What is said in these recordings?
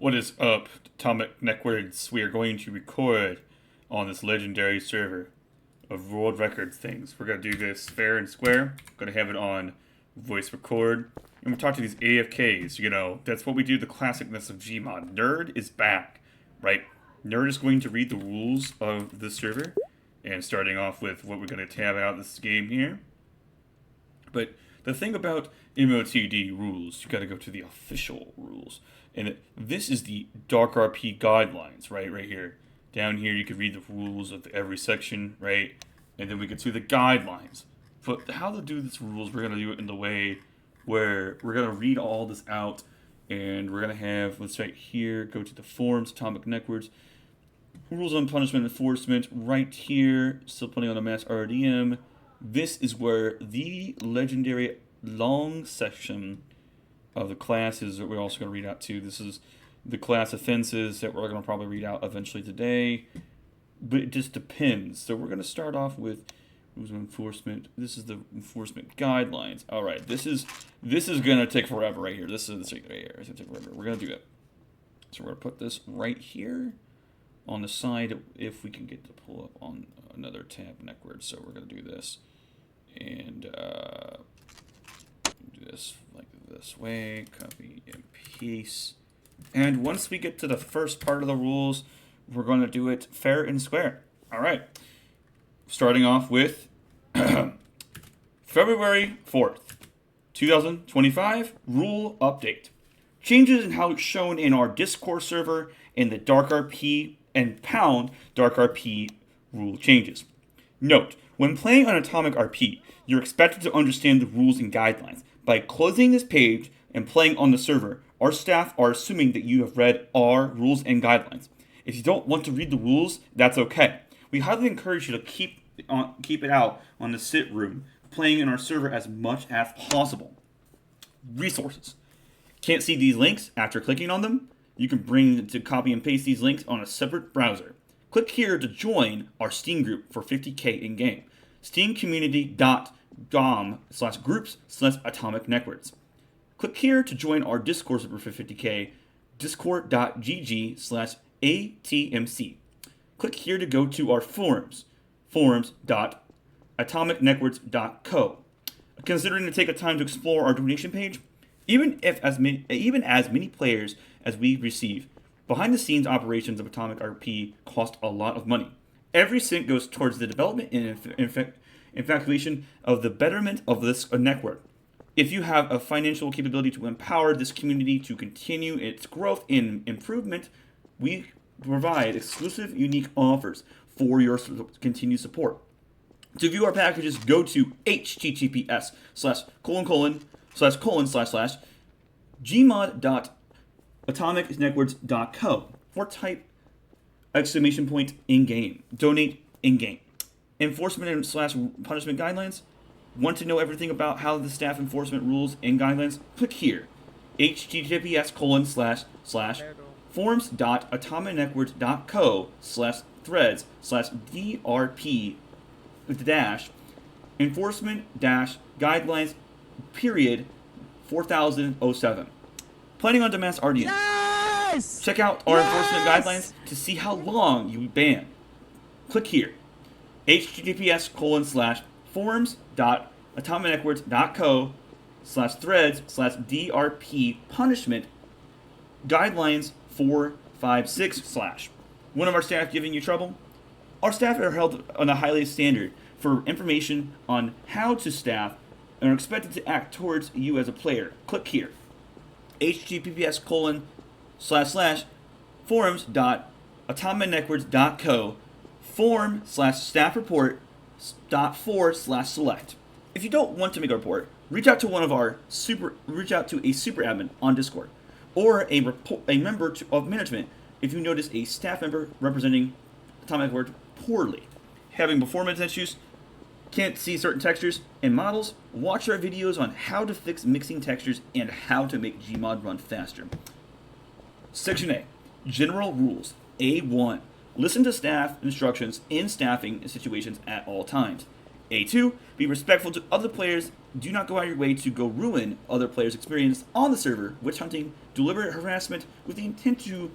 What is up, Atomic Networks? We are going to record on this legendary server of world record things. We're going to do this fair and square. Going to have it on voice record. And we'll talk to these AFKs. You know, that's what we do, the classicness of Gmod. Nerd is back, right? Nerd is going to read the rules of the server. And starting off with what we're going to tab out this game here. But the thing about MOTD rules, you got to go to the official rules. And this is the AtomicRP guidelines, right here. Down here, you can read the rules of every section, right? And then we get to the guidelines. But how to do these rules, we're going to do it in the way where we're going to read all this out. And we're going to have, let's right here, go to the forums, Atomic Networks. Rules on punishment enforcement, right here, still putting on a mass RDM. This is where the legendary long section of the classes that we're also going to read out too. This is the class offenses that we're going to probably read out eventually today, but it just depends. So we're going to start off with rules of enforcement. This is the enforcement guidelines. All right, this is going to take forever right here. This is right here. It's going to take forever. We're going to do that. So we're going to put this right here on the side if we can get to pull up on another tab network. So we're going to do this and do this like this way, copy and paste. And once we get to the first part of the rules, we're going to do it fair and square. All right. Starting off with February 4th, 2025, rule update. Changes in how it's shown in our Discord server and the AtomicRP and pound AtomicRP rule changes. Note, when playing on AtomicRP, you're expected to understand the rules and guidelines. By closing this page and playing on the server, our staff are assuming that you have read our rules and guidelines. If you don't want to read the rules, that's okay. We highly encourage you to keep it out on the sit room, playing in our server as much as possible. Resources. Can't see these links after clicking on them? You can bring to copy and paste these links on a separate browser. Click here to join our Steam group for 50k in-game. steamcommunity.com/groups/Atomic Networks. Click here to join our Discord server for 50k, discord.gg/ATMC. Click here to go to our forums, forums.atomicnetworks.co. Considering to take a time to explore our donation page? Even as many players as we receive, behind-the-scenes operations of AtomicRP cost a lot of money. Every cent goes towards the development and infatuation of the betterment of this network. If you have a financial capability to empower this community to continue its growth and improvement, we provide exclusive, unique offers for your continued support. To view our packages, go to https://gmod.atomicnetworks.co or type !in-game. Donate in-game. Enforcement and /punishment guidelines. Want to know everything about how the staff enforcement rules and guidelines? Click here. https://forums.atomicnetworks.co/threads/drp enforcement guidelines period 4007. Planning on mass RDM. Yes! Check out our enforcement guidelines to see how long you ban. Click here. https://forums.atomicnetworks.co/threads/drp punishment guidelines 456/. One of our staff giving you trouble? Our staff are held on a highly standard for information on how to staff and are expected to act towards you as a player. Click here. https://forums.atomicnetworks.co form/staff report.4/select. If you don't want to make a report, reach out to a super admin on Discord or a member of management if you notice a staff member representing Atomic Networks poorly. Having performance issues, can't see certain textures and models, watch our videos on how to fix mixing textures and how to make Gmod run faster. Section A, General Rules. A1, listen to staff instructions in staffing situations at all times. A2, be respectful to other players Do not go out of your way to go ruin other players' experience on the server. Witch hunting, deliberate harassment with the intent to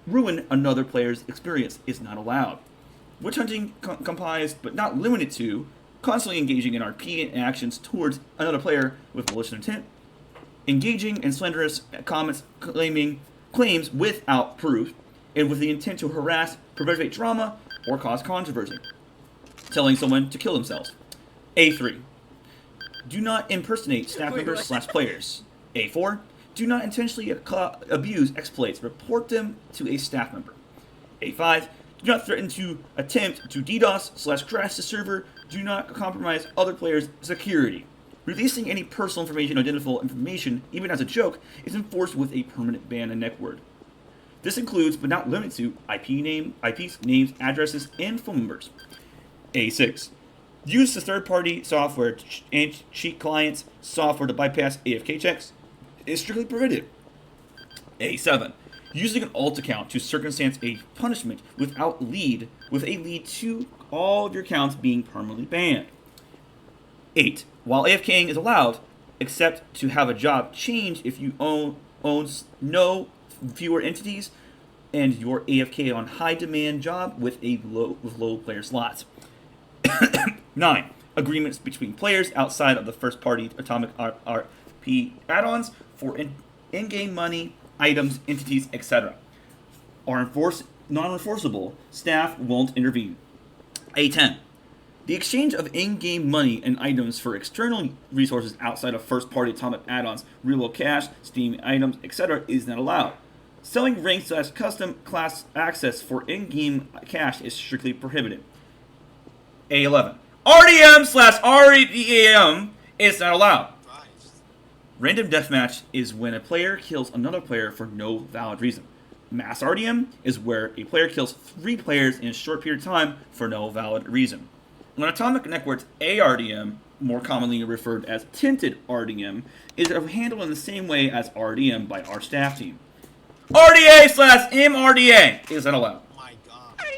ruin another player's experience is not allowed. Witch hunting complies, but not limited to, constantly engaging in RP actions towards another player with malicious intent, engaging in slanderous comments, claims without proof, and with the intent to harass, perpetuate drama, or cause controversy, telling someone to kill themselves. A3. Do not impersonate staff members / players. A4. Do not intentionally abuse exploits. Report them to a staff member. A5. Do not threaten to attempt to DDoS / crash the server. Do not compromise other players' security. Releasing any personal information, identifiable information, even as a joke, is enforced with a permanent ban and netword. This includes, but not limited to, IPs, names, addresses, and phone numbers. A6. Use the third-party software and cheat clients software to bypass AFK checks is strictly prohibited. A7. Using an alt account to circumstance a punishment with a lead to all of your accounts being permanently banned. 8. While AFKing is allowed, except to have a job change if you owns no fewer entities and your AFK on high demand job with low player slots. 9. Agreements between players outside of the first party AtomicRP add-ons for in-game money, items, entities, etc. are non-enforceable. Staff won't intervene. A10. The exchange of in-game money and items for external resources outside of first-party Atomic add-ons, real cash, Steam items, etc. is not allowed. Selling rank / custom class access for in-game cash is strictly prohibited. A11. RDM / RDM is not allowed. Random deathmatch is when a player kills another player for no valid reason. Mass RDM is where a player kills 3 players in a short period of time for no valid reason. On Atomic Networks, ARDM, more commonly referred as tinted RDM, is handled in the same way as RDM by our staff team. RDA / MRDA is not allowed.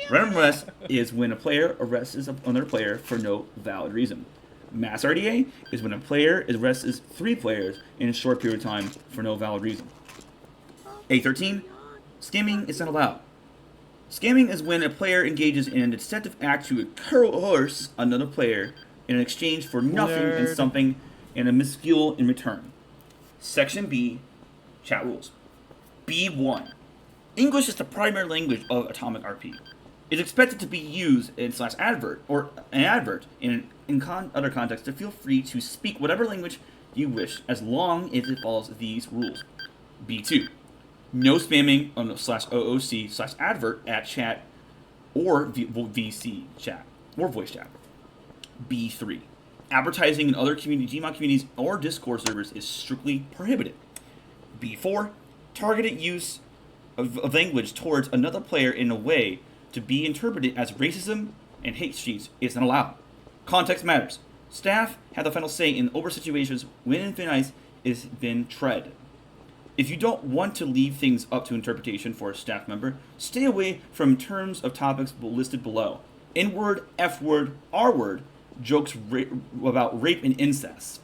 Random arrest is when a player arrests another player for no valid reason. Mass RDA is when a player arrests 3 players in a short period of time for no valid reason. A13. Scamming is not allowed. Scamming is when a player engages in a deceptive act to coerce another player in exchange for nothing and something and a misfuel in return. Section B. Chat rules. B1. English is the primary language of AtomicRP. It's expected to be used in /advert or an advert in other contexts to feel free to speak whatever language you wish as long as it follows these rules. B2. No spamming on /OOC /advert at chat or VC chat or voice chat. B3. Advertising in other Gmod communities or Discord servers is strictly prohibited. B4. Targeted use of language towards another player in a way to be interpreted as racism and hate speech is not allowed. Context matters. Staff have the final say in over situations when infinite is been tread. If you don't want to leave things up to interpretation for a staff member, stay away from terms of topics listed below. N-word, F-word, R-word, jokes about rape and incest.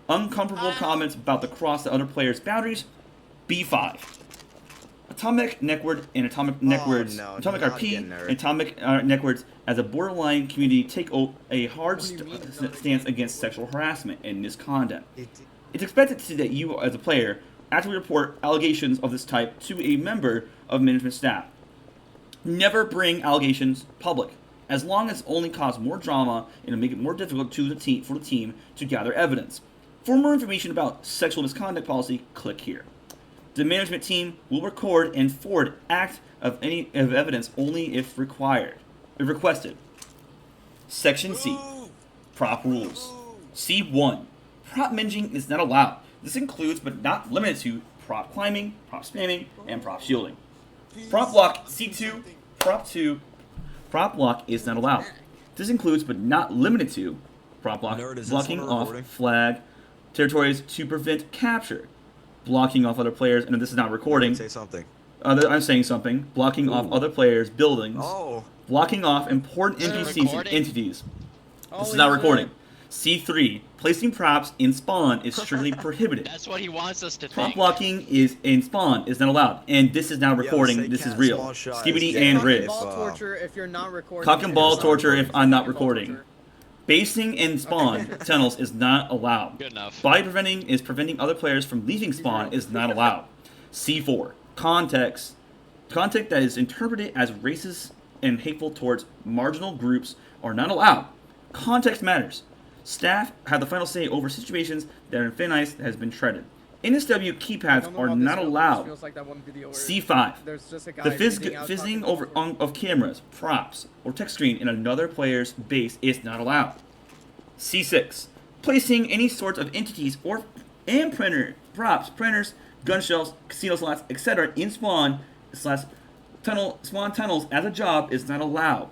Uncomfortable comments about the cross the other player's boundaries. B5. Atomic Network and Atomic Networks, Atomic RP and Atomic Networks as a borderline community take a hard stance against sexual harassment and misconduct. It's expected that you, as a player, actively report allegations of this type to a member of management staff. Never bring allegations public, as long as it only cause more drama and make it more difficult for the team to gather evidence. For more information about sexual misconduct policy, click here. The management team will record and forward act of any evidence only if requested. Section C. Prop rules. C1. Prop minging is not allowed. This includes, but not limited to, prop climbing, prop spamming, and prop shielding. Prop block. C2. Prop 2. Prop block is not allowed. This includes, but not limited to, prop block, blocking off flag territories to prevent capture. Blocking off other players, and this is not recording. Say something. I'm saying something. Blocking off other players' buildings. Blocking off important NPCs and entities. This is not recording. C3. Placing props in spawn is strictly prohibited. That's what he wants us to Prop think. blocking is in spawn is not allowed. And this is now recording. This is real. Skibidi and Cock Riz. ball torture if you're not recording. Cock and ball torture if I'm not Cock and ball recording. torture. Basing in spawn tunnels is not allowed. Good enough. Body preventing is preventing other players from leaving spawn is not allowed. C4. Context that is interpreted as racist and hateful towards marginal groups are not allowed. Context matters. Staff have the final say over situations that thin ice has been shredded. NSW keypads are not allowed. C5. The fizzing of cameras, props, or text screen in another player's base is not allowed. C6. Placing any sorts of entities and props, printers, gun shelves, casino slots, etc. in spawn tunnels as a job is not allowed.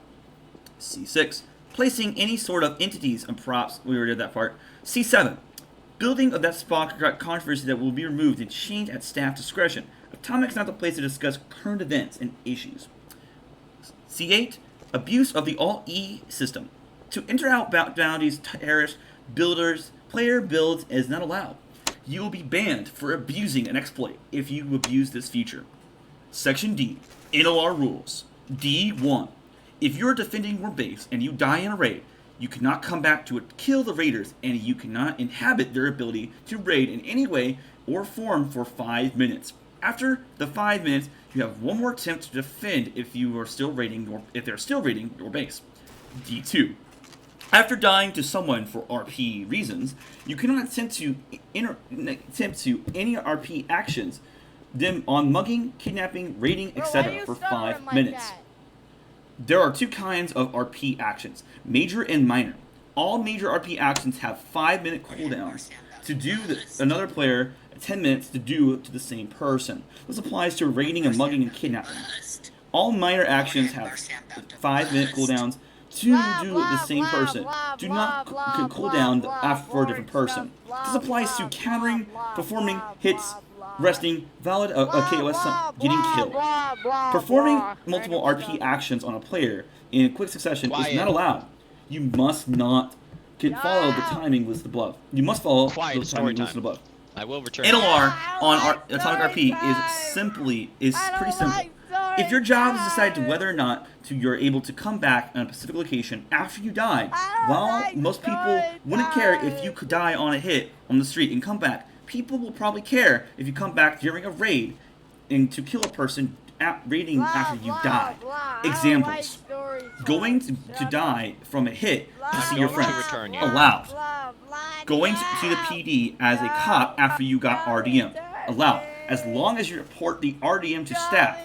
C6. Placing any sort of entities and props, we already did that part. C7. Building of that spawn controversy that will be removed and changed at staff discretion. Atomic is not the place to discuss current events and issues. C8. Abuse of the Alt-E system. To enter out bounties, terrorists, builders, player builds is not allowed. You will be banned for abusing an exploit if you abuse this feature. Section D. NOR rules. D1. If you are defending your base and you die in a raid, you cannot come back to kill the raiders, and you cannot inhabit their ability to raid in any way or form for 5 minutes. After the 5 minutes, you have one more attempt to defend if they're still raiding your base. D2. After dying to someone for RP reasons, you cannot attempt to any RP actions, them on mugging, kidnapping, raiding, etc. for 5 minutes. There are 2 kinds of RP actions, major and minor. All major RP actions have 5-minute cooldowns to do another player, 10 minutes to do to the same person. This applies to raiding and mugging and kidnapping. All minor actions have 5-minute cooldowns to do the same person. Do not cool down for a different person. This applies to countering, performing hits, resting, valid KOS, getting killed. Performing multiple RP actions on a player in quick succession is not allowed. You must not follow the timing listed above. You must follow the timing listed above. I will return. NLR on AtomicRP is pretty simple. If your job is decided whether or not you're able to come back on a specific location after you die, while most people wouldn't care if you could die on a hit on the street and come back, people will probably care if you come back during a raid and to kill a person raiding after you die. Examples. Going to die from a hit to see your friends. Allowed. Going to the PD as a cop after you got RDM. Allowed. As long as you report the RDM to staff.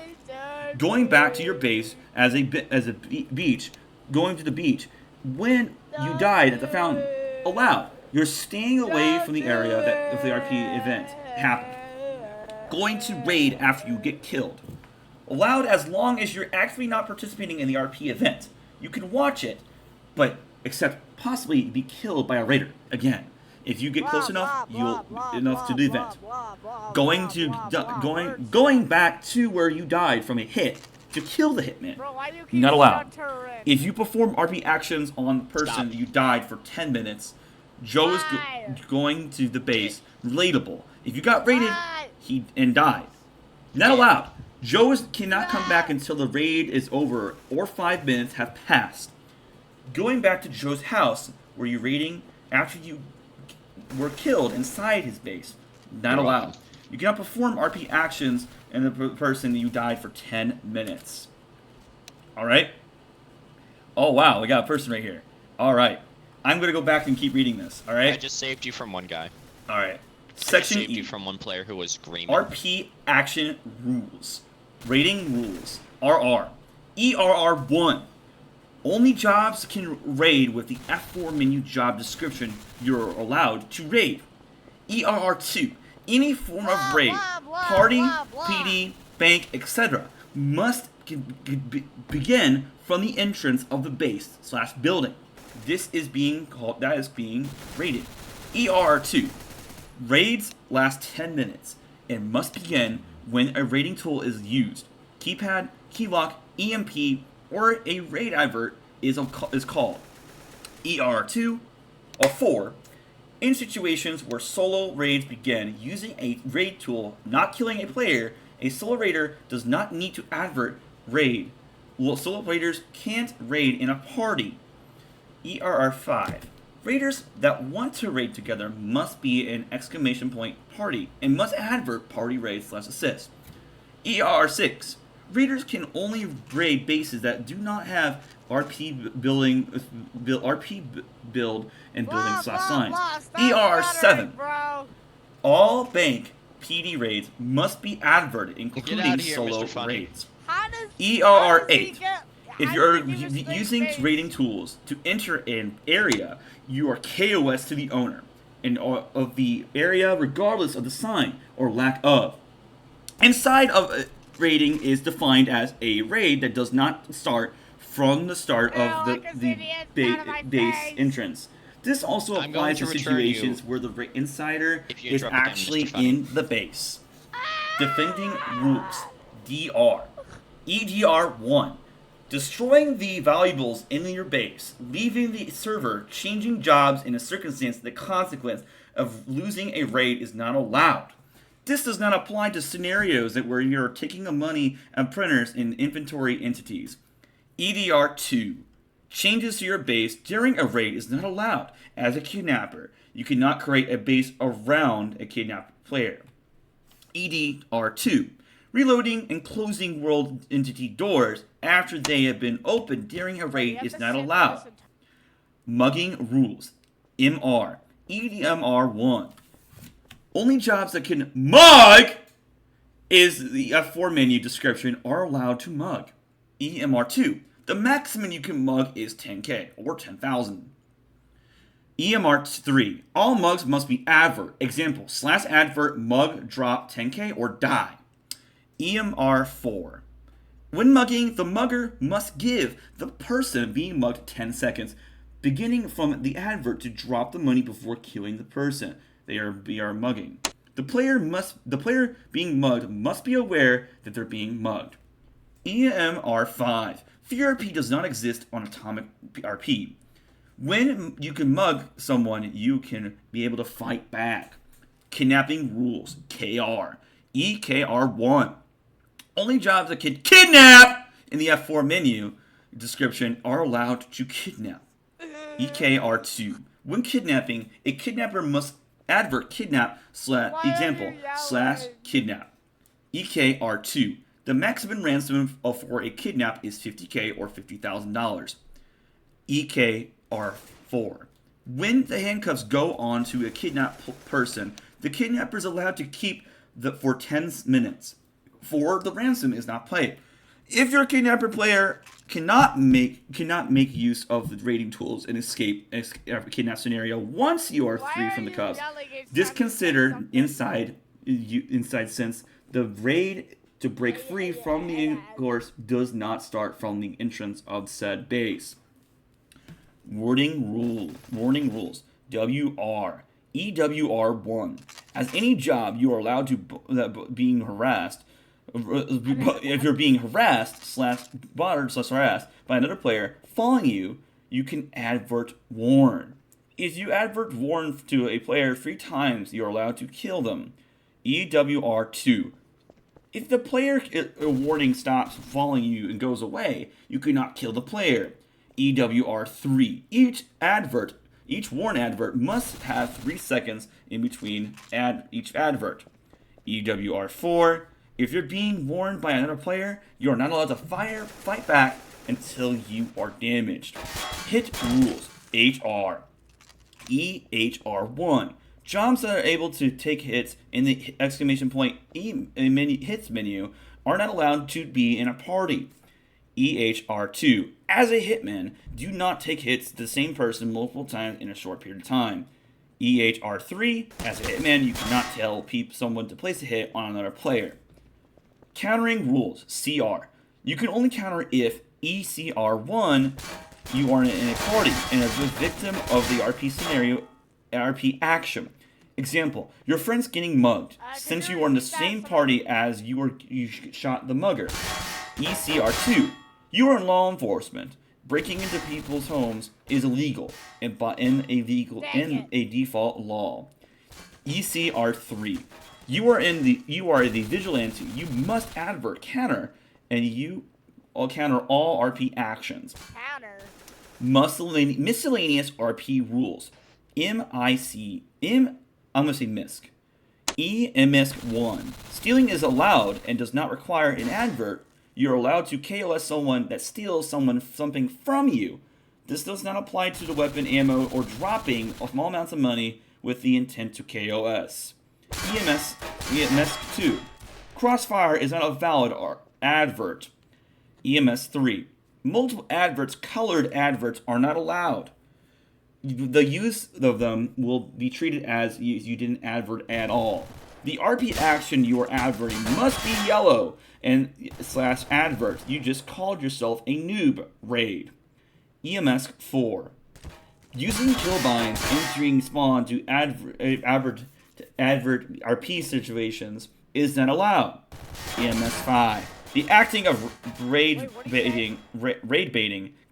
Going back to your base as a beach. Going to the beach when you died at the fountain. Allowed. You're staying away from the area that if the RP event happened. Going to raid after you get killed. Allowed as long as you're actually not participating in the RP event. You can watch it, but except possibly be killed by a raider. Again, if you get close enough, you'll enough to the event. Going back to where you died from a hit to kill the hitman. Not allowed. If you perform RP actions on the person you died for 10 minutes, Joe is going to the base. Relatable. If you got raided and died, not allowed. Joe cannot come back until the raid is over or 5 minutes have passed. Going back to Joe's house, where you're raiding after you were killed inside his base, not allowed. You cannot perform RP actions in the person you died for 10 minutes. Alright? Oh wow, we got a person right here. Alright. I'm going to go back and keep reading this, alright? I just saved you from one guy. Alright. Section Section E. you from one player who was screaming. RP action rules. Rating rules. RR. ERR1. Only jobs can raid with the F4 menu job description you're allowed to raid. ERR2. Any form of raid, party, PD, bank, etc. must begin from the entrance of the base / building. This is being raided. ERR2. Raids last 10 minutes and must begin when a raiding tool is used. Keypad, keylock, EMP, or a raid divert is called. ER2. 4. In situations where solo raids begin using a raid tool not killing a player, a solo raider does not need to advert raid. Well, solo raiders can't raid in a party. ERR 5. Raiders that want to raid together must be an exclamation point party and must advert party raid/assist. ERR 6. Raiders can only raid bases that do not have RP build and building/signs. ERR 7. All bank PD raids must be adverted, including here, solo Mr. Funny. raids. ERR 8. If you're using raiding tools to enter an area, you are KOS to the owner and of the area, regardless of the sign or lack of. Inside of raiding is defined as a raid that does not start from the start of the base entrance. This also I'm going applies to to return situations you where the insider if you is interrupt again, actually Mr. Funny. in the base. Defending rules. DR. EDR 1. Destroying the valuables in your base, leaving the server, changing jobs in a circumstance the consequence of losing a raid is not allowed. This does not apply to scenarios where you're taking the money of printers in inventory entities. EDR 2. Changes to your base during a raid is not allowed. As a kidnapper, you cannot create a base around a kidnapped player. EDR 2. Reloading and closing world entity doors after they have been opened during a raid is not allowed. Mugging rules. MR. EDMR 1. Only jobs that can mug is the F4 menu description are allowed to mug. EMR 2. The maximum you can mug is 10k or 10,000. EMR 3. All mugs must be advert. Example, /advert mug drop 10k or die. EMR 4. When mugging, the mugger must give the person being mugged 10 seconds, beginning from the advert to drop the money before killing the person they are mugging. The player being mugged must be aware that they're being mugged. EMR 5. FRP does not exist on AtomicRP. When you can mug someone, you can be able to fight back. Kidnapping rules. KR. EKR 1. Only jobs that can kidnap in the F4 menu description are allowed to kidnap. EKR 2. When kidnapping, a kidnapper must advert kidnap /kidnap. EKR 2. The maximum ransom for a kidnap is 50k or $50,000. EKR 4. When the handcuffs go on to a kidnapped person, the kidnapper is allowed to keep for 10 minutes. For the ransom is not paid. If your kidnapper player cannot make use of the raiding tools and escape a kidnap scenario once you are free from the cuffs, this considered inside since the raid to break free from the course does not start from the entrance of said base. Warning rules. WR. EWR 1. As any job you are allowed to being harassed. If you're being harassed/harassed by another player following you, you can advert warn. If you advert warn to a player 3 times, you're allowed to kill them. EWR 2. If the player warning stops following you and goes away, you cannot kill the player. EWR 3. Each warn advert must have 3 seconds in between each advert. EWR 4. If you're being warned by another player, you are not allowed to fight back until you are damaged. Hit rules. HR. EHR 1. Jobs that are able to take hits in the exclamation point hits menu are not allowed to be in a party. EHR 2. As a hitman, do not take hits to the same person multiple times in a short period of time. EHR 3. As a hitman, you cannot tell someone to place a hit on another player. Countering rules. CR. You can only counter if ECR 1 you are in a party and are the victim of the RP scenario RP action. Example, your friend's getting mugged. Since you are in the same party as you shot the mugger. ECR 2. You are in law enforcement Breaking into people's homes is illegal in a default law. ECR3. You are the vigilante. You must advert, counter, and you counter all RP actions. Counter. Miscellaneous RP rules. I'm gonna say MISC. EMISC1. Stealing is allowed and does not require an advert. You're allowed to KOS someone that steals something from you. This does not apply to the weapon, ammo, or dropping small amounts of money with the intent to KOS. EMS2. Crossfire is not a valid advert. EMS3. Multiple adverts, colored adverts, are not allowed. The use of them will be treated as you didn't advert at all. The RP action you are adverting must be yellow and / advert. You just called yourself a noob. Raid. EMS 4. Using killbinds entering spawn to advert RP situations is not allowed. EMS 5. The acting of raid baiting,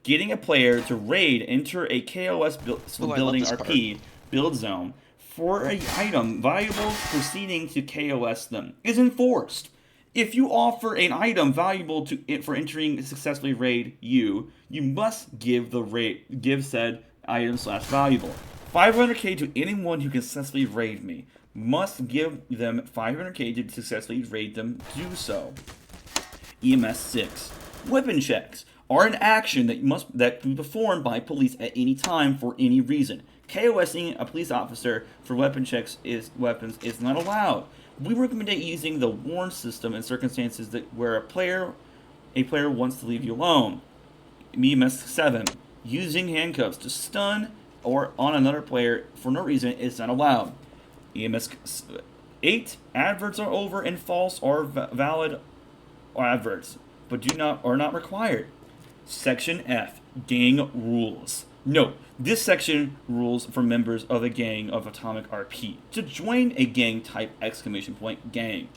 getting a player to raid enter a KOS building RP build zone for an item valuable proceeding to KOS them is enforced. If you offer an item valuable for entering successfully raid you must give said item / valuable. 500k to anyone who can successfully raid me. Must give them 500k to successfully raid them. Do so. EMS 6. Weapon checks are an action that can be performed by police at any time for any reason. KOSing a police officer for weapon checks weapons is not allowed. We recommend using the warn system in circumstances where a player wants to leave you alone. EMS 7. Using handcuffs to stun or on another player for no reason is not allowed. EMS 8. Adverts are over and false or valid adverts, but are not required. Section F. Gang rules. Note, this section rules for members of a gang of AtomicRP. To join a gang, type !gang.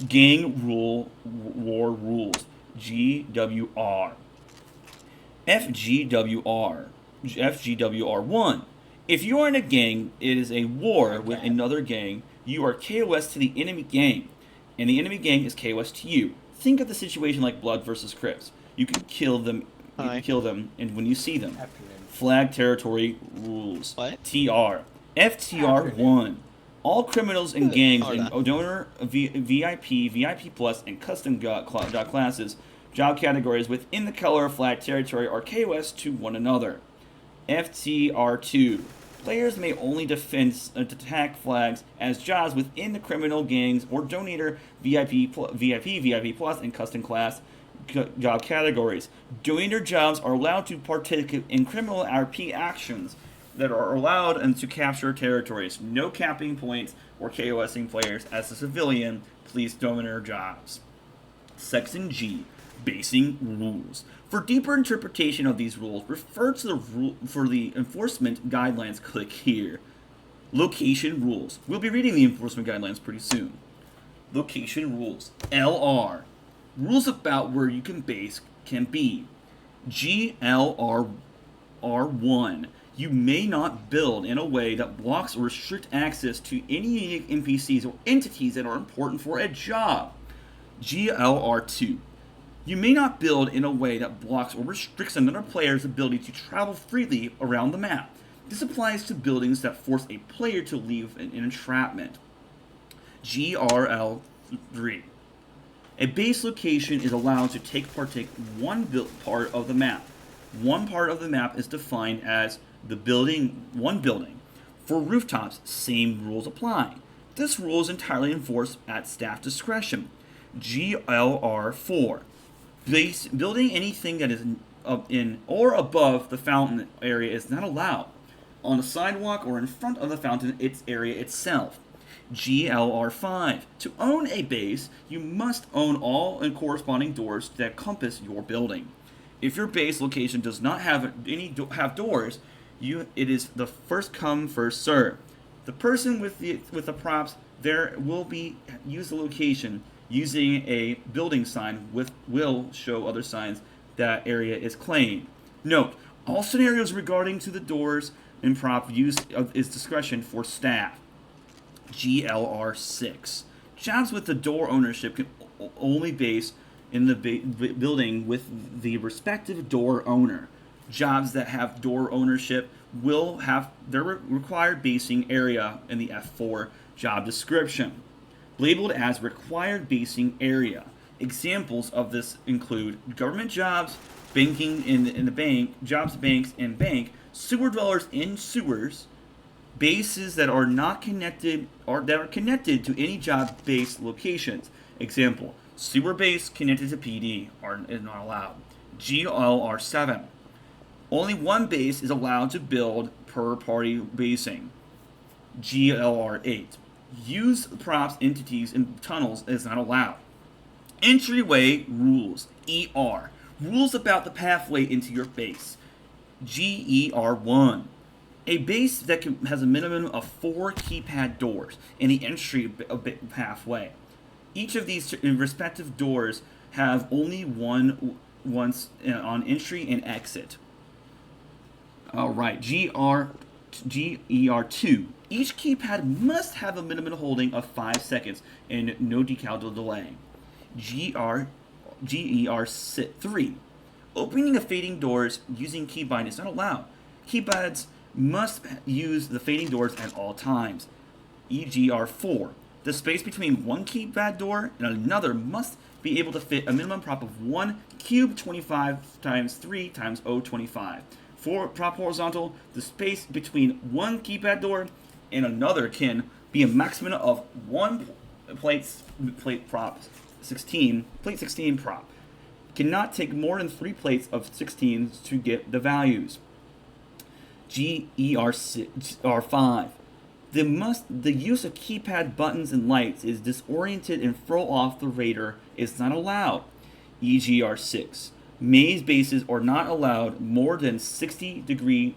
Gang war rules. GWR. FGWR1. If you are in a gang, it is a war with another gang. You are KOS to the enemy gang, and the enemy gang is KOS to you. Think of the situation like Blood versus Crips. You can kill them. And when you see them. Flag territory rules. What? TR. FTR1. All criminals and gangs in donor, VIP, VIP Plus, and custom job classes, job categories within the color flag territory are KOS to one another. FTR2. Players may only attack flags as jobs within the criminal gangs or donator VIP, Plus, and custom class job categories. Donator jobs are allowed to partake in criminal RP actions that are allowed and to capture territories. No capping points or KOSing players as a civilian police donor jobs. Section G. Basing rules. For deeper interpretation of these rules, refer to the enforcement guidelines. Click here. Location rules. We'll be reading the enforcement guidelines pretty soon. Location rules. LR. Rules about where you can base can be. GLR1. You may not build in a way that blocks or restricts access to any unique NPCs or entities that are important for a job. GLR2. You may not build in a way that blocks or restricts another player's ability to travel freely around the map. This applies to buildings that force a player to leave an entrapment. GRL3. A base location is allowed to partake one part of the map. One part of the map is defined as one building. For rooftops, same rules apply. This rule is entirely enforced at staff discretion. GLR4. Building anything that is in or above the fountain area is not allowed. On the sidewalk or in front of the fountain area itself. GLR5. To own a base, you must own all and corresponding doors that compass your building. If your base location does not have doors, it is the first come first serve. The person with the props there will use the location using a building sign will show other signs that area is claimed. Note, all scenarios regarding to the doors and prop use is discretion for staff. GLR6. Jobs with the door ownership can only base in the building with the respective door owner. Jobs that have door ownership will have their required basing area in the F4 job description, labeled as required basing area. Examples of this include government jobs, banking in the bank, jobs, banks, and bank, sewer dwellers in sewers, bases that are not connected or that are connected to any job-based locations. Example: sewer base connected to PD is not allowed. GLR7. Only one base is allowed to build per party basing. GLR8. Use props, entities, and tunnels is not allowed. Entryway rules. ER. Rules about the pathway into your base. GER1. A base that has a minimum of 4 keypad doors in the entry pathway. Each of these respective doors have only one once on entry and exit. Alright, GER2. Each keypad must have a minimum holding of 5 seconds and no decal delay. GER3. Opening of fading doors using keybind is not allowed. Keypads must use the fading doors at all times. EGR4. The space between one keypad door and another must be able to fit a minimum prop of 1 cube 25 times 3 times 025. For prop horizontal, the space between one keypad door and another can be a maximum of 1 plate 16 prop. Cannot take more than 3 plates of 16s to get the values. GER5. The use of keypad buttons and lights is disoriented and throw off the raider is not allowed. EGR6. Maze bases are not allowed more than 90 degree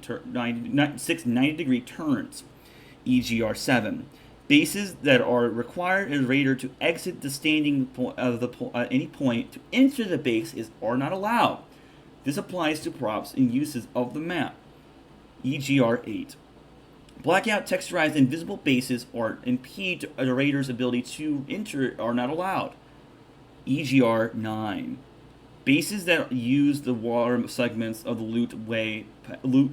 turns. EGR7. Bases that are required a raider to exit the standing of at any point to enter the base are not allowed. This applies to props and uses of the map. EGR8. Blackout texturized invisible bases or impede a raider's ability to enter are not allowed. EGR9. Bases that use the water segments of the loot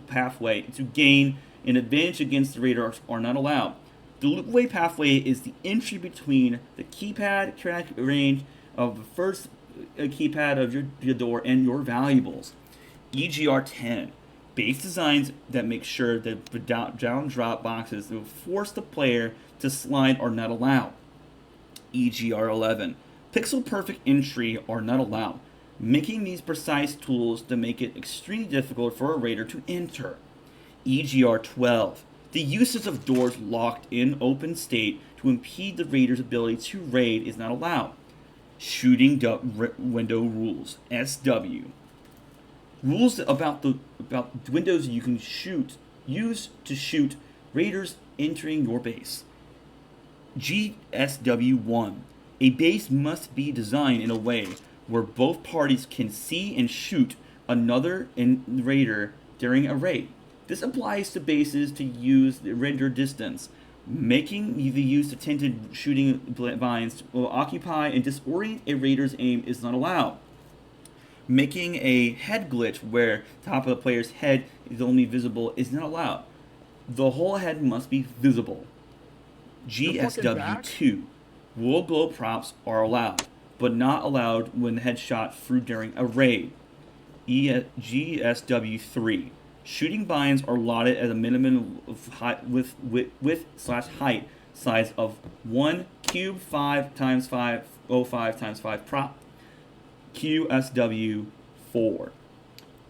pathway to gain an advantage against the raider are not allowed. The loopway pathway is the entry between the keypad track range of the first keypad of your door and your valuables. EGR10. Base designs that make sure that the down drop boxes that will force the player to slide are not allowed. EGR11. Pixel perfect entry are not allowed, making these precise tools to make it extremely difficult for a raider to enter. EGR12. The uses of doors locked in open state to impede the raider's ability to raid is not allowed. Shooting window rules. SW. Rules about windows you can use to shoot raiders entering your base. GSW1. A base must be designed in a way where both parties can see and shoot another raider during a raid. This applies to bases to use the render distance. Making the use of tinted shooting vines will occupy and disorient a raider's aim is not allowed. Making a head glitch where the top of the player's head is only visible is not allowed. The whole head must be visible. GSW2. World glow props are allowed, but not allowed when headshot through during a raid. GSW3. Shooting binds are allotted at a minimum of width/height size of 1 cube 5 times 5 05 times 5 prop. QSW4.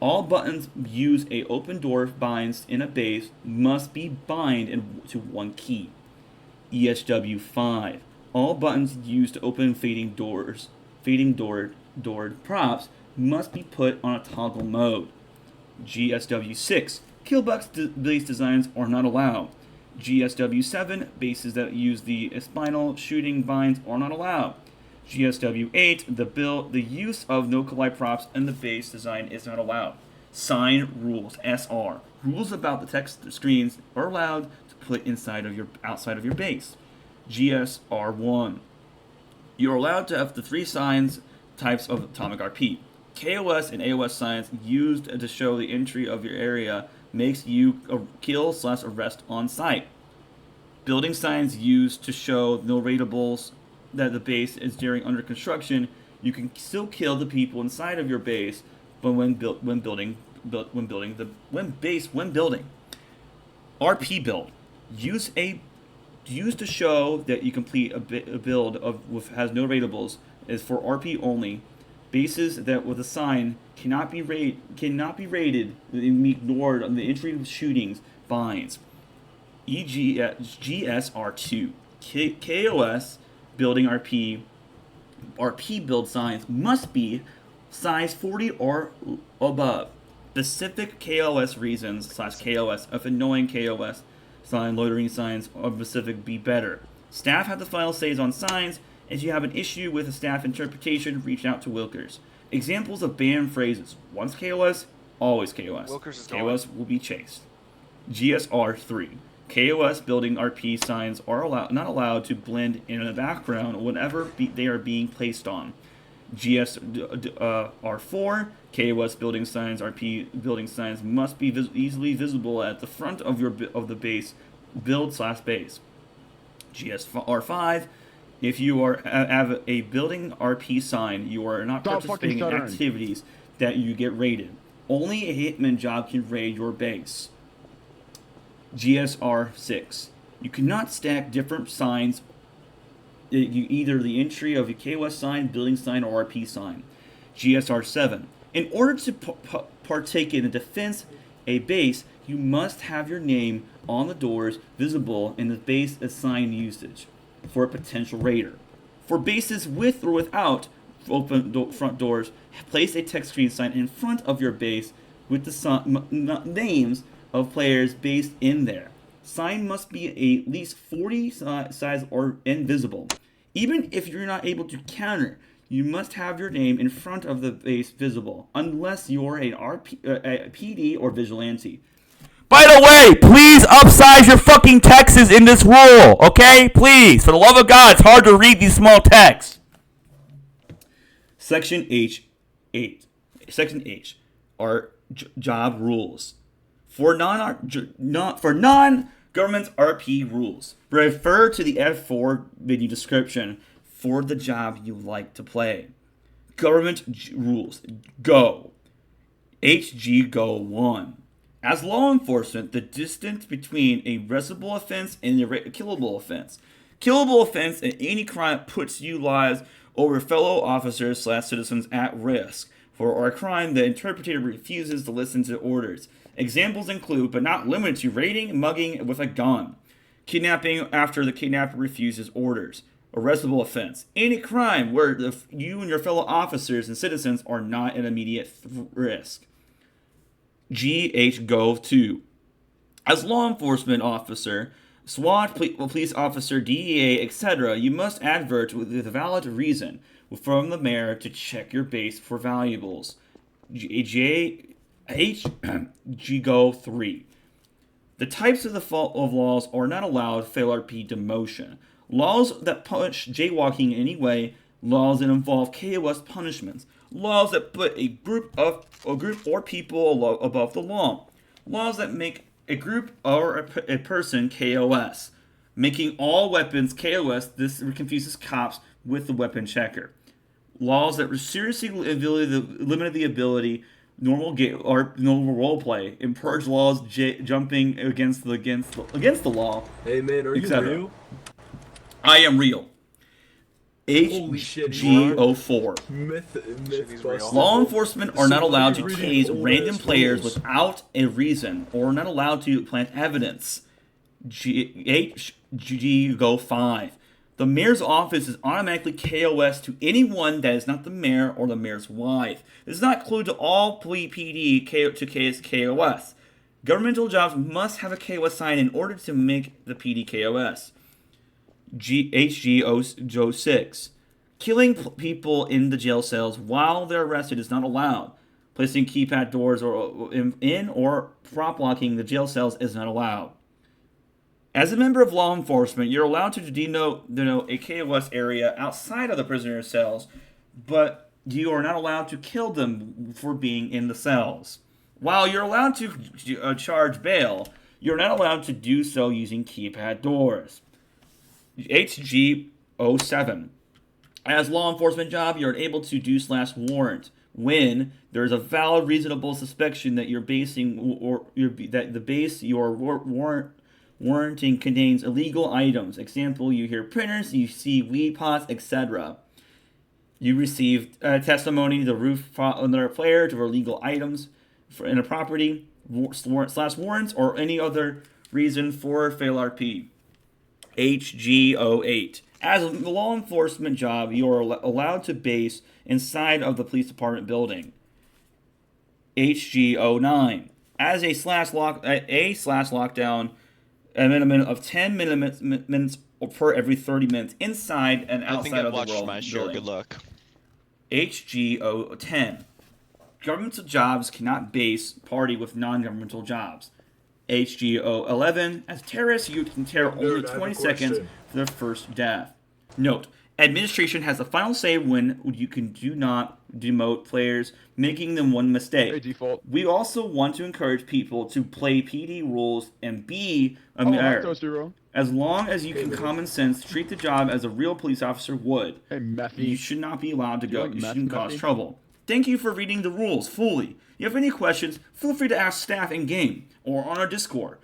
All buttons use a open door binds in a base must be bind to one key. ESW5. All buttons used to open fading doored props must be put on a toggle mode. GSW6. Killbox base designs are not allowed. GSW7. Bases that use the spinal shooting binds are not allowed. GSW8. The use of no collide props in the base design is not allowed. Sign rules, SR. Rules about the text screens are allowed to put outside of your base. GSR1. You're allowed to have the 3 signs types of AtomicRP. KOS and AOS signs used to show the entry of your area makes you kill/arrest on site. Building signs used to show no rateables that the base is under construction. You can still kill the people inside of your base, but when building. RP build. Used to show that you complete a build has no rateables is for RP only. Bases that with a sign cannot be rated and be ignored on the entry of shootings binds. GSR2. KOS building RP build signs must be size 40 or above. Specific KOS reasons /KOS of annoying KOS sign loitering signs of specific be better. Staff have the final says on signs. If you have an issue with a staff interpretation, reach out to Wilkers. Examples of banned phrases: once KOS, always KOS. Wilkers is KOS will be chased. GSR3. KOS building RP signs are not allowed to blend in the background whenever they are being placed on. GSR4. KOS building signs, RP building signs must be easily visible at the front of the base build/base. GSR5. If you have a building RP sign, you are not participating in activities that you get raided. Only a hitman job can raid your base. GSR6. You cannot stack different signs. Either the entry of a KOS sign, building sign, or RP sign. GSR7. In order to partake in the defense a base, you must have your name on the doors visible in the base assigned usage for a potential raider. For bases with or without open front doors, place a text screen sign in front of your base with the names of players based in there. Sign must be at least 40 size or invisible. Even if you're not able to counter, you must have your name in front of the base visible, unless you're a PD or vigilante. By the way, please upsize your fucking texts in this rule, okay? Please, for the love of God, it's hard to read these small texts. Section H are job rules. For non-government RP rules, refer to the F4 video description for the job you like to play. Government rules. Go. HG Go 1. As law enforcement, the distance between a arrestable offense and a killable offense. Killable offense in any crime puts you lives over fellow officers/citizens at risk. For a crime, the interpreter refuses to listen to orders. Examples include, but not limited to, raiding, mugging with a gun. Kidnapping after the kidnapper refuses orders. Arrestable offense. Any crime where you and your fellow officers and citizens are not at immediate risk. GH Go 2. As law enforcement officer, SWAT, police officer, DEA, etc., you must advert with a valid reason from the mayor to check your base for valuables. HG Go 3. The types of the fault of laws are not allowed fail RP demotion. Laws that punish jaywalking in any way, laws that involve KOS punishments, laws that put a group or people above the law, laws that make a group or a person KOS, making all weapons KOS. This confuses cops with the weapon checker. Laws that seriously limit the ability normal roleplay and purge laws jumping against the law. Hey man, are you real? I am real. Holy shit, HG04. Law enforcement are not allowed to reading tase old random ass players rules. without a reason, or not allowed to plant evidence. HG05. The mayor's office is automatically KOS to anyone that is not the mayor or the mayor's wife. This does not include to all PD to KOS. Governmental jobs must have a KOS sign in order to make the PD KOS. HG06. Killing people in the jail cells while they're arrested is not allowed. Placing keypad doors or in or prop locking the jail cells is not allowed. As a member of law enforcement, you're allowed to denote a KOS area outside of the prisoner's cells, but you are not allowed to kill them for being in the cells. While you're allowed to charge bail, you're not allowed to do so using keypad doors. HG07. As law enforcement job, you're able to do /warrant when there is a valid, reasonable suspicion that you're basing that the base you're warranting contains illegal items. Example: you hear printers, you see weed pots, etc. You receive testimony the roof on their player to illegal items in a property, /warrants, or any other reason for FailRP. HG08. As a law enforcement job, you are allowed to base inside of the police department building. HG09. As a /lockdown, a minimum of 10 minutes per every 30 minutes inside and outside of the building. Good luck. HG010. Governmental jobs cannot base party with non-governmental jobs. HG011. As terrorists, you can tear only 20 seconds for their first death. Note: administration has the final say when you do not demote players, making them one mistake. Hey, default. We also want to encourage people to play PD rules and be a as long as you can common sense treat the job as a real police officer would. Hey, you should not be allowed to go. Like you shouldn't cause Methy? trouble. Thank you for reading the rules fully. If you have any questions, feel free to ask staff in game or on our Discord.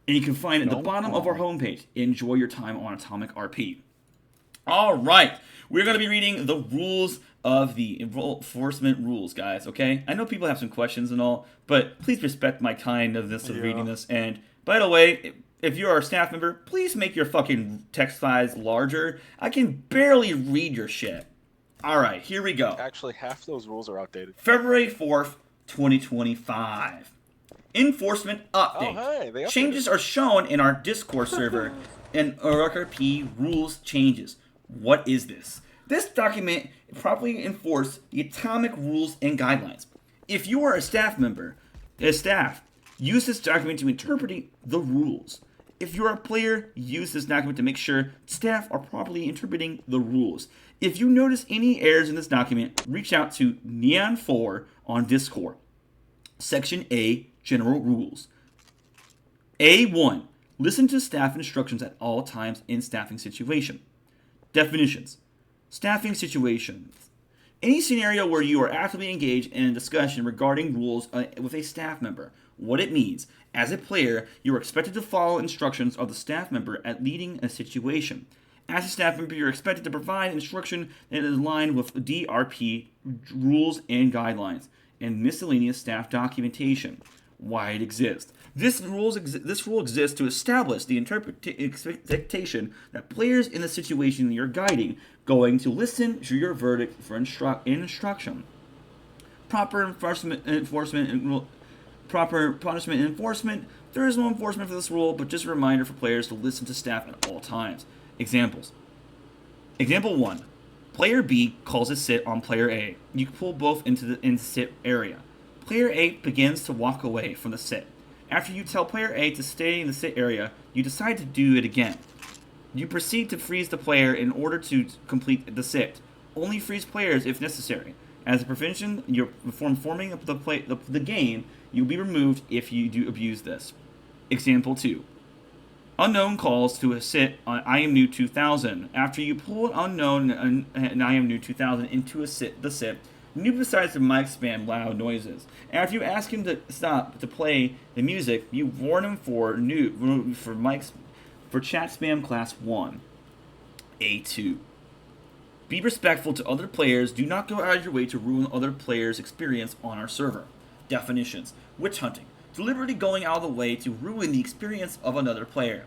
And you can find it at the bottom of our homepage. Enjoy your time on AtomicRP. All right, we're going to be reading the rules of the enforcement rules, guys, okay? I know people have some questions and all, but please respect my kindness of reading this. And by the way, if you're a staff member, please make your fucking text size larger. I can barely read your shit. All right, here we go. Actually, half those rules are outdated. February 4th, 2025. Enforcement update. Oh, hey, they updated. Changes are shown in our Discord server and AtomicRP rules changes. What is this? This document properly enforces the atomic rules and guidelines. If you are a staff member, use this document to interpret the rules. If you're a player, use this document to make sure staff are properly interpreting the rules. If you notice any errors in this document, reach out to Neon4 on Discord. Section A, General Rules. A1, listen to staff instructions at all times in staffing situation. Definitions. Staffing situations. Any scenario where you are actively engaged in a discussion regarding rules with a staff member. What it means. As a player, you are expected to follow instructions of the staff member at leading a situation. As a staff member, you're expected to provide instruction that is in line with DRP rules and guidelines and miscellaneous staff documentation. Why it exists. This rule exists to establish the expectation that players in the situation you're guiding going to listen to your verdict for instruction. Proper punishment and enforcement. There is no enforcement for this rule, but just a reminder for players to listen to staff at all times. Examples. Example 1. Player B calls a sit on player A. You pull both into the sit area. Player A begins to walk away from the sit. After you tell player A to stay in the sit area, you decide to do it again. You proceed to freeze the player in order to complete the sit. Only freeze players if necessary. As a prevention, forming up the game, you'll be removed if you do abuse this. Example 2. Unknown calls to a sit on I Am New 2000. After you pull an unknown and I Am New 2000 into the sit, Noob decides to mic spam loud noises. After you ask him to stop to play the music, you warn him for chat spam class 1. A2. Be respectful to other players. Do not go out of your way to ruin other players' experience on our server. Definitions. Witch hunting. Deliberately going out of the way to ruin the experience of another player.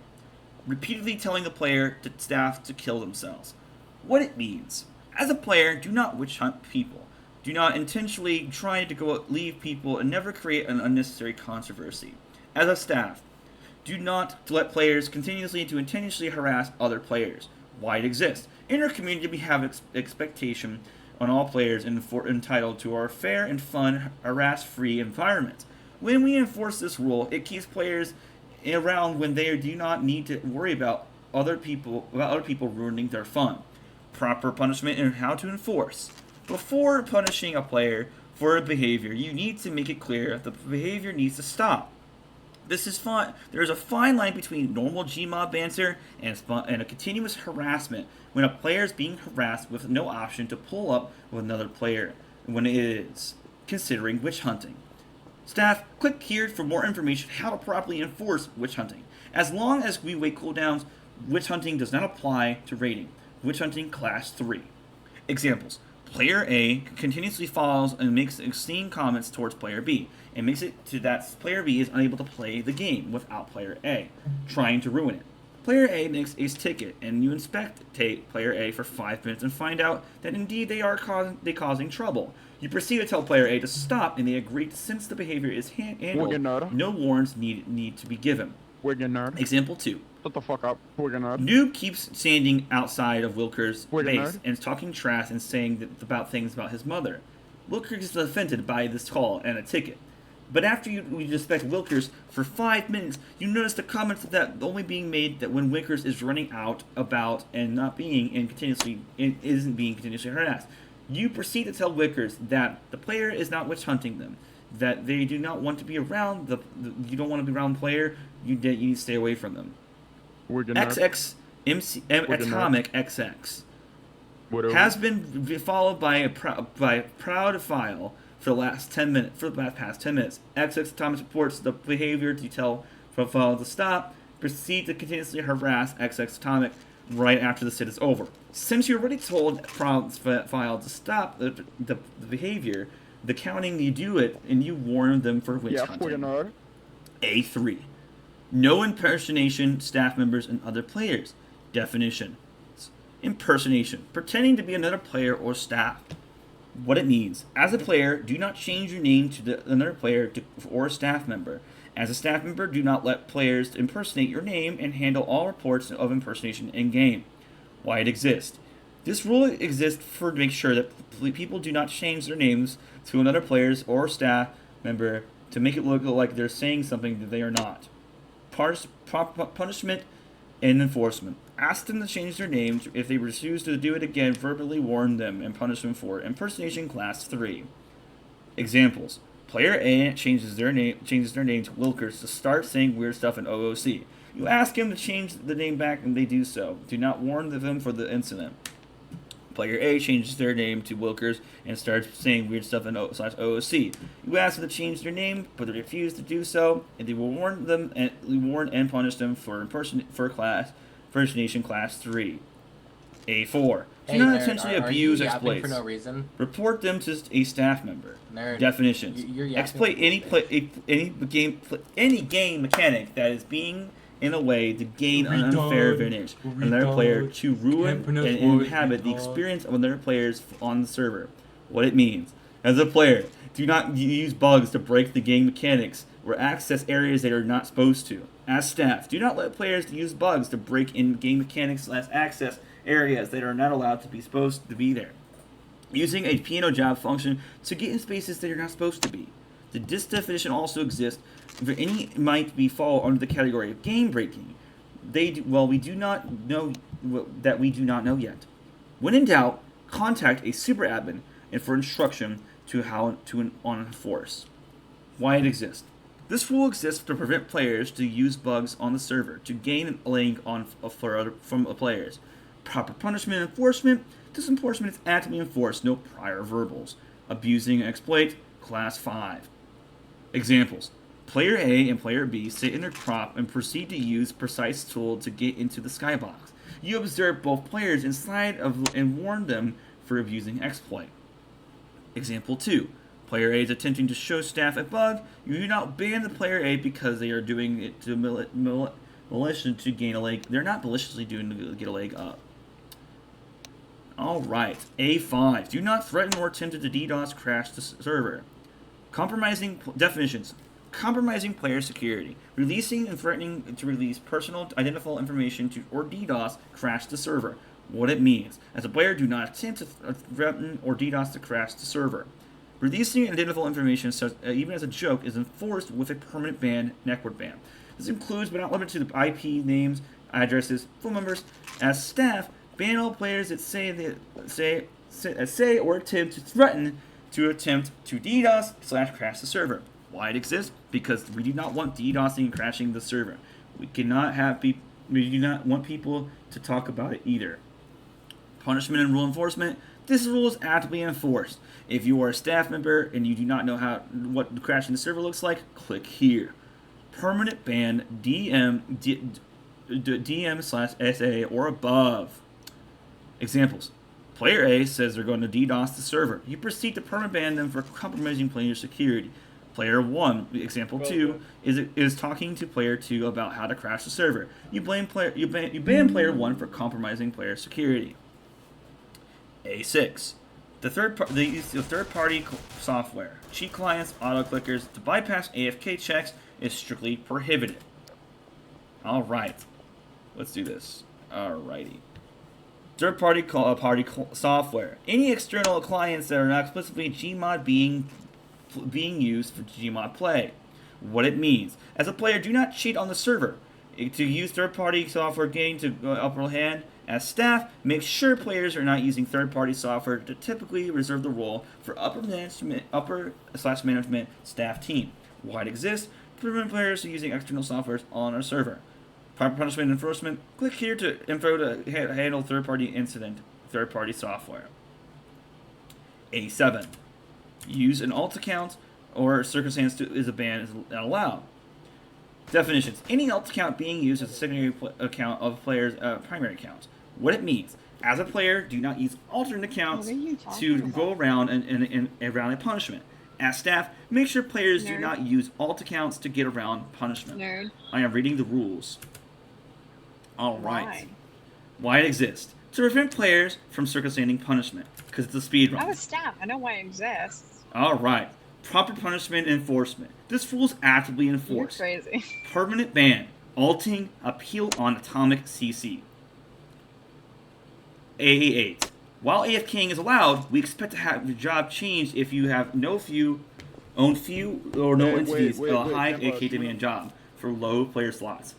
Repeatedly telling the player to staff to kill themselves. What it means. As a player, do not witch hunt people. Do not intentionally try to leave people and never create an unnecessary controversy. As a staff, do not let players continuously to intentionally harass other players. Why it exists. In our community, we have expectation on all players entitled to our fair and fun, harass-free environment. When we enforce this rule, it keeps players around when they do not need to worry about other people ruining their fun. Proper punishment and how to enforce. Before punishing a player for a behavior, you need to make it clear that the behavior needs to stop. This is fine. There is a fine line between normal Gmod banter and a continuous harassment when a player is being harassed with no option to pull up with another player when it is considering witch hunting. Staff, click here for more information how to properly enforce witch hunting. As long as we wait cooldowns, witch hunting does not apply to raiding. Witch hunting class 3. Examples. Player A continuously follows and makes obscene comments towards player B, and makes it to that player B is unable to play the game without player A, trying to ruin it. Player A makes a ticket, and you inspect player A for 5 minutes and find out that indeed they are causing trouble. You proceed to tell player A to stop, and they agree since the behavior is handled. No warrants need to be given. Example 2. Shut the fuck up. Noob keeps standing outside of Wilker's base and talking trash and saying about things about his mother. Wilker is offended by this call and a ticket. But after you inspect Wilkers for 5 minutes, you notice the comments that only being made that when Wilkers is running out about and not being isn't being continuously harassed. You proceed to tell Wilkers that the player is not witch hunting them, that they do not want to be around you don't want to be around the player. You need to stay away from them. XX Atomic XX has been followed by a proud file for the past 10 minutes. XX Atomic supports the behavior to tell file to stop. Proceed to continuously harass XX Atomic right after the sit is over. Since you already told proud file to stop the behavior, the counting you do it and you warn them for witch hunting. A3. No impersonation, staff members, and other players. Definition. Impersonation. Pretending to be another player or staff. What it means. As a player, do not change your name to another player or staff member. As a staff member, do not let players impersonate your name and handle all reports of impersonation in-game. Why it exists. This rule exists to make sure that people do not change their names to another player's or staff member to make it look like they're saying something that they are not. Punishment and enforcement. Ask them to change their names. If they refuse to do it again, verbally warn them and punish them for it. Impersonation class 3. Examples. Player A changes their name to Wilkers to start saying weird stuff in OOC. You ask him to change the name back and they do so. Do not warn them for the incident. Player A changes their name to Wilkers and starts saying weird stuff in OOC. You ask them to change their name, but they refuse to do so, and they will warn and punish them for impersonation class 3. A4. Do not intentionally abuse exploits. For no reason? Report them to a staff member. Nerd. Definitions. Exploit any game mechanic that is being in a way to gain an unfair advantage on another player to ruin and inhabit the experience of another players on the server. What it means. As a player, do not use bugs to break the game mechanics or access areas they are not supposed to. As staff, do not let players use bugs to break in game mechanics / access areas that are not allowed to be supposed to be there. Using a piano job function to get in spaces that you're not supposed to be. This definition also exists for any might fall under the category of game breaking. We do not know yet. When in doubt, contact a super admin and for instruction to how to enforce. Why it exists. This rule exists to prevent players to use bugs on the server to gain a leg from players. Proper punishment and enforcement. This enforcement is actively enforced, no prior verbals. Abusing and exploit, class 5. Examples. Player A and player B sit in their crop and proceed to use precise tool to get into the skybox. You observe both players inside and warn them for abusing exploit. Example 2. Player A is attempting to show staff a bug. You do not ban the player A because they are doing it to malicious to gain a leg. They're not maliciously doing to get a leg up. Alright, A5. Do not threaten or attempt to DDoS crash the server. Compromising definitions. Compromising player security. Releasing and threatening to release personal identifiable information to or DDoS crash the server. What it means. As a player, do not attempt to threaten or DDoS to crash the server. Releasing identifiable information, such, even as a joke, is enforced with a permanent ban, network ban. This includes, but not limited to, IP names, addresses, phone numbers. As staff, ban all players that say or attempt to threaten to attempt to DDoS/crash the server. Why it exists? Because we do not want DDoSing and crashing the server. We cannot have we do not want people to talk about it either. Punishment and rule enforcement. This rule is actively enforced. If you are a staff member and you do not know what crashing the server looks like, click here. Permanent ban DM/SA or above. Examples. Player A says they're going to DDoS the server. You proceed to permanent ban them for compromising player security. Player 1, example 2, is talking to player 2 about how to crash the server. You ban player 1 for compromising player security. A6. The use of third-party software, cheat clients, auto-clickers to bypass AFK checks is strictly prohibited. Alright. Let's do this. Alrighty. Third-party software. Any external clients that are not explicitly Gmod being used for Gmod play. What it means. As a player, do not cheat on the server. To use third-party software gain to upper hand. As staff, make sure players are not using third-party software to typically reserve the role for upper/management staff team. Why it exists? To prevent players from using external software on our server. Proper punishment and enforcement. Click here to info to handle third-party incident, third-party software. A7. Use an alt account or circumstance is a ban is not allowed. Definitions. Any alt account being used as a secondary account of a player's primary account. What it means. As a player, do not use alternate accounts to go around and around a punishment. As staff, make sure players do not use alt accounts to get around punishment. I am reading the rules. Alright. Why it exists. To prevent players from circumstanting punishment. Because it's a speed run. I'm a staff. I know why it exists. Alright. Proper punishment enforcement. This rule is actively enforced. You're crazy. Permanent ban. Alting appeal on Atomic CC. AA8. While AFKing is allowed, we expect to have your job changed if you have own few or no entities of a high AK demand job for low player slots.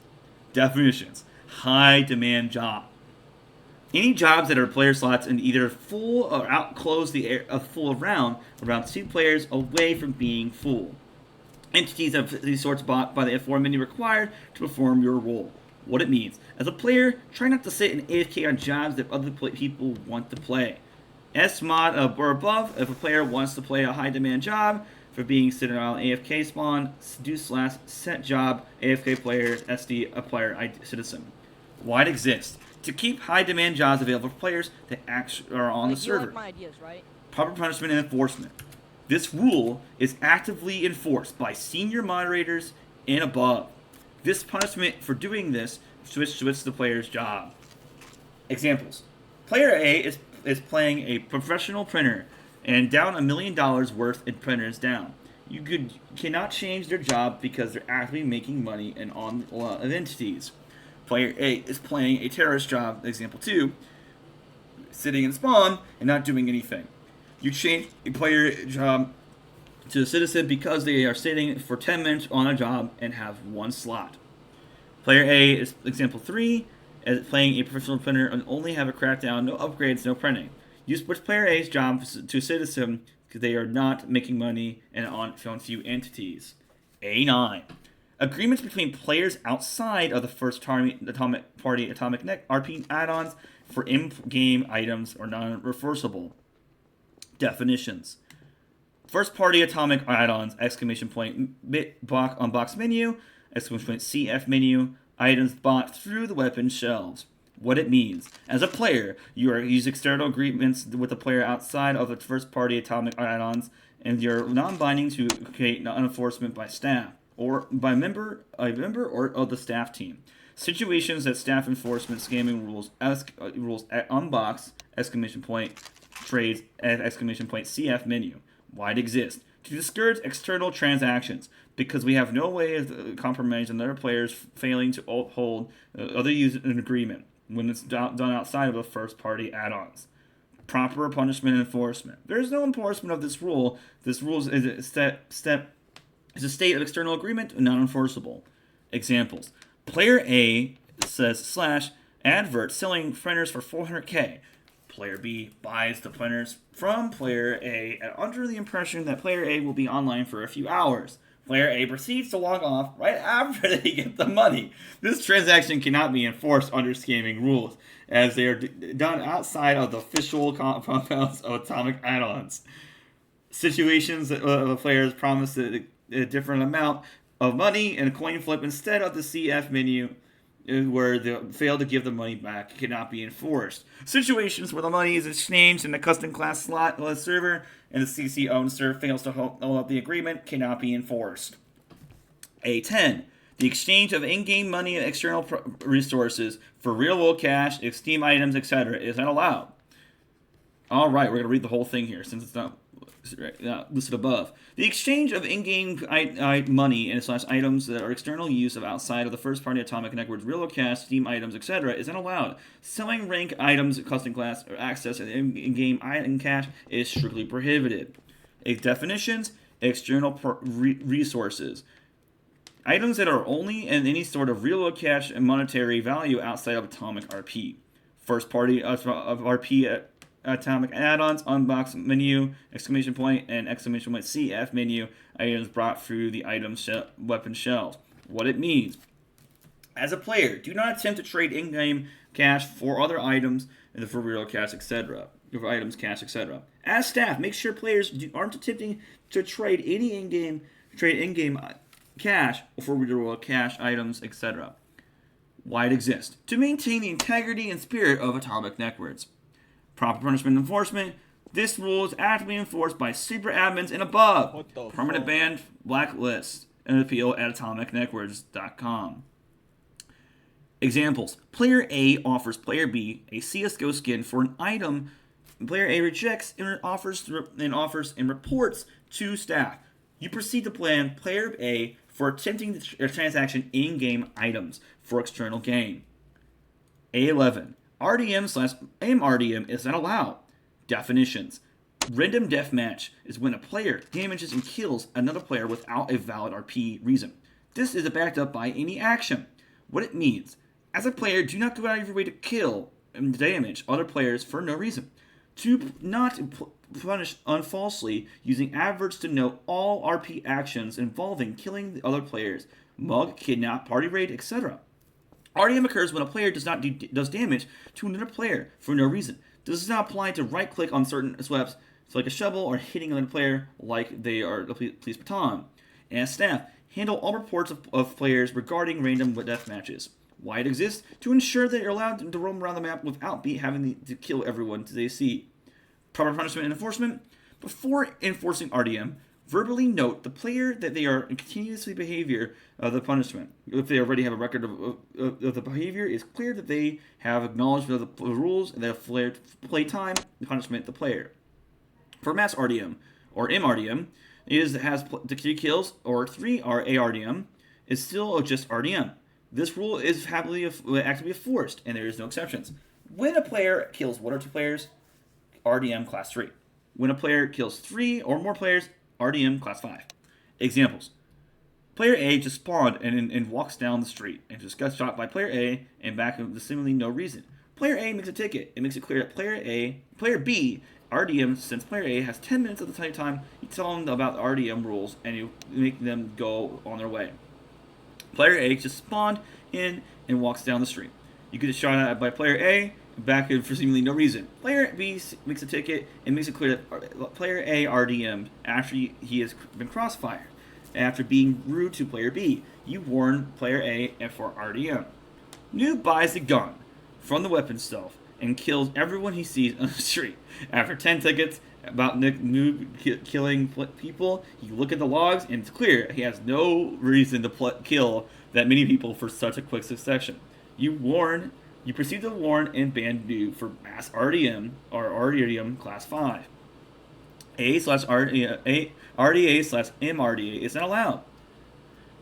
Definitions. High demand job. Any jobs that are player slots and either full or outclose a full around 2 players away from being full. Entities of these sorts bought by the F4 menu required to perform your role. What it means. As a player, try not to sit and AFK on jobs that other people want to play. S mod or above, if a player wants to play a high demand job for being sitting around AFK spawn, do / set job AFK player SD a player citizen. Why it exists. To keep high demand jobs available for players that actually are on the server. Like my ideas, right? Proper punishment and enforcement. This rule is actively enforced by senior moderators and above. This punishment for doing this switch the player's job. Examples. Player A is playing a professional printer and down $1 million worth in printers down. You cannot change their job because they're actively making money and on a lot of entities. Player A is playing a terrorist job, example 2, sitting in spawn and not doing anything. You change a player job to a citizen because they are sitting for 10 minutes on a job and have 1 slot. Player A is example 3, is playing a professional printer and only have a crackdown, no upgrades, no printing. You switch player A's job to citizen because they are not making money and on few entities. A9. Agreements between players outside of the first AtomicRP add-ons for in-game items are non-reversible. Definitions. First-party Atomic add-ons, ! Bit block on box menu, ! CF menu, items bought through the weapon shelves. What it means. As a player, you use external agreements with the player outside of the first-party Atomic add-ons, and you're non-binding to create enforcement by staff or by a member or of the staff team. Situations that staff enforcement scamming rules unbox ! Trades and ! CF menu. Why it exists. To discourage external transactions, because we have no way of compromising other players failing to uphold other user an agreement. when it's done outside of the first-party add-ons. Proper punishment enforcement. There is no enforcement of this rule. This rule is a state of external agreement and non-enforceable. Examples. Player A says / advert selling printers for 400K. Player B buys the printers from Player A under the impression that Player A will be online for a few hours. Player A proceeds to log off right after they get the money. This transaction cannot be enforced under scamming rules, as they are done outside of the official compounds of atomic add-ons. Situations that the players promise a different amount of money in a coin flip instead of the CF menu, where they fail to give the money back, cannot be enforced. Situations where the money is exchanged in a custom class slot server and the CC owned server fails to hold up the agreement cannot be enforced. A10. The exchange of in-game money and external resources for real-world cash, Steam items, etc. is not allowed. All right, we're going to read the whole thing here since it's not listed above. The exchange of in-game money and / items that are external use of outside of the first-party Atomic Networks real cash, Steam items, etc. is not allowed. Selling rank items, custom class, or access to in-game item cash is strictly prohibited. Definitions: external resources. Items that are only in any sort of real cash and monetary value outside of AtomicRP. First-party of RP Atomic add-ons, unbox menu, ! And ! CF menu, items brought through the item weapon shelves. What it means. As a player, do not attempt to trade in-game cash for other items and for real cash, etc. For items, cash, etc. As staff, make sure players aren't attempting to trade any in-game cash for real cash items, etc. Why it exists. To maintain the integrity and spirit of Atomic Networks. Proper punishment enforcement. This rule is actively enforced by super admins and above. Permanent ban, blacklist, and appeal at AtomicNetworks.com. Examples. Player A offers Player B a CSGO skin for an item. Player A rejects and offers and reports to staff. You proceed to plan Player A for attempting the transaction in-game items for external gain. A11. RDM/MRDM is not allowed. Definitions. Random deathmatch is when a player damages and kills another player without a valid RP reason. This is backed up by any action. What it means. As a player, do not go out of your way to kill and damage other players for no reason. To not punish unfalsely using adverts to note all RP actions involving killing the other players, mug, kidnap, party raid, etc. RDM occurs when a player does damage to another player for no reason. This does not apply to right-click on certain sweeps, like a shovel, or hitting another player like they are the police baton. As staff, handle all reports of players regarding random death matches. Why it exists? To ensure that you're allowed to roam around the map without having to kill everyone they see. Proper punishment and enforcement. Before enforcing RDM, verbally note the player that they are in continuously behavior of the punishment. If they already have a record of the behavior, it's clear that they have acknowledged the rules and they have play time, the punishment, the player. For mass RDM, or MRDM, has 3 kills, or 3 are ARDM, is still just RDM. This rule is actively enforced, and there is no exceptions. When a player kills 1 or 2 players, RDM Class 3. When a player kills 3 or more players, RDM Class 5. Examples. Player A just spawned and walks down the street and just got shot by Player A and back with seemingly no reason. Player A makes a ticket. It makes it clear that Player B, RDM, since Player A has 10 minutes of the time, you tell them about the RDM rules and you make them go on their way. Player A just spawned in and walks down the street. You get shot at by Player A, back in for seemingly no reason. Player B makes a ticket and makes it clear that Player A RDM after he has been crossfired. After being rude to Player B, you warn Player A for RDM. Noob buys a gun from the weapon shelf and kills everyone he sees on the street. After 10 tickets about Noob killing people, you look at the logs and it's clear he has no reason to kill that many people for such a quick succession. You proceed to warn and ban Noob for mass RDM or RDM Class 5. RDA/MRDA is not allowed.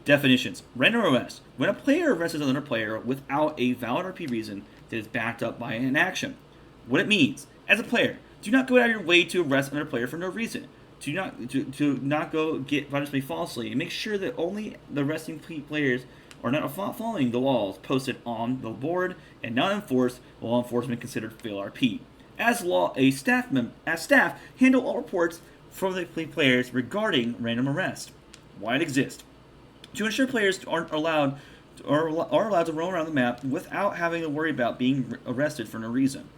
Definitions. Random arrest. When a player arrests another player without a valid RP reason, that is backed up by an action. What it means: as a player, do not go out of your way to arrest another player for no reason. Do not go get punishment falsely, and make sure that only the arresting players are not following the laws posted on the board and not enforced. Law enforcement considered fail RP. As staff handle all reports from the players regarding random arrest. Why it exists: to ensure players are allowed to roam around the map without having to worry about being arrested for no reason.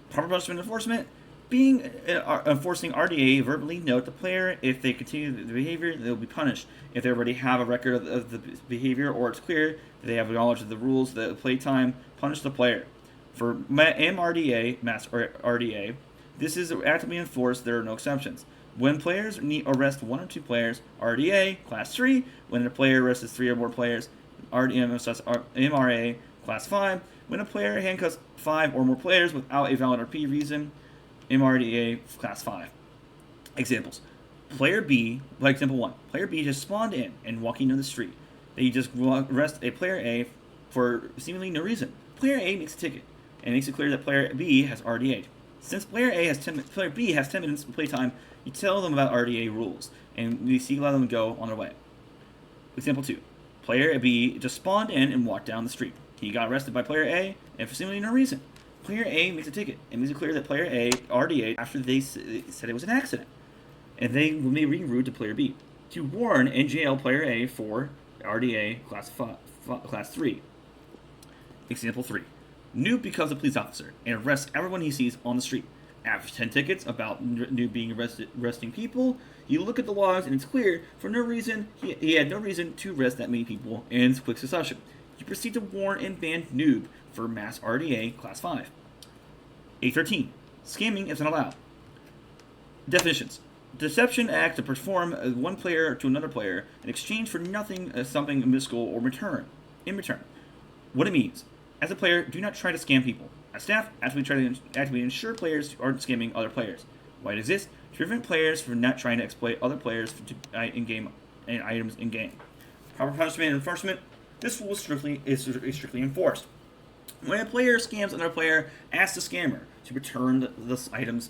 Proper punishment enforcement: enforcing RDA, verbally note the player. If they continue the behavior, they will be punished. If they already have a record of the behavior, or it's clear that they have knowledge of the rules, the playtime, punish the player. For MRDA, mass RDA, this is actively enforced. There are no exceptions. When players arrest 1 or 2 players, RDA, Class 3. When a player arrests 3 or more players, MRA, Class 5. When a player handcuffs 5 or more players without a valid RP reason, MRDA, Class 5. Examples: Player B, like example 1, Player B just spawned in and walking down the street. They just arrest a Player A for seemingly no reason. Player A makes a ticket and makes it clear that Player B has RDA. Since Player B has 10 minutes of playtime, you tell them about RDA rules, and you allow them to go on their way. Example 2. Player B just spawned in and walked down the street. He got arrested by Player A, and for seemingly no reason. Player A makes a ticket and makes it clear that Player A RDA after they said it was an accident, and they may reroute to Player B to warn and jail Player A for RDA Class 3. Example 3. Noob becomes a police officer and arrests everyone he sees on the street. After 10 tickets about Noob being arresting people, you look at the logs and it's clear for no reason he had no reason to arrest that many people in quick succession. You proceed to warn and ban Noob for mass RDA Class 5. 813. Scamming isn't allowed. Definitions: deception act to perform one player to another player in exchange for something mystical or in return. What it means: as a player, do not try to scam people. As staff, actively ensure players aren't scamming other players. Why it exists: to prevent players from not trying to exploit other players in-game and items in-game. Proper punishment and enforcement: this rule is strictly enforced. When a player scams another player, ask the scammer to return the items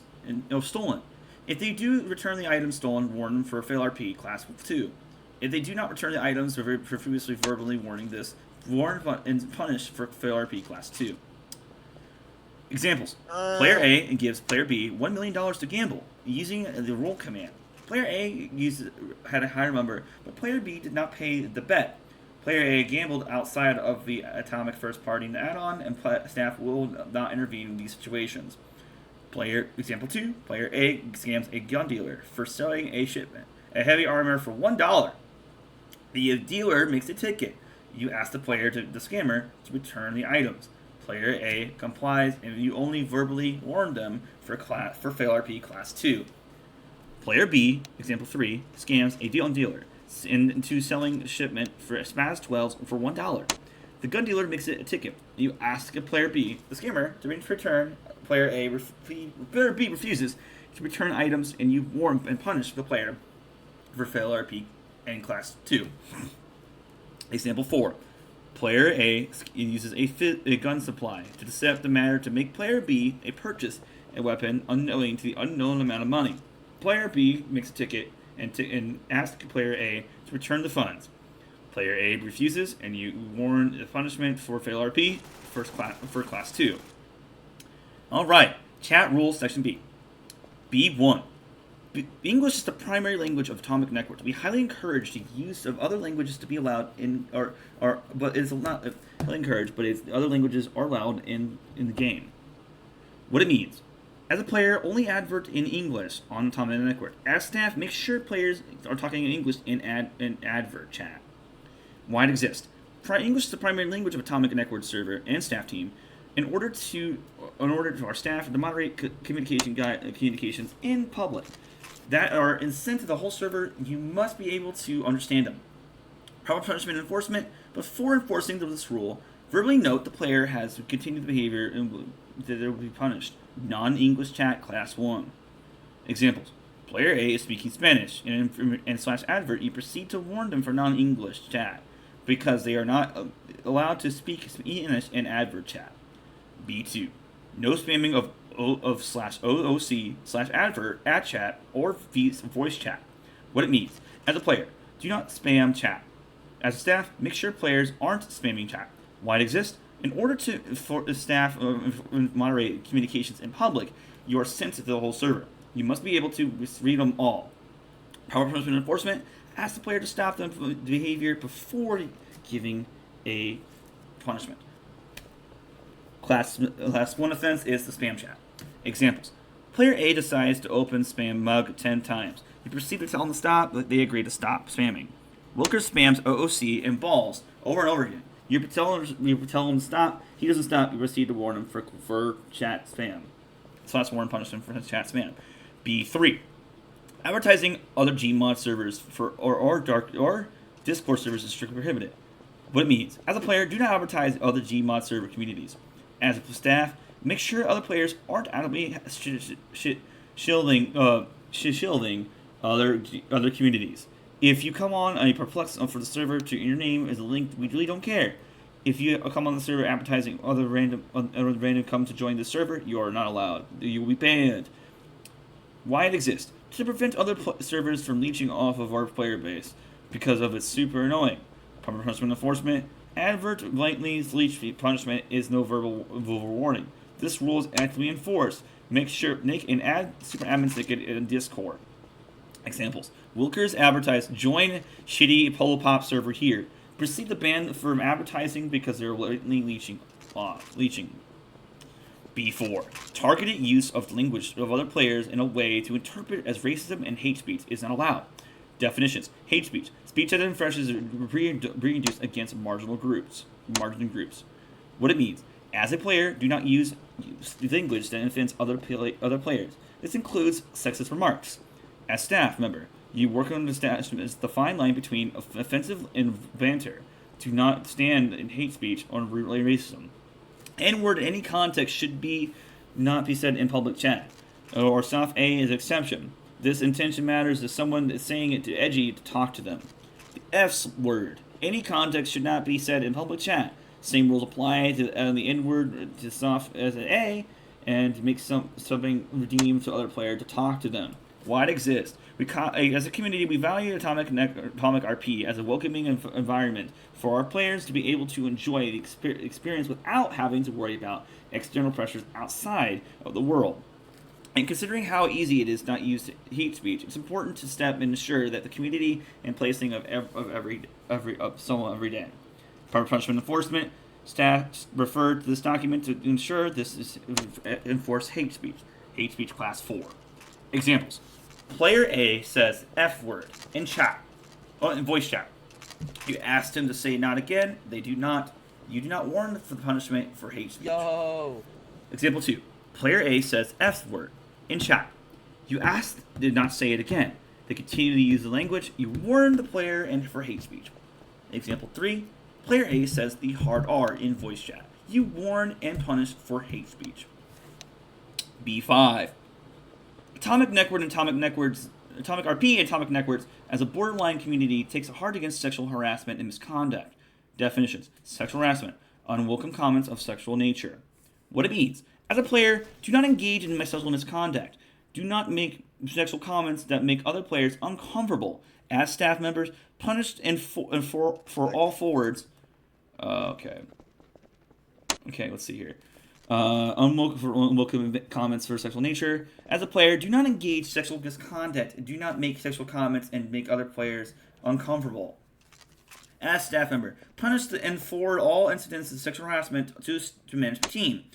stolen. If they do return the items stolen, warn them for fail RP Class 2. If they do not return the items for previously verbally warning this, warn and punish for fail RP Class 2. Examples: Player A gives Player B $1 million to gamble using the roll command. Player A had a higher number, but Player B did not pay the bet. Player A gambled outside of the Atomic First Party add-on, and staff will not intervene in these situations. Example 2, Player A scams a gun dealer for selling a shipment, a heavy armor for $1. The dealer makes a ticket. You ask the scammer, to return the items. Player A complies, and you only verbally warn them for fail RP Class 2. Player B, example 3, scams a gun dealer into selling a shipment for Spaz 12s for $1. The gun dealer makes it a ticket. You ask Player B, the scammer, to return. Player B refuses to return items, and you warn and punish the player for fail RP and Class 2. Example 4. Player A uses a gun supply to deceptive the matter to make Player B purchase a weapon unknowing to the unknown amount of money. Player B makes a ticket and asks Player A to return the funds. Player A refuses, and you warn the punishment for fail RP for Class 2. Alright, chat rules section B. B1. English is the primary language of Atomic Network. We highly encourage the use of other languages to be allowed but it's not highly encouraged, but other languages are allowed in the game. What it means: as a player, only advert in English on Atomic Network. As staff, make sure players are talking in English in advert chat. Why it exists: English is the primary language of Atomic Network server and staff team. In order for our staff to moderate communications in public that are sent to the whole server, you must be able to understand them. Proper punishment and enforcement: before enforcing this rule, verbally note the player has continued the behavior and that they will be punished. Non-English chat Class 1. Examples: Player A is speaking Spanish, and /advert, you proceed to warn them for non-English chat because they are not allowed to speak English in advert chat. B2. No spamming of /OOC/advert, ad chat, or voice chat. What it means. As a player, do not spam chat. As a staff, make sure players aren't spamming chat. Why it exists? In order for the staff moderate communications in public, you are sent to the whole server. You must be able to read them all. Power punishment enforcement asks the player to stop the behavior before giving a punishment. Class 1 offense is the spam chat. Examples. Player A decides to open spam mug 10 times. You proceed to tell him to stop, but they agree to stop spamming. Wilker spams OOC and balls over and over again. You tell him to stop. He doesn't stop. You proceed to warn him for chat spam. So that's warn punishment for chat spam. B3. Advertising other Gmod servers or Discord servers is strictly prohibited. What it means. As a player, do not advertise other Gmod server communities. As a staff, make sure other players aren't actively shielding other communities. If you come on a perplex for the server to your name is a link, we really don't care. If you come on the server advertising other random come to join the server, you are not allowed. You will be banned. Why it exists? To prevent other servers from leeching off of our player base because of it's super annoying. Proper punishment enforcement. Advert blatantly leech punishment is no verbal warning. This rule is actively enforced. Make and add super admin ticket in Discord. Examples. Wilkers advertise join shitty Polo Pop server here. Proceed to ban from advertising because they're blatantly leeching. B4. Targeted use of language of other players in a way to interpret as racism and hate speech is not allowed. Definitions. Hate speech. Speech that infringes reintroduced against marginal groups. What it means. As a player, do not use language that offends other players. This includes sexist remarks. As staff member, you work on the fine line between offensive and banter. Do not stand in hate speech or racism. N-word in any context should not be said in public chat. Or soft A is exception. This intention matters if someone is saying it to edgy to talk to them. The F word. Any context should not be said in public chat. Same rules apply to the N-word to soft as an A, and to make something redeemed to other player to talk to them. Why it exists. As a community, we value AtomicRP as a welcoming environment for our players to be able to enjoy the experience without having to worry about external pressures outside of the world. And considering how easy it is not use hate speech, it's important to step and ensure that the community and placing of someone every day. Proper punishment enforcement. Staff refer to this document to ensure this is enforce hate speech. Hate speech class 4. Examples. Player A says F word in chat, in voice chat. You asked him to say not again. You do not warn for the punishment for hate speech. Yo. Example 2. Player A says F word in chat. You did not say it again. They continue to use the language. You warn the player and for hate speech. Example 3. Player A says the hard R in voice chat. You warn and punish for hate speech. B5. AtomicRP and AtomicNetworks as a borderline community takes hard against sexual harassment and misconduct. Definitions. Sexual harassment. Unwelcome comments of sexual nature. What it means. As a player, do not engage in sexual misconduct. Do not make sexual comments that make other players uncomfortable. As staff members, punished for all forwards. Okay, let's see here. Unwelcome comments for sexual nature. As a player, do not engage sexual misconduct. Do not make sexual comments and make other players uncomfortable. As staff member, punish and forward all incidents of sexual harassment to management team.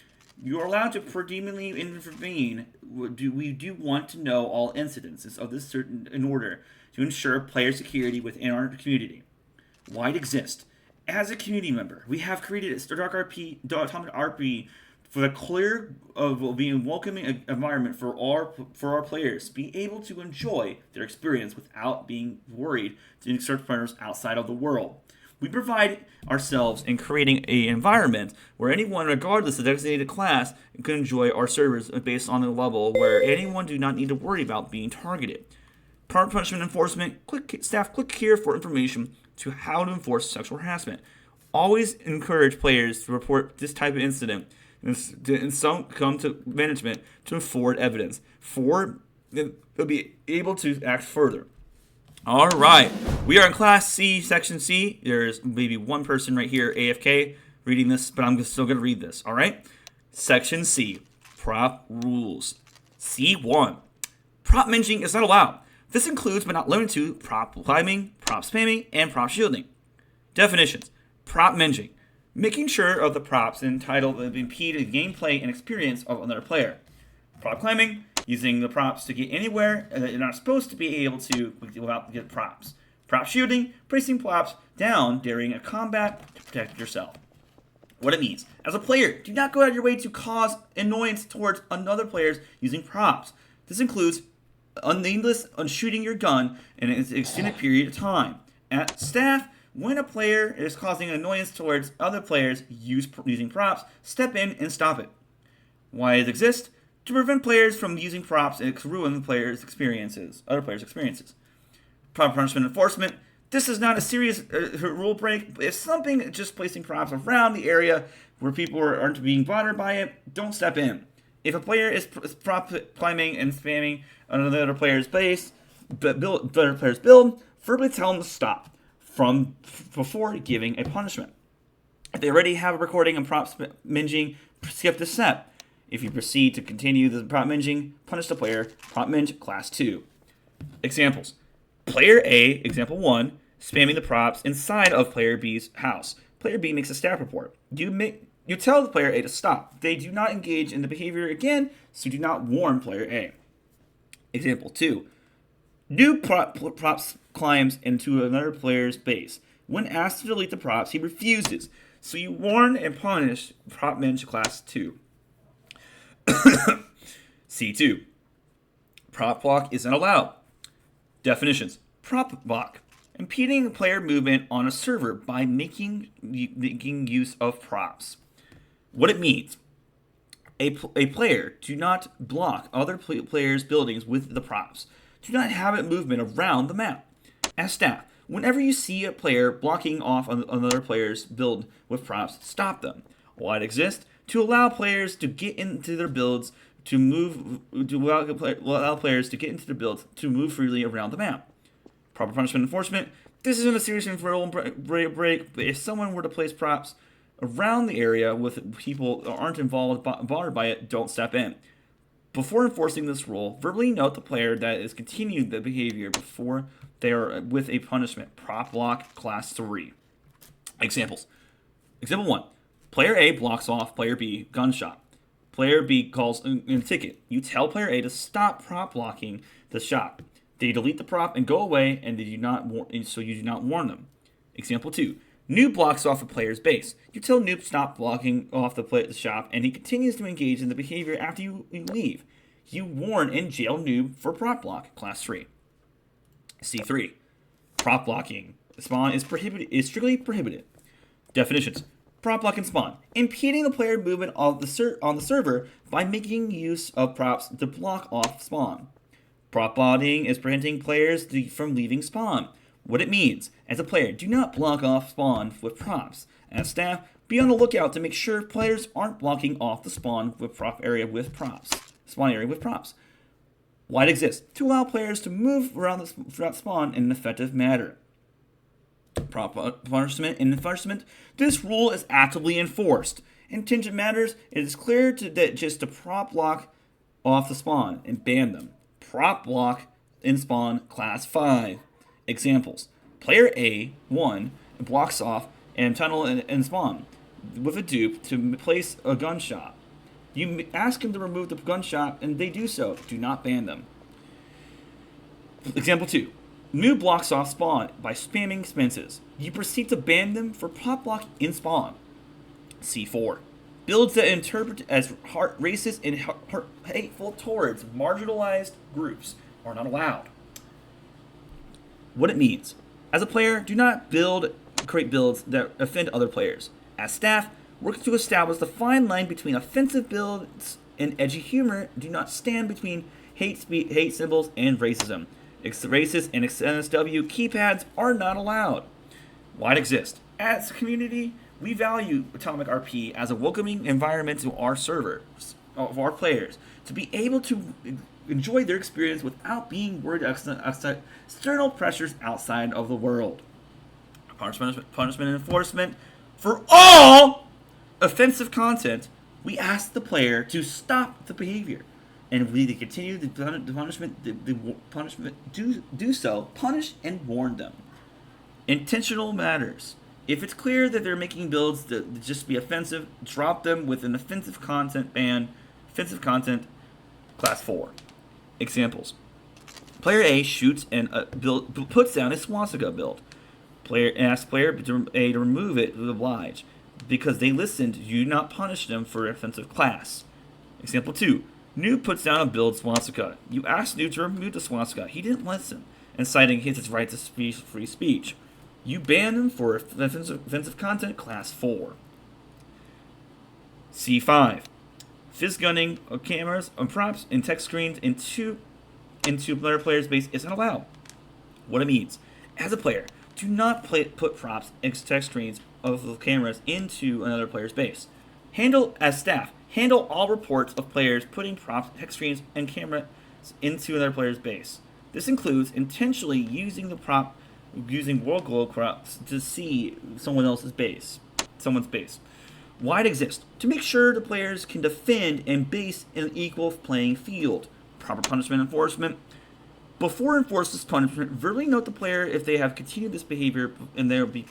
You are allowed to predominantly intervene. We do want to know all incidences of this in order to ensure player security within our community. Why it exists. As a community member, we have created AtomicRP for the clear of being welcoming environment for our players to be able to enjoy their experience without being worried to insert players outside of the world. We provide ourselves in creating an environment where anyone, regardless of designated class, can enjoy our servers based on a level where anyone do not need to worry about being targeted. Proper punishment enforcement. Staff, click here for information to how to enforce sexual harassment. Always encourage players to report this type of incident and some come to management to afford evidence. 4, they'll be able to act further. All right, we are in Class C, Section C. There's maybe one person right here, AFK, reading this, but I'm still going to read this, all right? Section C, prop rules. C1, prop minging is not allowed. This includes, but not limited to, prop climbing, prop spamming, and prop shielding. Definitions. Prop minging. Making sure of the props entitled to impede the gameplay and experience of another player. Prop climbing. Using the props to get anywhere that you're not supposed to be able to without get props. Prop shielding, placing props down during a combat to protect yourself. What it means. As a player, do not go out of your way to cause annoyance towards another players using props. This includes needless shooting your gun in an extended period of time. At staff, when a player is causing annoyance towards other players using props, step in and stop it. Why it exists? To prevent players from using props and ruin the players' experiences, other players' experiences. Proper punishment enforcement. This is not a serious rule break. If something just placing props around the area where people aren't being bothered by it, don't step in. If a player is prop climbing and spamming another player's base, other player's build, verbally tell them to stop before giving a punishment. If they already have a recording and prop minging, skip this step. If you proceed to continue the prop minging, punish the player. Prop minge class 2. Examples. Player A, example 1, spamming the props inside of player B's house. Player B makes a staff report. You tell the player A to stop. They do not engage in the behavior again, so do not warn player A. Example 2. New props climbs into another player's base. When asked to delete the props, he refuses. So you warn and punish prop minge class 2. C2. Prop block isn't allowed. Definitions. Prop block. Impeding player movement on a server by making use of props. What it means. A player do not block other players' buildings with the props. Do not have movement around the map. As staff, whenever you see a player blocking off another player's build with props, stop them. Why it exists? To allow players to get into their builds, allow players to get into their builds to move freely around the map. Proper punishment enforcement. This isn't a serious rule break, but if someone were to place props around the area with people that aren't bothered by it, don't step in. Before enforcing this rule, verbally note the player that is continued the behavior before they are with a punishment. Prop block class 3. Examples. Example 1. Player A blocks off player B gunshot. Player B calls in a ticket. You tell player A to stop prop blocking the shot. They delete the prop and go away, and so you do not warn them. Example 2. Noob blocks off a player's base. You tell Noob stop blocking off the shop, and he continues to engage in the behavior after you leave. You warn and jail Noob for prop block, class 3. C3. Prop blocking. Spawn is strictly prohibited. Definitions. Prop block and spawn. Impeding the player movement on the server by making use of props to block off spawn. Prop blocking is preventing players from leaving spawn. What it means. As a player, do not block off spawn with props. As staff, be on the lookout to make sure players aren't blocking off the spawn area with props. Why it exists? To allow players to move around throughout spawn in an effective manner. Prop punishment and enforcement. This rule is actively enforced. In Tinted Matters, it is clear just to prop block off the spawn and ban them. Prop block in spawn class 5. Examples. Player A1 blocks off and tunnel and spawn with a dupe to place a gunshot. You ask him to remove the gunshot and they do so. Do not ban them. Example 2. Noob blocks off spawn by spamming fences. You proceed to ban them for prop block in spawn. C4. Builds that interpret as racist and hateful towards marginalized groups are not allowed. What it means. As a player, do not create builds that offend other players. As staff, work to establish the fine line between offensive builds and edgy humor. Do not stand between hate symbols and racism. Racist and NSW keypads are not allowed. Why it exists? As a community, We value AtomicRP as a welcoming environment to our servers, of our players, to be able to enjoy their experience without being worried about external pressures outside of the world. Punishment and enforcement. For all offensive content, we ask the player to stop the behavior. And if we continue the punishment, do so, punish and warn them. Intentional matters. If it's clear that they're making builds that just be offensive, drop them with an offensive content ban. Offensive content, class 4. Examples. Player A shoots and puts down a swastika build. Player asks player A to remove it with oblige. Because they listened, you do not punish them for offensive class. Example 2. Noob puts down a build swastika. You ask Noob to remove the swastika. He didn't listen, and citing his right to free speech. You ban them for offensive content, class 4. C5. Fizz gunning of cameras and props and text screens into another player's base isn't allowed. What it means. As a player, do not put props and text screens of the cameras into another player's base. As staff, handle all reports of players putting props, text screens, and cameras into another player's base. This includes intentionally using world glow crops to see someone's base. Why it exists? To make sure the players can defend and base in an equal playing field. Proper punishment enforcement. Before enforce this punishment, verbally note the player if they have continued this behavior and they will be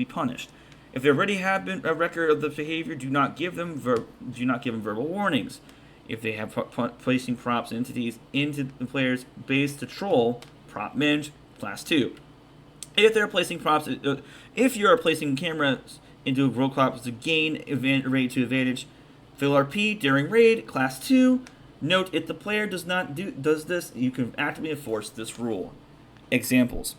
punished. If they already have been a record of the behavior, do not give them verbal warnings. If they have placing props and entities into the player's base to troll, prop minge, class 2. If they're placing props, if you are placing cameras into roll crops to gain raid to advantage, fill RP during raid, class 2. Note if the player does this, you can actively enforce this rule. Examples.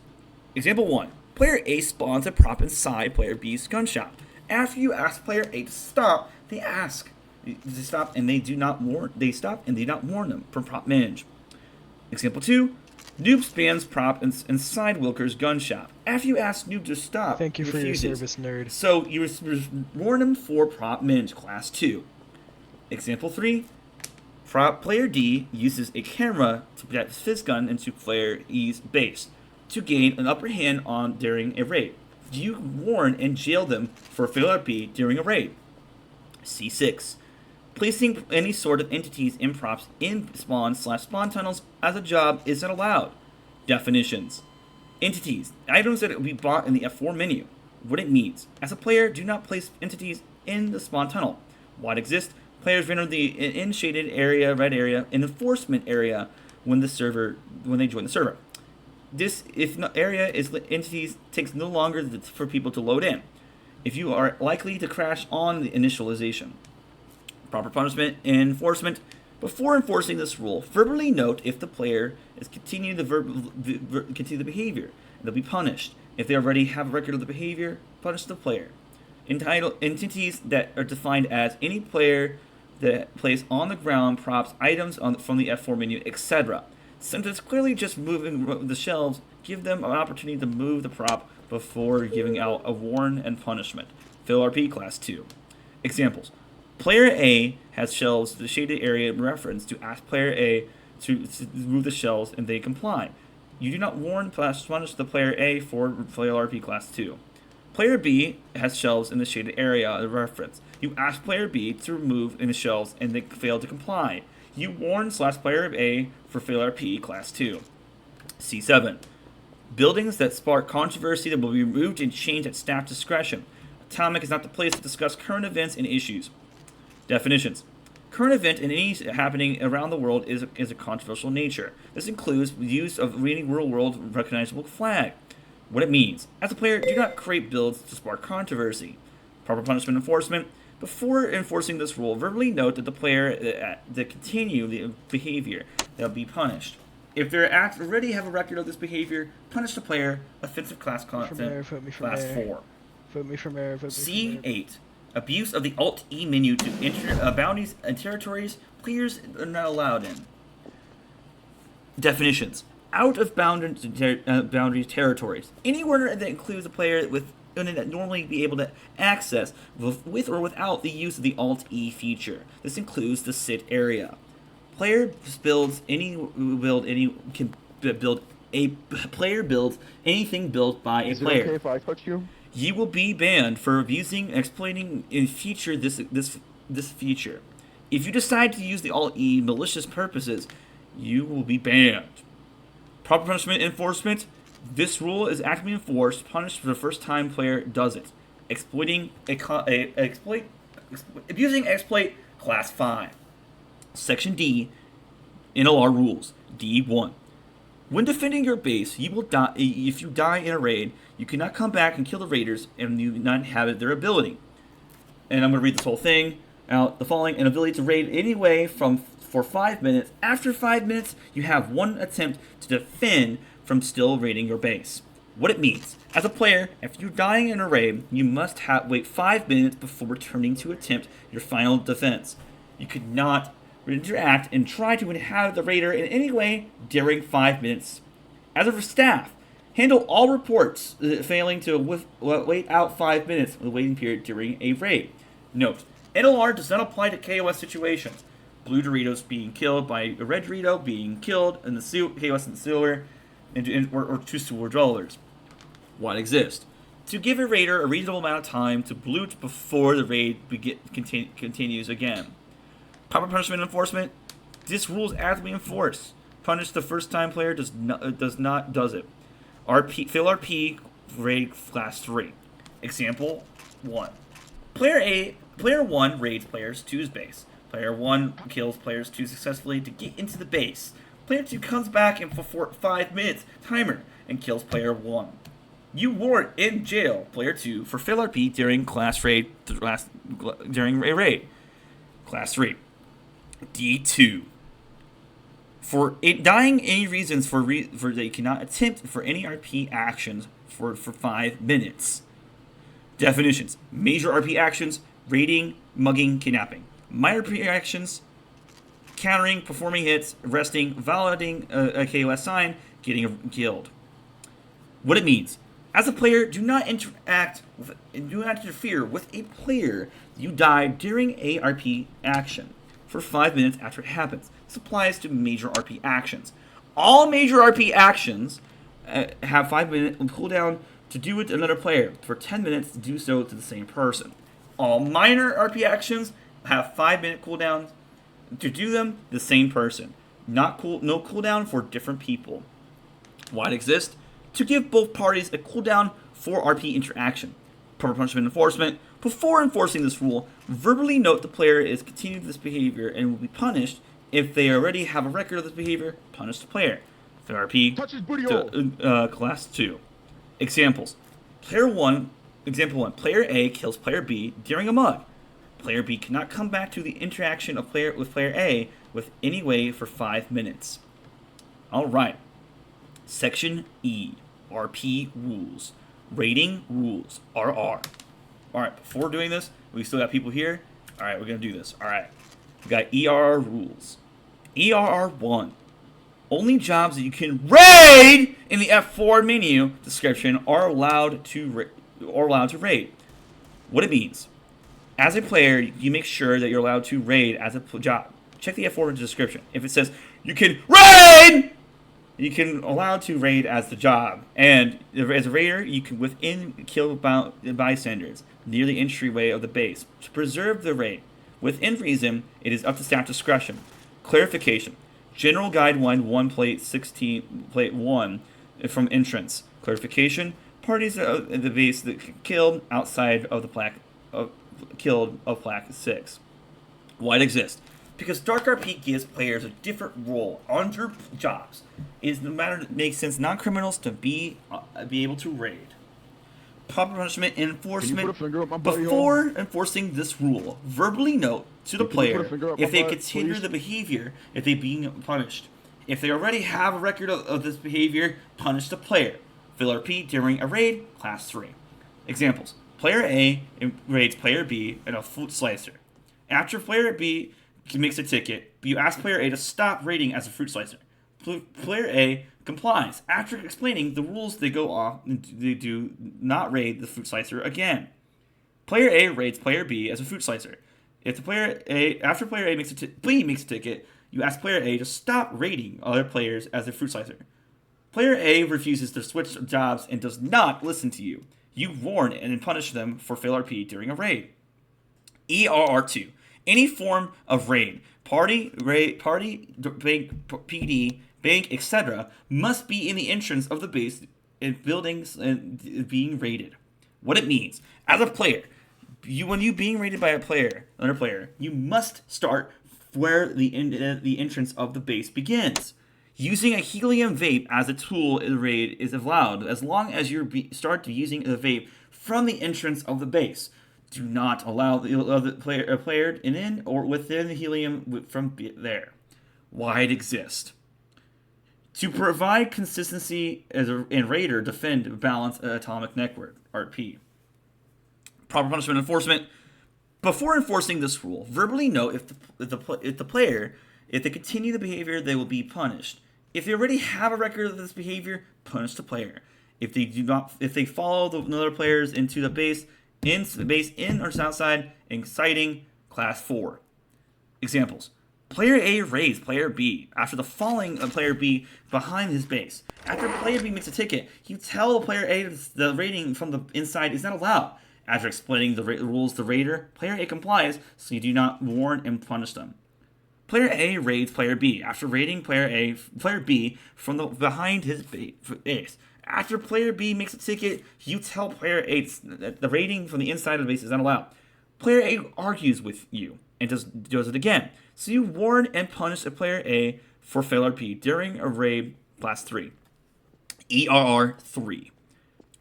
Example 1. Player A spawns a prop inside player B's gunshot. After you ask player A to stop, they stop and they do not warn them from prop manage. Example 2. Noob spams prop inside Wilker's gunshot. After you ask Noob to stop, Thank you for refuses. your service, nerd. So you warn him for prop minge, class 2. Example 3. Player D uses a camera to project his fizz gun into player E's base to gain an upper hand during a raid. You warn and jail them for fail RP during a raid. C6. Placing any sort of entities and props in spawn/spawn tunnels as a job isn't allowed. Definitions. Entities. Items that will be bought in the F4 menu. What it means. As a player, do not place entities in the spawn tunnel. Why it exists. Players enter the in shaded area, red area, and enforcement area when they join the server. This area is entities takes no longer for people to load in. If you are likely to crash on the initialization. Proper punishment and enforcement. Before enforcing this rule, verbally note if the player is continue the behavior. They'll be punished. If they already have a record of the behavior, punish the player. Entities that are defined as any player that plays on the ground props, items from the F4 menu, etc. Since it's clearly just moving the shelves, give them an opportunity to move the prop before giving out a warn and punishment. Fill RP class 2. Examples. Player A has shelves to the shaded area reference to ask player A to move the shelves and they comply. You do not warn punish the player A for fail RP class 2. Player B has shelves in the shaded area of reference. You ask player B to remove in the shelves and they fail to comply. You warn /player A for fail RP class 2. C7. Buildings that spark controversy that will be removed and changed at staff discretion. Atomic is not the place to discuss current events and issues. Definitions. Current event in any happening around the world is a controversial nature. This includes the use of any real-world recognizable flag. What it means. As a player, do not create builds to spark controversy. Proper punishment enforcement. Before enforcing this rule, verbally note that the player that continue the behavior, they'll be punished. If they already have a record of this behavior, punish the player. Offensive class content, class 4. C8. Abuse of the Alt-E menu to enter bounties and territories. Players are not allowed in. Definitions. Out of boundary territories. Anywhere that includes a player with going to normally be able to access with or without the use of the Alt-E feature. This includes the sit area. Player builds anything built by a player. Is it okay if I touch you? You will be banned for abusing, exploiting, and feature this feature. If you decide to use the Alt-E malicious purposes, you will be banned. Proper punishment enforcement. This rule is actively enforced, punished for the first time player does it. Abusing exploit class 5. Section D, NLR rules. D1. When defending your base, you will die. If you die in a raid, you cannot come back and kill the raiders, and you not have their ability. And I'm going to read this whole thing out. The following: an ability to raid anyway for 5 minutes. After 5 minutes, you have one attempt to defend from still raiding your base. What it means: as a player, if you're dying in a raid, you must wait 5 minutes before returning to attempt your final defense. You could not interact and try to inhabit the raider in any way during 5 minutes. As a staff, handle all reports failing to wait out 5 minutes of the waiting period during a raid. Note: NLR does not apply to KOS situations. Blue Doritos being killed by a red Dorito being killed in the KOS and the sewer, or two sewer dwellers. What exists? To give a raider a reasonable amount of time to loot before the raid continues again. Proper punishment enforcement. This rule is actively enforced. Punish the first time player does it. Fail RP raid class 3. Example 1. Player 1 raids players 2's base. Player 1 kills players 2 successfully to get into the base. Player 2 comes back in for 5 minutes timer and kills player 1. You warrant in jail player 2 for fail RP during during a raid. Class 3. D2. For dying any reasons for that you cannot attempt for any RP actions for 5 minutes. Definitions: major RP actions: raiding, mugging, kidnapping. Minor RP actions: countering, performing hits, arresting, validating a KOS sign, getting killed. What it means: as a player, do not interfere with a player. You die during a RP action for 5 minutes after it happens. This applies to major RP actions. All major RP actions have 5 minute cooldown to do with another player, for 10 minutes to do so to the same person. All minor RP actions have 5 minute cooldowns to do them the same person. No cooldown for different people. Why it exists? To give both parties a cooldown for RP interaction. Proper punishment enforcement. Before enforcing this rule, verbally note the player is continuing this behavior and will be punished. If they already have a record of this behavior, punish the player. RP class 2. Examples: Example 1. Player A kills player B during a mug. Player B cannot come back to the interaction of player A with any way for 5 minutes. Alright. Section E. RP rules. Rating rules. RR. Alright, before doing this, we still got people here. Alright, we're going to do this. Alright. We got ERR rules. ERR 1. Only jobs that you can raid in the F4 menu description are allowed to raid. What it means: as a player, you make sure that you're allowed to raid as a job. Check the F4 description. If it says you can raid, you can allow to raid as the job. And as a raider, you can kill bystanders near the entryway of the base to preserve the raid. Within reason, it is up to staff discretion. Clarification: General Guide 1 Plate 16, Plate 1 from entrance. Clarification: parties at the base that killed outside of the plaque, killed of plaque 6. Why it exists? Because Dark RP gives players a different role on your jobs. It is no matter that makes sense non-criminals to be able to raid. Proper punishment enforcement. Before enforcing this rule, verbally note to the player if they continue the behavior, if they being punished. If they already have a record of this behavior, punish the player. Fail RP during a raid, class 3. Examples: Player A raids player B in a fruit slicer. After player B makes a ticket, you ask player A to stop raiding as a fruit slicer. Player A complies. After explaining the rules, they go off and they do not raid the fruit slicer again. Player A raids Player B as a fruit slicer. If the after Player A makes B makes a ticket, you ask Player A to stop raiding other players as a fruit slicer. Player A refuses to switch jobs and does not listen to you. You warn and punish them for fail RP during a raid. ERR2. Any form of raid, party, bank, PD, bank, etc., must be in the entrance of the base and buildings being raided. What it means, as a player, when you being raided by another player, you must start where the entrance of the base begins. Using a helium vape as a tool in the raid is allowed as long as you start using the vape from the entrance of the base. Do not allow the other player in or within the helium from there. Why it exists. To provide consistency in Raider, defend, balance, atomic network, RP. Proper punishment enforcement. Before enforcing this rule, verbally note if they continue the behavior, they will be punished. If they already have a record of this behavior, punish the player. If they follow another players into the base, in or outside, inciting, class 4. Examples. Player A raids Player B after the following of Player B behind his base. After Player B makes a ticket, you tell Player A the raiding from the inside is not allowed. After explaining the rules to Raider, Player A complies, so you do not warn and punish them. Player A raids Player B after raiding Player B from behind his base. After Player B makes a ticket, you tell Player A that the raiding from the inside of the base is not allowed. Player A argues with you and does it again. So you warn and punish a Player A for fail RP during a raid class 3. ERR 3.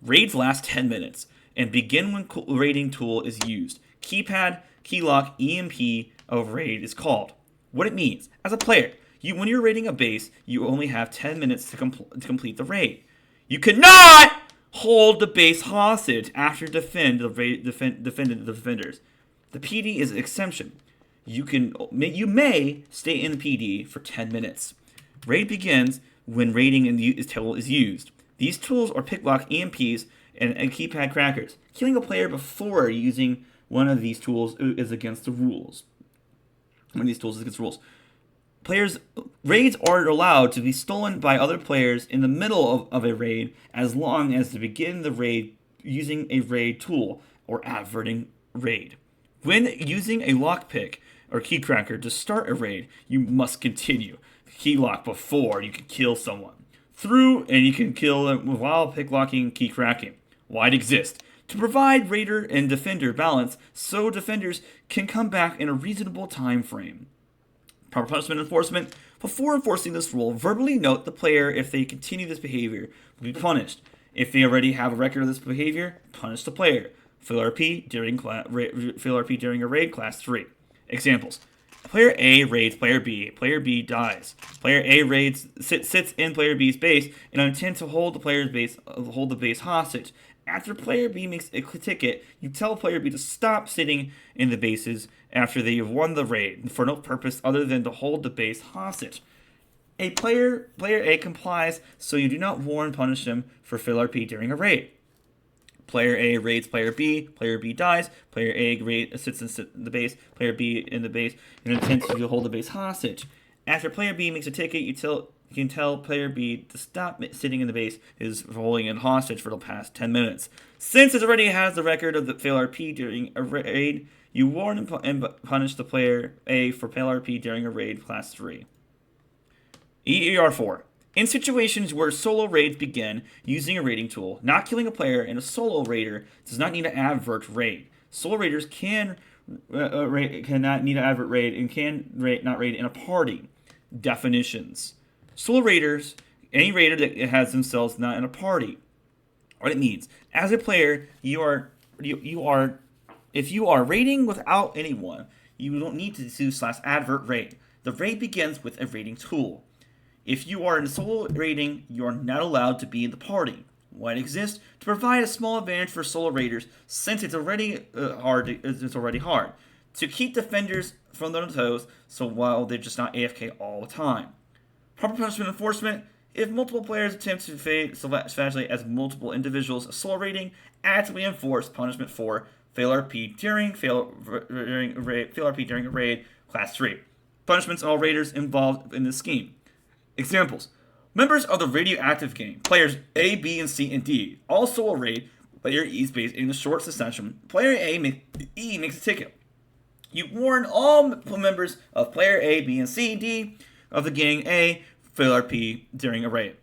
Raids last 10 minutes and begin when raiding tool is used. Keypad, keylock, EMP of raid is called. What it means, as a player, when you're raiding a base, you only have 10 minutes to complete the raid. You cannot hold the base hostage after defending the defenders. The PD is an exemption. You may stay in the PD for 10 minutes. Raid begins when raiding tool is used. These tools are picklock, EMPs, and keypad crackers. Killing a player before using one of these tools is against the rules. One of these tools is against the rules. Raids are allowed to be stolen by other players in the middle of a raid as long as they begin the raid using a raid tool or averting raid. When using a lockpick or key cracker to start a raid, you must continue key lock before you can kill someone. And you can kill them while picklocking, key cracking. Why it exists? To provide raider and defender balance so defenders can come back in a reasonable time frame. Proper punishment enforcement. Before enforcing this rule, verbally note the player if they continue this behavior will be punished. If they already have a record of this behavior, punish the player. Fail RP during a raid class 3. Examples. Player A raids Player B. Player B dies. Player A sits in Player B's base and intends to hold the base hostage. After Player B makes a ticket, you tell Player B to stop sitting in the bases after they have won the raid for no purpose other than to hold the base hostage. Player A complies, so you do not warn punish him for fail RP during a raid. Player A raids Player B dies, Player A sits in the base, Player B in the base, and intends to hold the base hostage. After Player B makes a ticket, you can tell Player B to stop sitting in the base is holding in hostage for the past 10 minutes. Since it already has the record of the fail RP during a raid, you warn and punish the Player A for fail RP during a raid class 3. EER 4. In situations where solo raids begin using a raiding tool, not killing a player in a solo raider does not need to avert raid. Solo raiders cannot need to avert raid and not raid in a party. Definitions. Solo raiders, any raider that has themselves not in a party. What it means. As a player, if you are raiding without anyone, you don't need to do /advert raid. The raid begins with a raiding tool. If you are in a solo raiding, you are not allowed to be in the party. Why it exists? To provide a small advantage for solo raiders, since it's already hard. To keep defenders from their toes, so while they're just not AFK all the time. Proper punishment enforcement. If multiple players attempt to flagellate as multiple individuals, a solo rating, actively enforce punishment for fail RP during a raid, class 3. Punishments all raiders involved in this scheme. Examples. Members of the radioactive gang, players A, B, and C, and D, also will raid player E's base in a short succession. Player E makes a ticket. You warn all members of player A, B, and C, D of the gang A fail RP during a raid.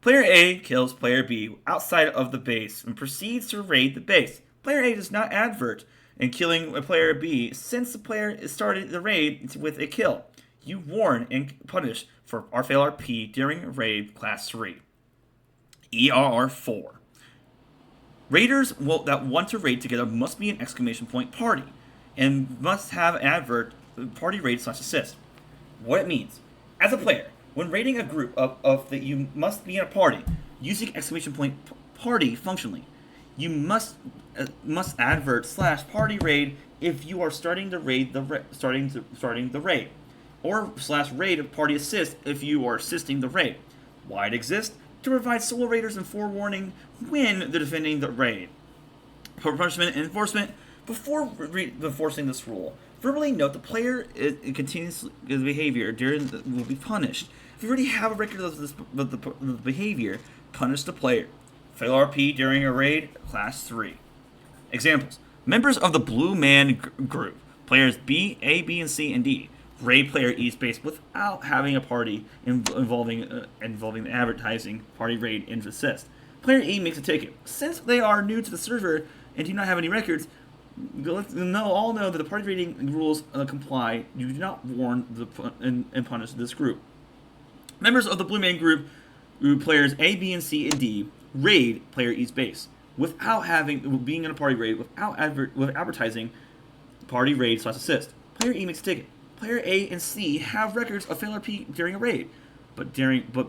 Player A kills player B outside of the base and proceeds to raid the base. Player A does not advert in killing player B since the player started the raid with a kill. You warn and punish for our fail RP during raid class 3. ERR 4. Raiders that want to raid together must be an exclamation point party and must have advert party raid / assist. What it means. As a player, when raiding a group of that you must be in a party using exclamation point party functionally. You must advert / party raid if you are starting the raid starting the raid, or / raid of party assist if you are assisting the raid. Why it exists? To provide solo raiders and forewarning when they're defending the raid. For punishment and enforcement, before enforcing this rule, verbally note the player continues his behavior will be punished. If you already have a record of the behavior, punish the player. Fail RP during a raid, class 3. Examples. Members of the Blue Man group, players B, A, B, and C, and D, raid player E's base without having a party involving the advertising party raid and assist. Player E makes a ticket. Since they are new to the server and do not have any records, all know that the party raiding rules comply. You do not warn and punish this group. Members of the Blue Man group, players A, B, and C, and D, raid player E's base without being in a party raid without advertising party raid / assist. Player E makes a ticket. Player A and C have records of fail RP during a raid, but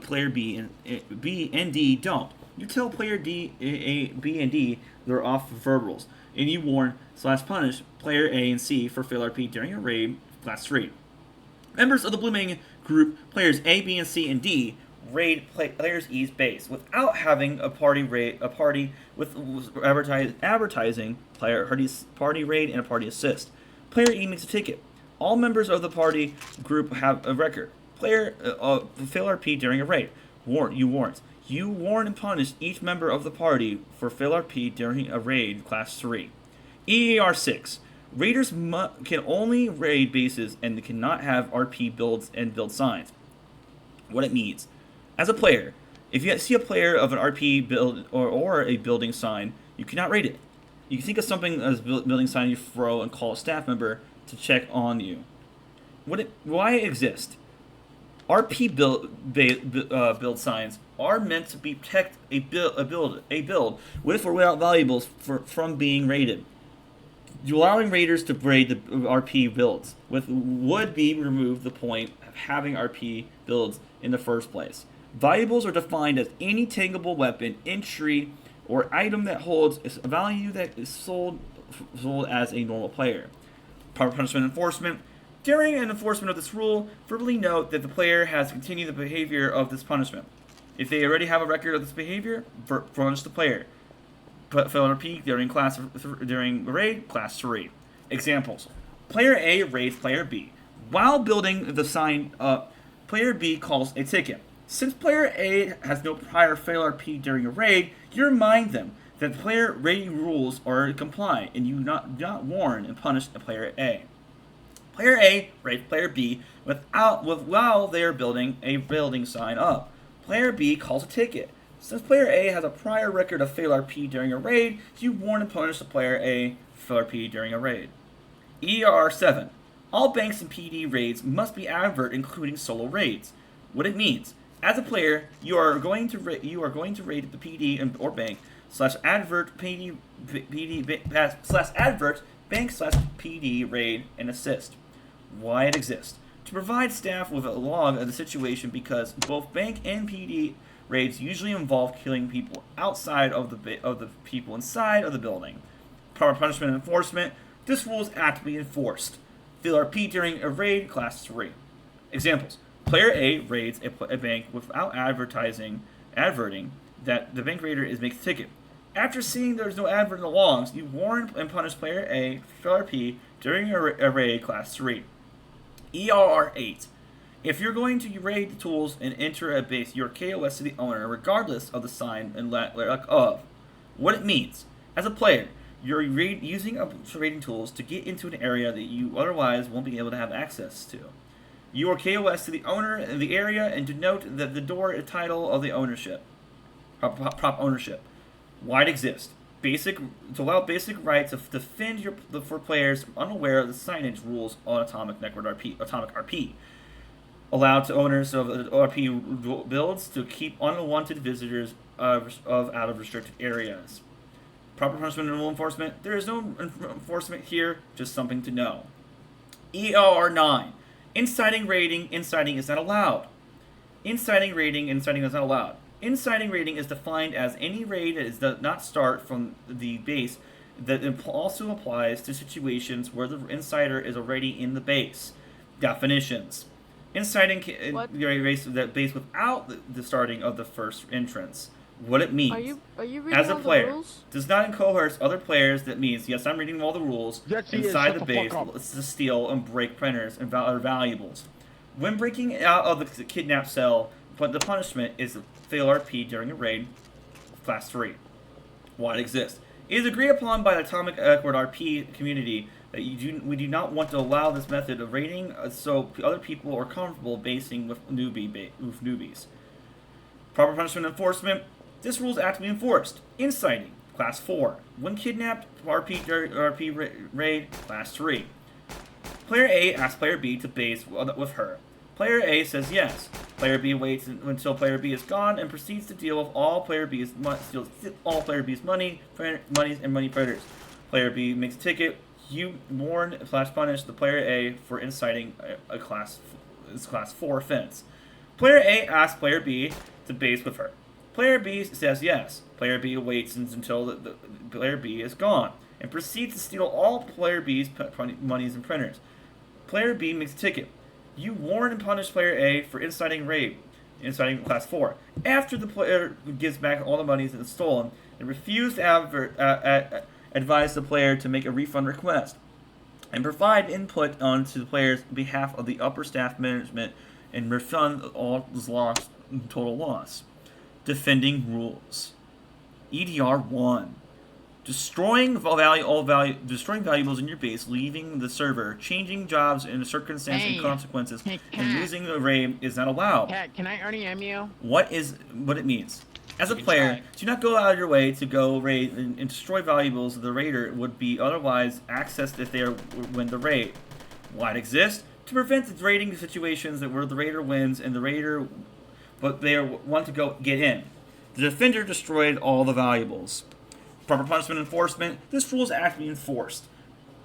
player B and D don't. You tell player B, and D they're off verbals, and you warn / punish player A and C for fail RP during a raid, class 3. Members of the Blue Man group, players A, B, and C, and D, raid players E's base without having a party with advertising party raid and a party assist. Player E makes a ticket. All members of the party group have a record. Player fail RP during a raid. You warn and punish each member of the party for fail RP during a raid, class 3. EAR 6. Raiders can only raid bases and cannot have RP builds and build signs. What it means. As a player, if you see a player of an RP build or a building sign, you cannot raid it. You can think of something as a building sign you throw and call a staff member to check on you. Why it exists? RP build signs are meant to protect a build with or without valuables from being raided. Allowing raiders to raid the RP builds would be remove the point of having RP builds in the first place. Valuables are defined as any tangible weapon, entry, or item that holds a value that is sold as a normal player. Proper punishment enforcement. During an enforcement of this rule, verbally note that the player has continued the behavior of this punishment. If they already have a record of this behavior, punish the player. Fail RP during raid, class 3. Examples. Player A raids player B. While building the sign up, player B calls a ticket. Since player A has no prior fail RP during a raid, you remind them that player raiding rules are compliant and you not warn and punish player A. Player A raids player B while they are building a building sign up. Player B calls a ticket. Since player A has a prior record of fail RP during a raid, you warn and punish the player A for fail RP during a raid. ER 7. All banks and PD raids must be advert, including solo raids. What it means. As a player, you are going to raid the PD or bank /advert bank /PD raid and assist. Why it exists. To provide staff with a log of the situation because both bank and PD raids usually involve killing people outside of the people inside of the building. Proper punishment and enforcement. This rule is actively enforced. Fail RP during a raid, class 3. Examples. Player A raids a bank without adverting that the bank raider makes a ticket. After seeing there's no advert in the logs, you warn and punish player A for RP during a raid class 3. ER 8. If you're going to raid the tools and enter a base, you're KOS to the owner, regardless of the sign and lack of. What it means. As a player, you're using raiding tools to get into an area that you otherwise won't be able to have access to. You are KOS to the owner of the area and denote that the door is title of the ownership. Prop ownership. Why it exists. To allow basic rights to defend for players unaware of the signage rules on AtomicRP. Allowed to owners of RP builds to keep unwanted visitors out of restricted areas. Proper punishment and rule enforcement. There is no enforcement here, just something to know. ER 9. Inciting raiding. Inciting is not allowed. Inciting raiding. Inciting is not allowed. Inciting raiding is defined as any raid that does not start from the base that also applies to situations where the insider is already in the base. Definitions. Inciting race that base without the starting of the first entrance. What it means. Are you reading as a all player, the rules? does not coerce other players. That means, yes, I'm reading all the rules. Yes, he is. Inside Shut the the base fuck up. to steal and break printers and other valuables. When breaking out of the kidnap cell, but the punishment is fail RP during a raid, class 3. Why it exists. It is agreed upon by the AtomicRP community that we do not want to allow this method of raiding, so other people are comfortable basing with newbies. Proper punishment enforcement. This rule is actively enforced. Inciting, class 4. When kidnapped, RP raid, class 3. Player A asks player B to base with her. Player A says yes. Player B waits until player B is gone and proceeds to deal with all player B's money, monies, and money predators. Player B makes a ticket. You warn/punish the player A for inciting a class 4 offense. Player A asks player B to base with her. Player B says yes. Player B waits until the player B is gone and proceeds to steal all player B's monies and printers. Player B makes a ticket. You warn and punish player A for inciting class 4. After the player gives back all the monies that is stolen, and refuse to advise the player to make a refund request, and provide input onto the player's behalf of the upper staff management and refund all total loss. Defending rules. EDR 1. Destroying valuables in your base, leaving the server, changing jobs in circumstances and consequences, and using the raid is not allowed. Cat, can I RDM you? What it means. As a player, do not go out of your way to go raid and destroy valuables the raider would be otherwise accessed if they win the raid. Why it exists? To prevent the raiding situations where the raider wins and the raider, but they want to go get in. The defender destroyed all the valuables. Proper punishment enforcement. This rule is actively enforced.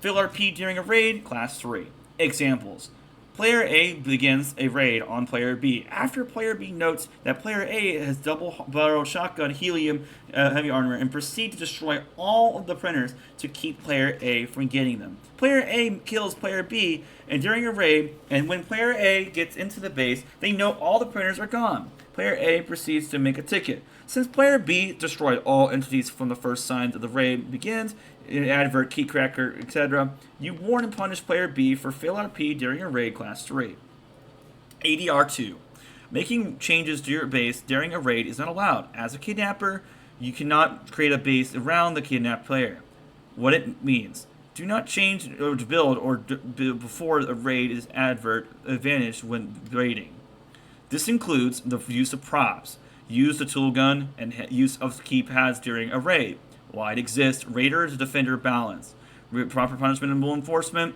Fail RP during a raid, class 3. Examples. Player A begins a raid on player B. After player B notes that player A has double-barreled shotgun, helium, heavy armor, and proceed to destroy all of the printers to keep player A from getting them. Player A kills player B, and during a raid, and when player A gets into the base, they note all the printers are gone. Player A proceeds to make a ticket. Since player B destroyed all entities from the first signs of the raid begins, advert, key cracker, etc., you warn and punish player B for fail RP during a raid class 3. ADR 2. Making changes to your base during a raid is not allowed. As a kidnapper, you cannot create a base around the kidnapped player. What it means. Do not change or build before a raid is advantage when raiding. This includes the use of props, use the tool gun, and use of keypads during a raid. Why it exists, raider to defender balance. Proper punishment and rule enforcement.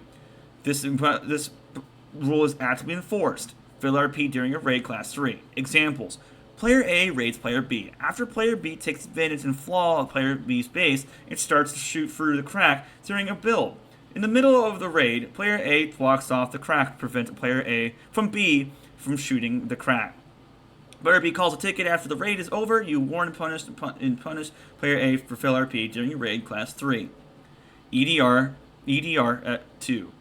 This rule is actively enforced. Fail RP during a raid class 3. Examples. Player A raids player B. After player B takes advantage and flaw of player B's base, it starts to shoot through the crack during a build. In the middle of the raid, player A blocks off the crack to prevent player A from B from shooting the crack. Player B calls a ticket after the raid is over. You warn and punish player A for fail RP during a raid class 3. EDR at 2.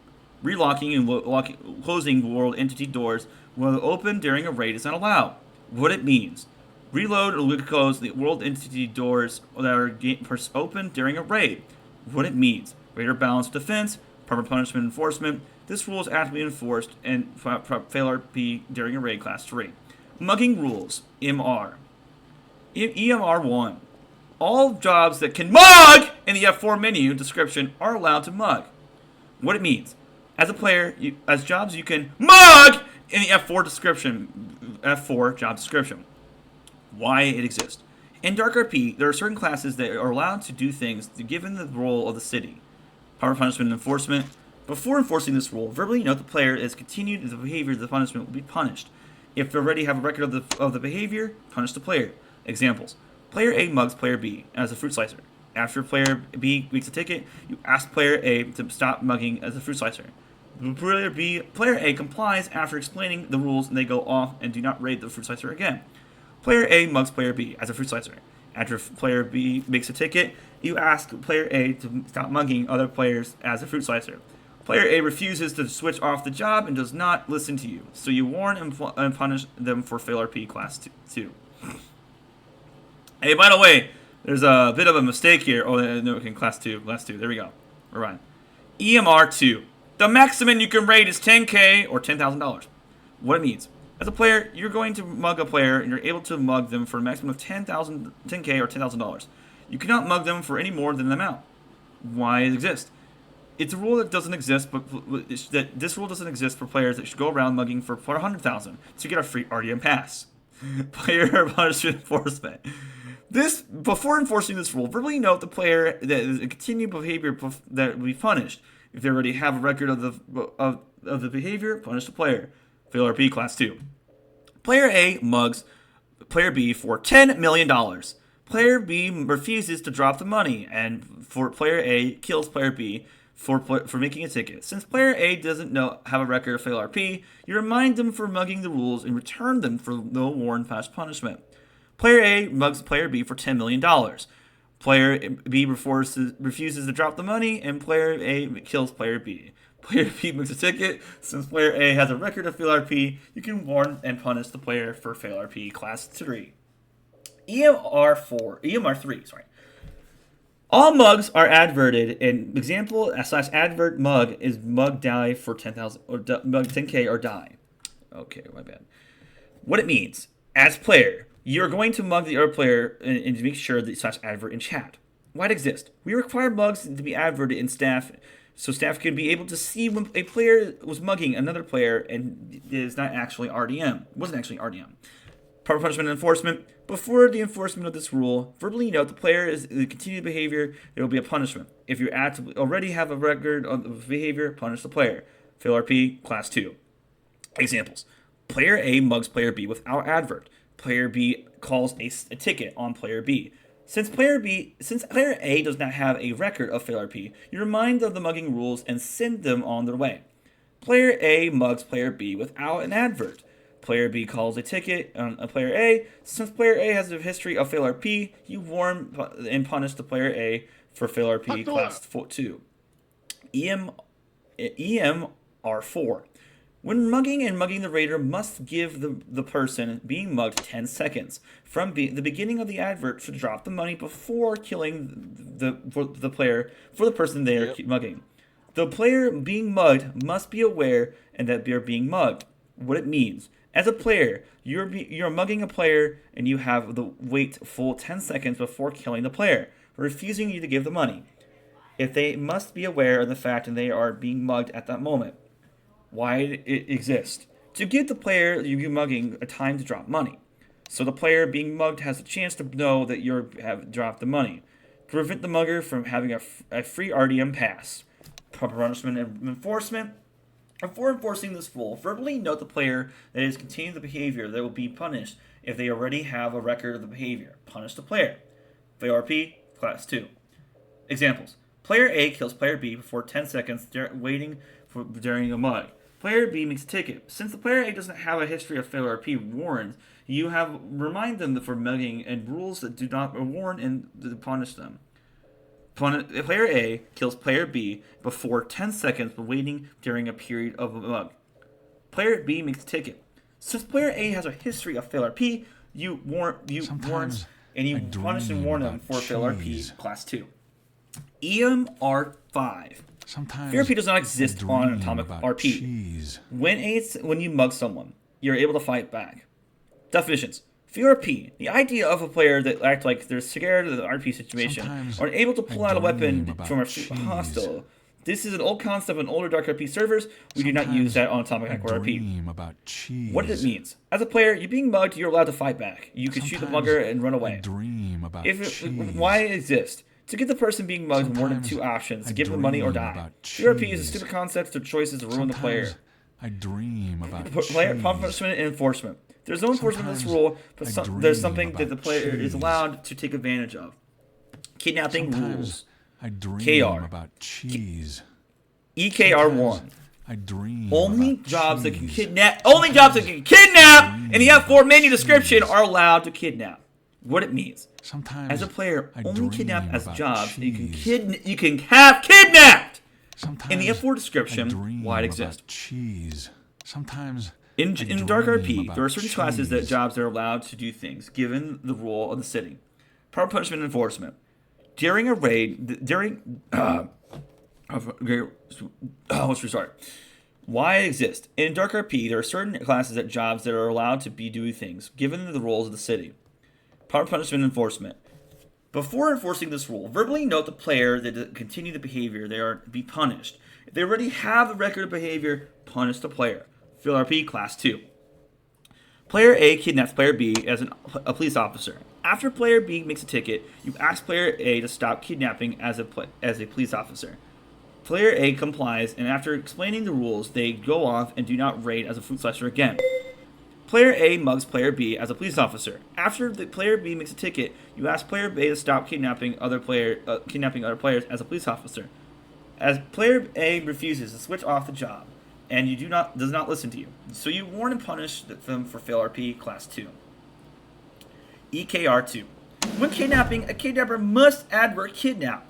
Relocking and closing world entity doors While open during a raid is not allowed. What it means. Reload or close the world entity doors that are open during a raid. What it means. Raider balance defense, proper punishment enforcement. This rule is actively enforced and fail RP during a raid class 3. Mugging rules. MR. EMR 1. All jobs that can mug in the F4 menu description are allowed to mug. What it means. As a player, as jobs you can mug in the F4 description. F4 job description. Why it exists. In Dark RP, there are certain classes that are allowed to do things given the role of the city. Power punishment and enforcement. Before enforcing this rule, verbally note the player has continued the behavior of the punishment will be punished. If they already have a record of the behavior, punish the player. Examples. Player A mugs player B as a fruit slicer. After player B makes a ticket, you ask player A to stop mugging as a fruit slicer. Player A complies after explaining the rules and they go off and do not raid the fruit slicer again. Player A mugs player B as a fruit slicer. After player B makes a ticket, you ask player A to stop mugging other players as a fruit slicer. Player A refuses to switch off the job and does not listen to you, so you warn and punish them for fail RP class 2. Hey, by the way, there's a bit of a mistake here. Oh, no, okay, class 2, there we go. We're on. EMR 2. The maximum you can raid is 10K or $10,000. What it means. As a player, you're going to mug a player, and you're able to mug them for a maximum of 10K or $10,000. You cannot mug them for any more than the amount. Why it exists? It's a rule that doesn't exist, but this rule doesn't exist for players that should go around mugging for 100,000 to get a free RDM pass. Player punishment enforcement. Before enforcing this rule, verbally note the player that is a continued behavior that will be punished. If they already have a record of the behavior, punish the player. Fail RP class 2. Player A mugs player B for $10 million. Player B refuses to drop the money, and for player A kills player B for making a ticket. Since player A doesn't have a record of fail RP, you remind them for mugging the rules and return them for no warrant past punishment. Player A mugs player B for $10 million. Player B refuses to drop the money, and player A kills player B. Player B makes a ticket. Since player A has a record of fail RP, you can warn and punish the player for fail RP class 3. EMR 3. All mugs are adverted. An example / advert mug is mug die for 10,000 or mug 10K or die. Okay, my bad. What it means. As player, you're going to mug the other player and to make sure that / advert in chat. Why it exists? We require mugs to be adverted in staff so staff can be able to see when a player was mugging another player and is not actually RDM. Wasn't actually RDM. Proper punishment and enforcement. Before the enforcement of this rule, verbally note the player is the continued behavior, there will be a punishment. If you already have a record of behavior, punish the player. Fail RP, class 2. Examples. Player A mugs player B without advert. Player B calls a ticket on player B. Since player A does not have a record of fail RP, you remind them of the mugging rules and send them on their way. Player A mugs player B without an advert. Player B calls a ticket on player A. Since player A has a history of fail RP, you warn and punish the player A for fail RP class 2. EMR 4. When mugging the raider must give the person being mugged 10 seconds from the beginning of the advert to drop the money before killing the player for the person they are mugging. The player being mugged must be aware and that they're being mugged. What it means. As a player, you're mugging a player and you have the wait full 10 seconds before killing the player, refusing you to give the money. If they must be aware of the fact that they are being mugged at that moment. Why it exists. To give the player you're mugging a time to drop money. So the player being mugged has a chance to know that you have dropped the money. Prevent the mugger from having a free RDM pass. Proper punishment and enforcement. Before enforcing this rule, verbally note the player that is continuing the behavior that will be punished if they already have a record of the behavior. Punish the player. Fail RP, class 2. Examples. Player A kills player B before 10 seconds during a mug. Player B makes a ticket. Since the player A doesn't have a history of fail RP warns, you remind them for mugging and rules that do not warn and punish them. Player A kills player B before 10 seconds waiting during a period of a mug. Player B makes a ticket. Since player A has a history of fail RP, you warn and you punish and warn them for fail RP class 2. EMR5. Fair RP does not exist on Atomic RP. When you mug someone, you're able to fight back. Definitions. Fear RP. The idea of a player that act like they're scared of the RP situation or unable to pull out a weapon from a hostile. This is an old concept on older Dark RP servers. We do not use that on Atomic RP. What it means. As a player, you're being mugged, you're allowed to fight back. You can shoot the mugger and run away. Why it exists? To give the person being mugged more than 2 options, to give them money or die. Fear RP is a stupid concept of choices to ruin the player. Player punishment and enforcement. There's no enforcement of this rule, but there's something that the player is allowed to take advantage of. Kidnapping rules. KR. EKR1. Only jobs that can kidnap. And the F4 menu description are allowed to kidnap. What it means. As a player, only kidnap as jobs that you can have kidnapped. In the F4 description, why it exists. In Dark RP, there are certain classes that jobs are allowed to do things, given the rule of the city. Proper punishment and enforcement. During a raid, let's restart. Why it exists. In Dark RP, there are certain classes that jobs that are allowed to be doing things, given the rules of the city. Proper punishment and enforcement. Before enforcing this rule, verbally note the player that continue the behavior, they are to be punished. If they already have a record of behavior, punish the player. Fail RP Class 2. Player A kidnaps Player B as a police officer. After Player B makes a ticket, you ask Player A to stop kidnapping as a police officer. Player A complies, and after explaining the rules, they go off and do not raid as a fruit slasher again. Player A mugs Player B as a police officer. After the Player B makes a ticket, you ask Player B to stop kidnapping other players as a police officer. As Player A refuses to switch off the job, and does not listen to you, so you warn and punish them for fail RP Class 2. EKR2. When kidnapping, a kidnapper must advert kidnap.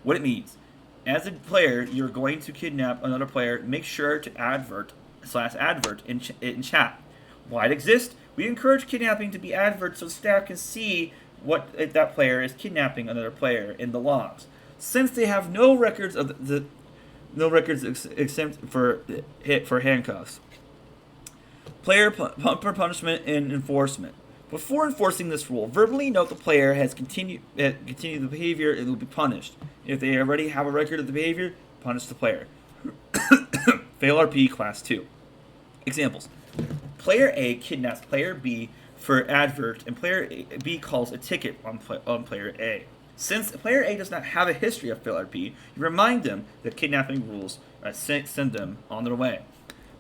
What it means. As a player, you're going to kidnap another player, make sure to advert in chat. Why it exists? We encourage kidnapping to be advert so staff can see what if that player is kidnapping another player in the logs. Since they have no records of except for handcuffs. Player punishment and enforcement. Before enforcing this rule, verbally note the player has continued the behavior and will be punished. If they already have a record of the behavior, punish the player. Fail RP Class 2. Examples. Player A kidnaps Player B for advert, and Player B calls a ticket on Player A. Since Player A does not have a history of fail RP, you remind them that kidnapping rules send them on their way.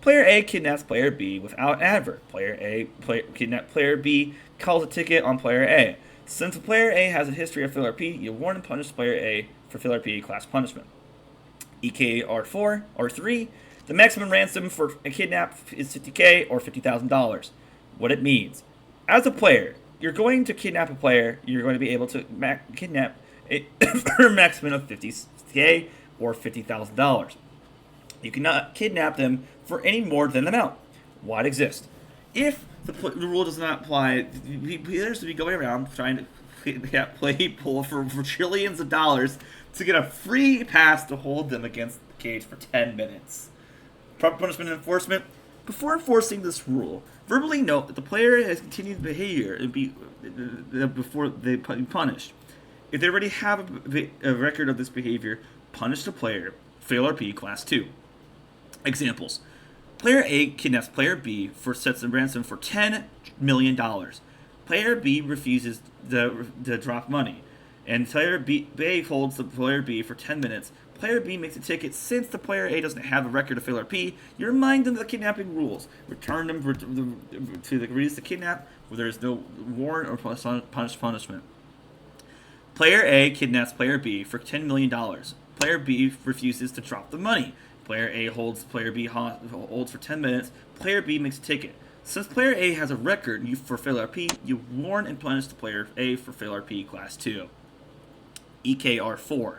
Player A kidnaps Player B without advert. Kidnaps Player B, calls a ticket on Player A. Since Player A has a history of fail RP, you warn and punish Player A for fail RP class punishment. EKR4 or 3. The maximum ransom for a kidnap is $50,000 or $50,000. What it means. As a player, you're going to kidnap a player, you're going to be able to kidnap for a maximum of $50,000 or $50,000. You cannot kidnap them for any more than the amount. Why it exists. If the rule does not apply, players to be going around trying to play people for trillions of dollars to get a free pass to hold them against the cage for 10 minutes. Proper punishment and enforcement. Before enforcing this rule, verbally note that the player has continued behavior before they be punished. If they already have a record of this behavior, punish the player. Fail RP Class 2. Examples. Player A kidnaps Player B for sets of ransom for $10 million. Player B refuses to drop money, and Player B holds the Player B for 10 minutes. Player B makes a ticket. Since the Player A doesn't have a record of fail RP, you remind them of the kidnapping rules. Return them to the reason to kidnap where there is no warrant or punishment. Player A kidnaps Player B for $10 million. Player B refuses to drop the money. Player A holds Player B holds for 10 minutes. Player B makes a ticket. Since Player A has a record for fail RP, you warn and punish the Player A for fail RP Class 2. EKR4.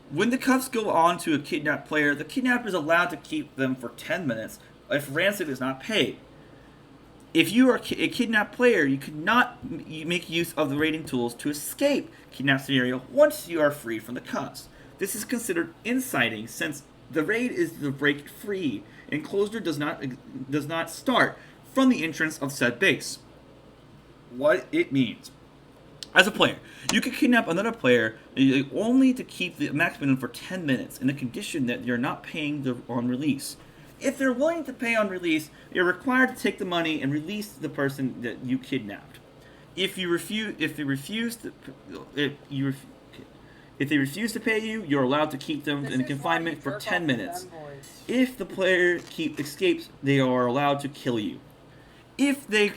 When the cuffs go on to a kidnapped player, the kidnapper is allowed to keep them for 10 minutes if ransom is not paid. If you are a kidnapped player, you could not make use of the raiding tools to escape kidnap scenario once you are free from the cuffs. This is considered inciting since the raid is the break free and closure does not start from the entrance of said base. What it means. As a player, you can kidnap another player only to keep the maximum for 10 minutes in the condition that you're not paying on release. If they're willing to pay on release, you're required to take the money and release the person that you kidnapped. If they refuse to pay you, you're allowed to keep them in confinement for 10 minutes. If the player escapes, they are allowed to kill you. If they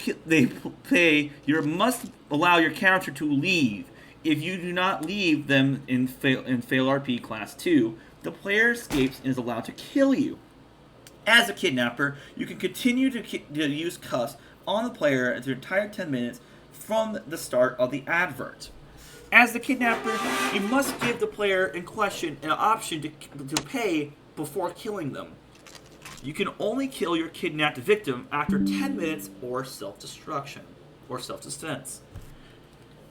pay, you must allow your character to leave. If you do not leave them in fail RP Class 2, the player escapes and is allowed to kill you. As a kidnapper, you can continue to use cuffs on the player the entire 10 minutes from the start of the advert. As the kidnapper, you must give the player in question an option to pay before killing them. You can only kill your kidnapped victim after 10 minutes or self-destruction or self-defense.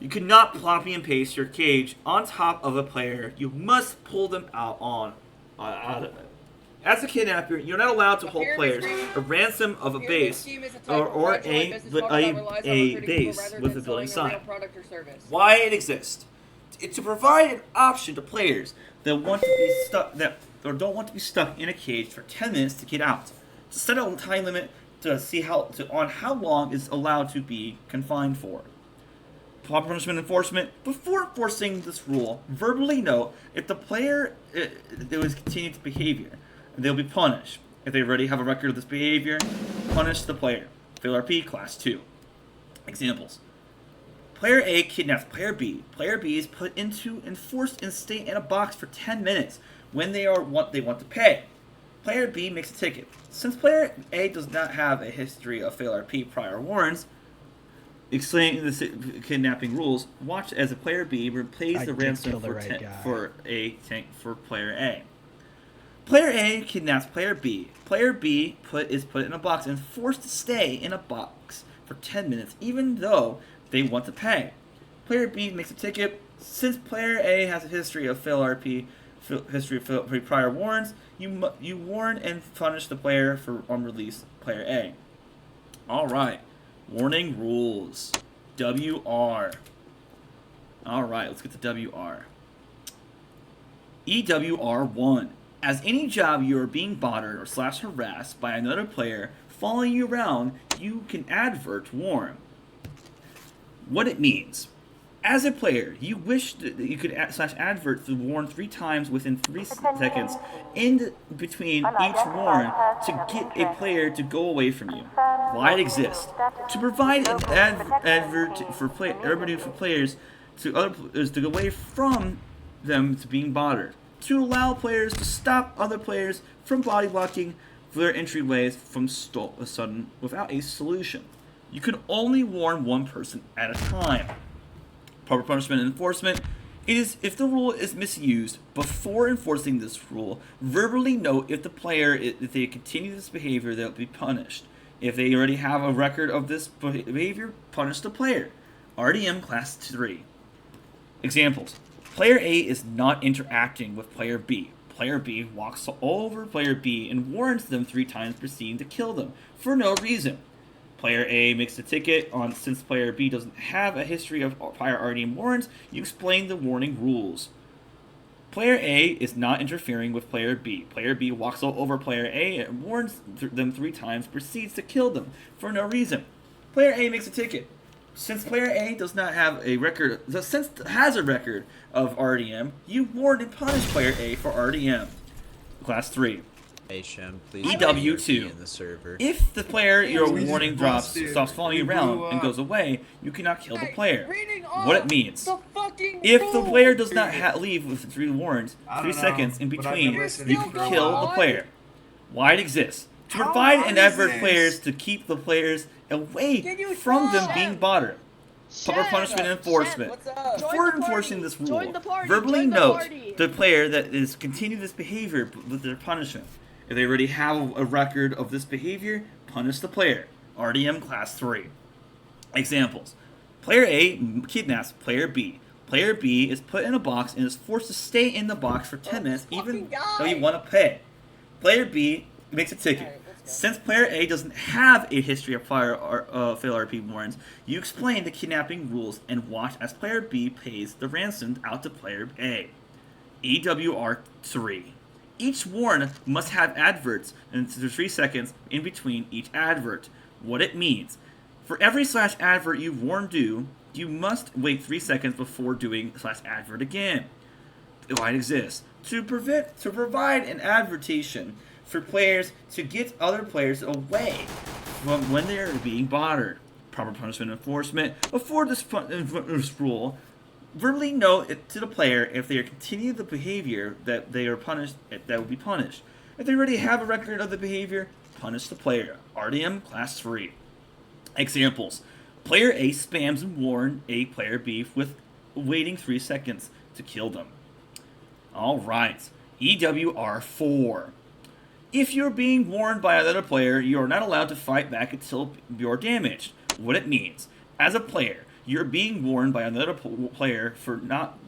You cannot copy and paste your cage on top of a player. You must pull them out of it. As a kidnapper, you're not allowed to hold players a ransom of a base or a base with a building sign. Why it exists? It's to provide an option to players that want to be stuck don't want to be stuck in a cage for 10 minutes to get out. To set a time limit to see on how long is allowed to be confined for. Proper punishment enforcement. Before enforcing this rule, verbally note if the player was continuing this behavior, they'll be punished. If they already have a record of this behavior, punish the player. Fail RP Class 2. Examples. Player A kidnaps Player B. Player B is put into and forced and stay in a box for 10 minutes when they want to pay. Player B makes a ticket. Since Player A does not have a history of Fail RP prior warrants, explaining the kidnapping rules, watch as a Player B replays the ransom for Player A. Player A kidnaps Player B. Player B is put in a box and forced to stay in a box for 10 minutes, even though they want to pay. Player B makes a ticket. Since Player A has a history of Fail RP prior warrants, you warn and punish the player for unreleased Player A. All right, warning rules. WR. All right, let's get to WR. EWR1. As any job you are being bothered or / harassed by another player following you around, you can advert warn. What it means. As a player, you wish that you could / advert the warn 3 times within 3 seconds in between each warn to get a player to go away from you. Why it exists. To provide an advert for players to other players to go away from them to being bothered. To allow players to stop other players from body blocking their entryways from a sudden without a solution. You can only warn one person at a time. Proper punishment and enforcement. It is if the rule is misused. Before enforcing this rule, verbally note if they continue this behavior, they'll be punished. If they already have a record of this behavior, punish the player. RDM Class 3. Examples. Player A is not interacting with Player B. Player B walks over Player B and warns them 3 times, proceeding to kill them for no reason. Player A makes a ticket since Player B doesn't have a history of prior RDM warrants, you explain the warning rules. Player A is not interfering with Player B. Player B walks over Player A and warns them 3 times, proceeds to kill them for no reason. Player A makes a ticket. Since Player A does not have a record, has a record of RDM, you warn and punish Player A for RDM. Class 3. EW2. If the player your warning stops following you around and goes away, you cannot kill the player. What it means. If the player does not leave with 3 warns, 3 seconds in between, you can kill the player. Why it exists. To provide and advert players to keep the players away from them being bothered. Proper punishment and enforcement. Before enforcing this rule, verbally note the player that is continue this behavior with their punishment. If they already have a record of this behavior, punish the player. RDM Class 3. Examples. Player A kidnaps Player B. Player B is put in a box and is forced to stay in the box for 10 minutes even though you want to pay. Player B makes a ticket. Since Player A doesn't have a history of prior fail RP warrants, you explain the kidnapping rules and watch as Player B pays the ransom out to Player A. EWR 3. Each warn must have adverts and 3 seconds in between each advert. What it means. For every /advert you warn do, you must wait 3 seconds before doing /advert again. Why it exists. To provide an advertisement for players to get other players away from when they are being bothered. Proper punishment enforcement. Before this rule, verbally note it to the player if they continue the behavior that they are punished, that will be punished. If they already have a record of the behavior, punish the player. RDM Class 3. Examples. Player A spams and warns a Player B with waiting 3 seconds to kill them. Alright. EWR 4. If you're being warned by another player, you are not allowed to fight back until you're damaged. What it means. As a player, you're being warned by another player for not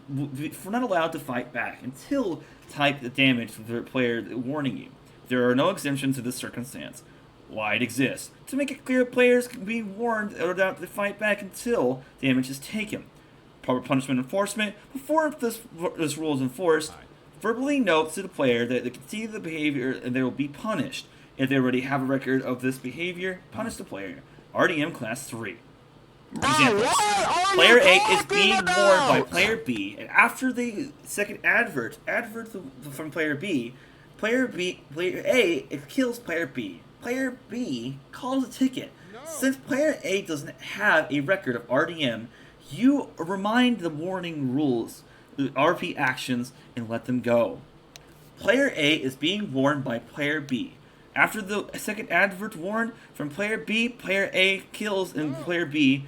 allowed to fight back until type the damage to the player warning you. There are no exemptions to this circumstance. Why it exists. To make it clear, players can be warned or allowed to fight back until damage is taken. Proper punishment enforcement. Before this rule is enforced, verbally note to the player that they continue the behavior and they will be punished. If they already have a record of this behavior, punish the player. RDM Class 3. Examples. Player A is being warned by Player B, and after the second advert from Player A, Player A kills Player B. Player B calls a ticket. Since Player A doesn't have a record of RDM, you remind the warning rules, the RP actions, and let them go. Player A is being warned by Player B. After the second advert warn from Player B, Player A kills and Player B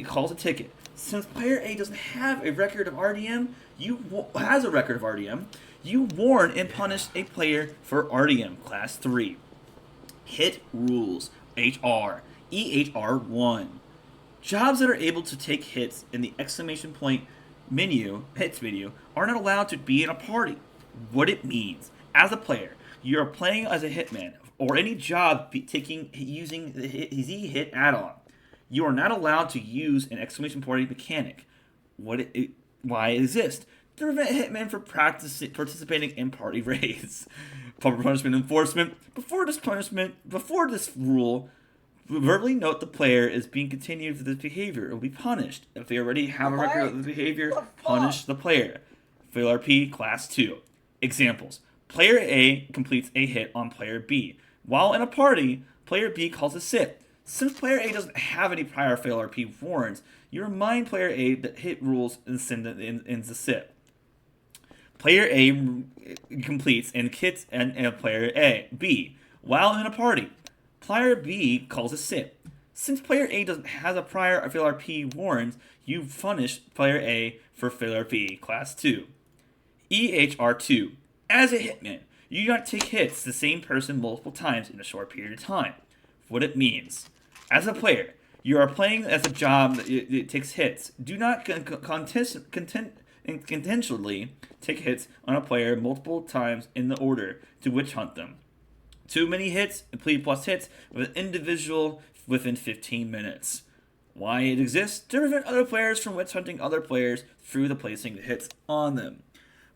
calls a ticket. Since Player A doesn't have a record of RDM, you warn and punish a player for RDM Class 3. Hit rules. HR. EHR 1. Jobs that are able to take hits in the exclamation point hits menu are not allowed to be in a party. What it means. As a player, you are playing as a hitman or any job using the Z-Hit add-on. You are not allowed to use an exclamation point mechanic. Why it exists. To prevent hitmen from participating in party raids. Proper punishment enforcement. Before this rule, verbally note the player is being continued for this behavior. It will be punished. If they already have a record of the behavior, punish the player. Fail RP Class 2. Examples. Player A completes a hit on Player B. While in a party, Player B calls a sit. Since Player A doesn't have any prior fail RP warrants, you remind Player A that hit rules and send it in the sit. Player A completes and hits and Player B. While in a party, Player B calls a sit. Since Player A doesn't have a prior fail RP warrant, you punish Player A for fail RP Class 2. EHR 2. As a hitman, you do not take hits the same person multiple times in a short period of time. What it means. As a player, you are playing as a job that it takes hits. Do not intentionally take hits on a player multiple times in the order to witch hunt them. Too many hits, complete plus hits, with an individual within 15 minutes. Why it exists? To prevent other players from witch hunting other players through the placing the hits on them.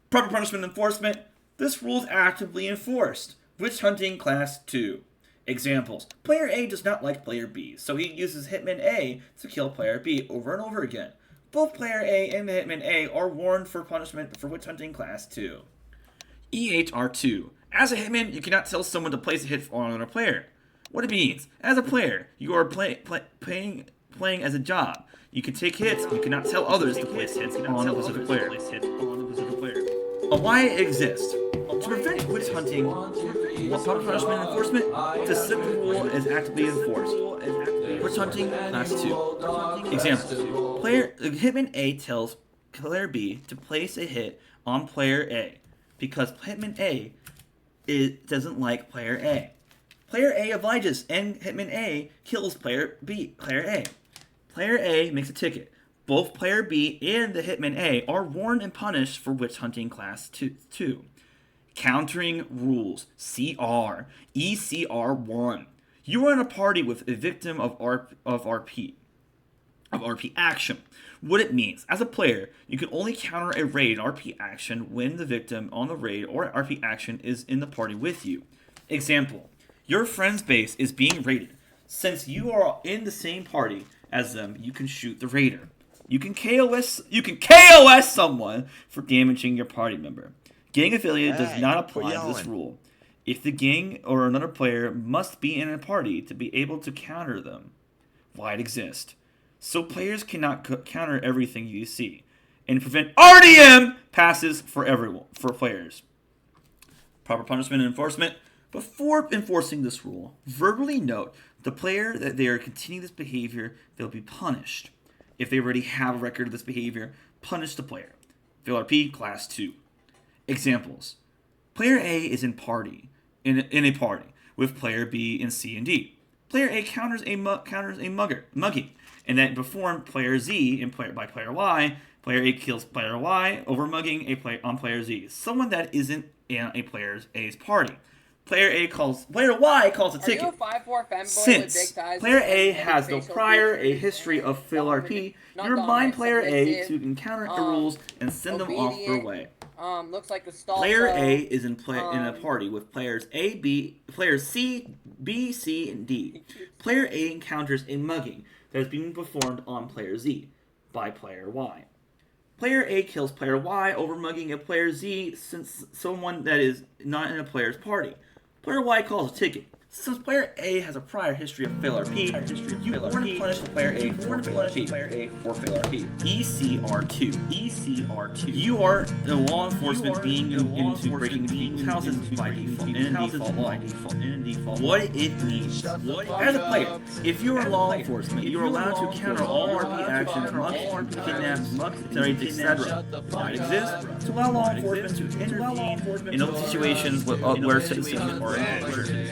Proper punishment enforcement. This rule is actively enforced. Witch hunting Class 2. Examples. Player A does not like Player B, so he uses Hitman A to kill Player B over and over again. Both Player A and Hitman A are warned for punishment for Witch Hunting Class 2. EHR 2. As a Hitman, you cannot tell someone to place a hit on another player. What it means. As a player, you are playing as a job. You can take hits, but you cannot tell others to place hits on a specific player. Why it exists. To prevent witch hunting, proper punishment enforcement, to set the rule is actively enforced. Witch hunting Class 2. Example. Hitman A tells Player B to place a hit on Player A because Hitman A doesn't like Player A. Player A obliges and Hitman A kills Player B. Player A. Player A makes a ticket. Both Player B and the Hitman A are warned and punished for witch hunting class 2. Countering rules. CR. ECR1. You are in a party with a victim of RP action. What it means. As a player, you can only counter a raid RP action when the victim on the raid or RP action is in the party with you. Example. Your friend's base is being raided. Since you are in the same party as them, you can shoot the raider. You can KOS someone for damaging your party member. Gang affiliate does not apply to this rule. If the gang or another player must be in a party to be able to counter them. Why it exists. So players cannot counter everything you see. And prevent RDM passes for players. Proper punishment and enforcement. Before enforcing this rule, verbally note the player that they are continuing this behavior, they'll be punished. If they already have a record of this behavior, punish the player. FLRP Class 2. Examples. Player A is in a party with player B and C and D. Player A counters a mugging, and then performed player Z by player Y. Player A kills player Y over mugging on player Z. Someone that isn't in a player A's party. Player Y calls a ticket. Are you a 5'4" femboy Since with big thighs player and A heavy has no facial prior features a history of fail dominant- RP, not you remind dominant, player A submissive, to encounter the rules and send them off their obedient, way. looks like a stall. Player A is in a party with players C, B, C, and D. Player A encounters a mugging that is being performed on player Z by player Y. Player A kills player Y over mugging a player Z since someone that is not in a player's party. Player Y calls a ticket. Since player A has a prior history of fail RP, you want to punish player A for fail RP. ECR2. You are the law enforcement being into breaking people's houses by default. What it means. As a player, if you are law enforcement, you are allowed to counter all RP actions, mugs, kidnaps, raids, etc. That exists to allow law enforcement to intervene in those situations where citizens are injured.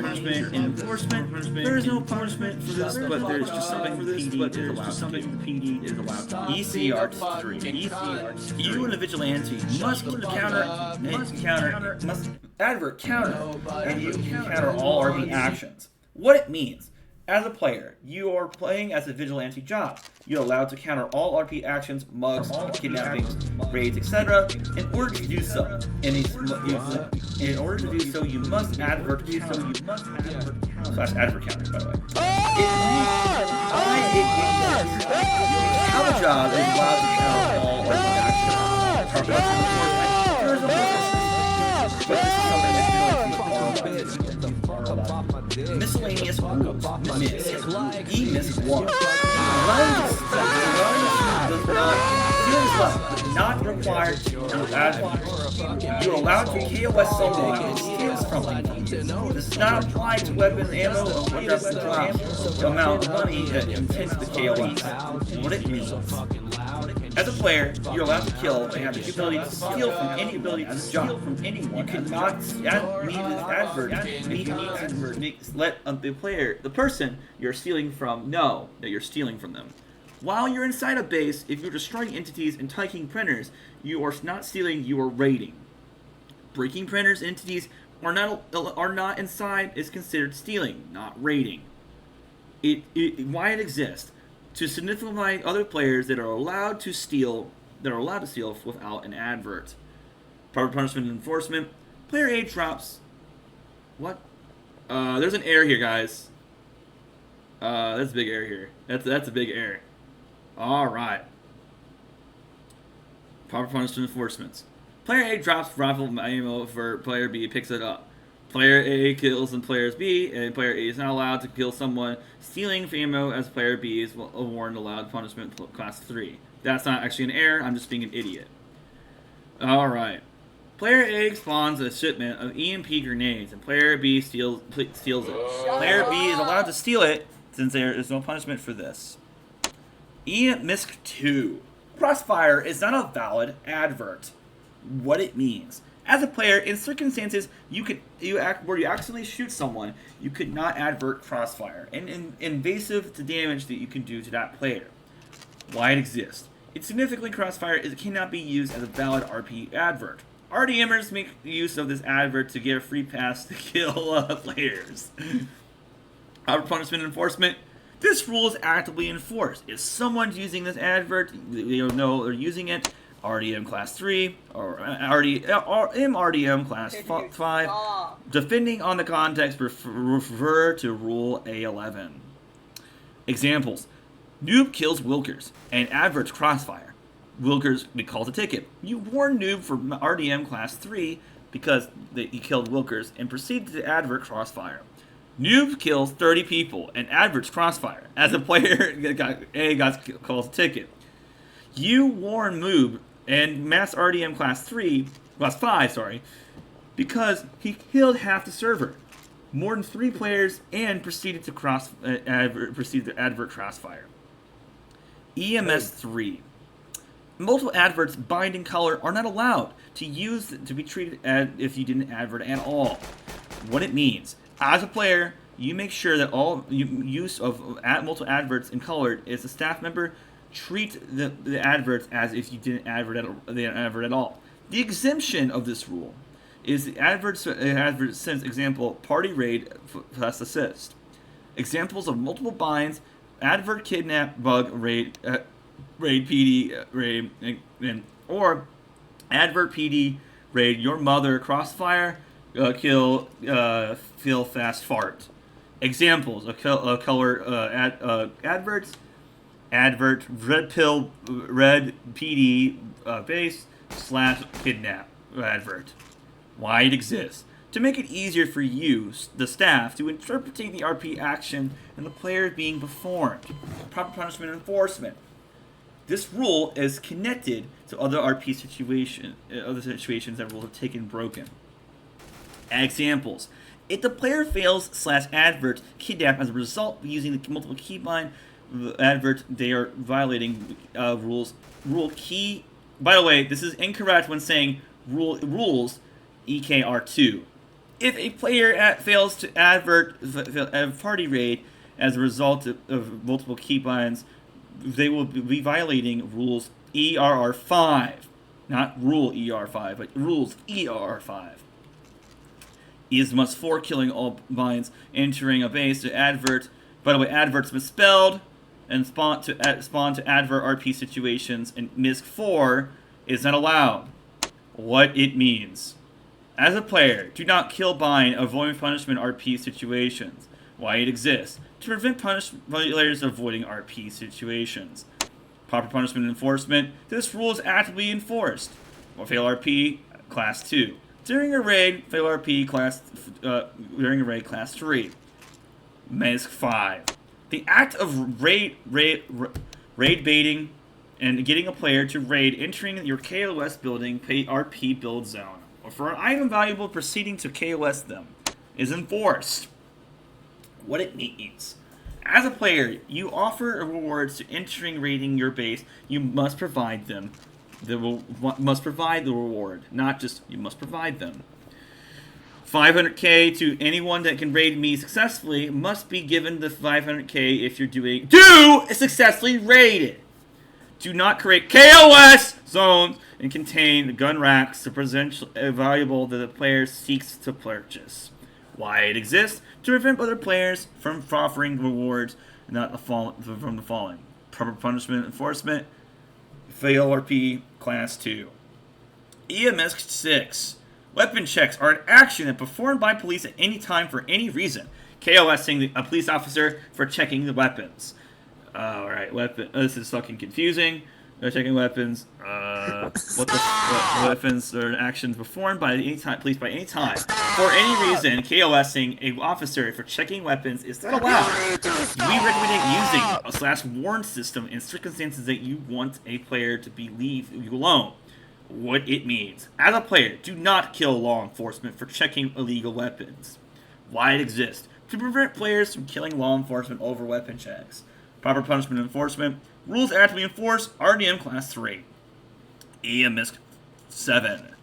Punishment and enforcement. There is no punishment for this, but there is just something the PD is allowed to do. ECR3. You and a vigilante must advert counter, and you can counter all RP actions. What it means. As a player, you are playing as a vigilante job. You're allowed to counter all RP actions, mugs, kidnappings, raids, etc. In order to do so, you must advert counter. /advert counter, by the way. Our job is allowed to counter all RP actions. Miscellaneous rules. Miss 1. Not required to advert. You're allowed to KOS someone and steal something. This does not apply to weapons, ammo, or the amount of money that intends the KOS. What it means. As a player, you're allowed to kill and have the ability to steal from anybody as a job. You cannot let the person you're stealing from know that you're stealing from them. While you're inside a base, if you're destroying entities and taking printers, you are not stealing, you are raiding. Breaking printers, entities are not inside is considered stealing, not raiding. Why it exists. To signify other players that are allowed to steal without an advert. Proper punishment and enforcement. Player A drops. What? There's an error here, guys. That's a big error here. That's a big error. All right. Proper punishment and enforcements. Player A drops rifle ammo for player B, picks it up. Player A kills and player B, and player A is not allowed to kill someone stealing ammo as player B is awarded allowed punishment class 3. That's not actually an error, I'm just being an idiot. Alright. Player A spawns a shipment of EMP grenades, and player B steals it. Player B is allowed to steal it, since there is no punishment for this. MISC 2. Crossfire is not a valid advert. What it means. As a player, in circumstances where you accidentally shoot someone, you could not advert crossfire, and invasive to damage that you can do to that player. Why it exists. It significantly crossfire is it cannot be used as a valid RP advert. RDMers make use of this advert to get a free pass to kill players. Proper punishment enforcement. This rule is actively enforced. If someone's using this advert, they don't know they're using it, RDM Class 3 or MRDM Class 5, depending on the context, refer to Rule A11. Examples. Noob kills Wilkers and adverts crossfire. Wilkers calls a ticket. You warn Noob for RDM Class 3 because he killed Wilkers and proceeded to advert crossfire. Noob kills 30 people and adverts crossfire. As a player, calls a ticket. You warn Noob and Mass RDM Class 5, because he killed half the server, more than 3 players, and proceeded to advert crossfire. EMS 3. Multiple adverts binding color are not allowed to be treated if you didn't advert at all. What it means: as a player, you make sure that all use of multiple adverts in colored is a staff member. Treat the adverts as if you didn't advert at all. The exemption of this rule is the advert sense example party raid plus assist. Examples of multiple binds: advert kidnap bug raid PD raid or advert PD raid your mother crossfire kill feel fast fart. Examples of color adverts: advert red pill red PD base / kidnap advert. Why it exists: to make it easier for you, the staff, to interpret the RP action and the player being performed. Proper punishment enforcement. This rule is connected to other RP situations that rules have taken broken. Examples: if the player fails / advert kidnap as a result of using the multiple keybind advert, they are violating rules. Rule key. By the way, this is incorrect when saying rules EKR2. If a player fails to advert a party raid as a result of multiple keybinds, they will be violating rules ERR5. Not rule ER5, but rules ERR5. Is must 4 killing all binds entering a base to advert. By the way, adverts misspelled and spawn to advert RP situations, and MISC 4 is not allowed. What it means: as a player, do not kill bind avoiding punishment RP situations. Why it exists: to prevent players avoiding RP situations. Proper punishment enforcement. This rule is actively enforced. Or fail RP Class 2. During a raid, fail RP Class Class 3. MISC 5. The act of raid baiting and getting a player to raid entering your KOS building RP build zone, or for an item valuable proceeding to KOS them, is enforced. What it means: as a player, you offer rewards to entering raiding your base. You must provide them. Must provide the reward, not just you must provide them. 500k to anyone that can raid me successfully must be given the 500k if you're successfully raided. Do not create KOS zones and contain the gun racks to present valuable that the player seeks to purchase. Why it exists: to prevent other players from offering rewards from the following. Proper punishment enforcement. Fail RP Class 2. EMS 6. Weapon checks are an action that performed by police at any time for any reason. KOSing a police officer for checking the weapons. Alright, this is fucking confusing. They're checking weapons. Weapons are actions performed by police by any time for any reason. KOSing a officer for checking weapons is not allowed. We recommend using a /warn system in circumstances that you want a player to leave you alone. What it means: as a player, do not kill law enforcement for checking illegal weapons. Why it exists: to prevent players from killing law enforcement over weapon checks. Proper punishment enforcement. Rules actively enforced. RDM Class 3. EMS 7.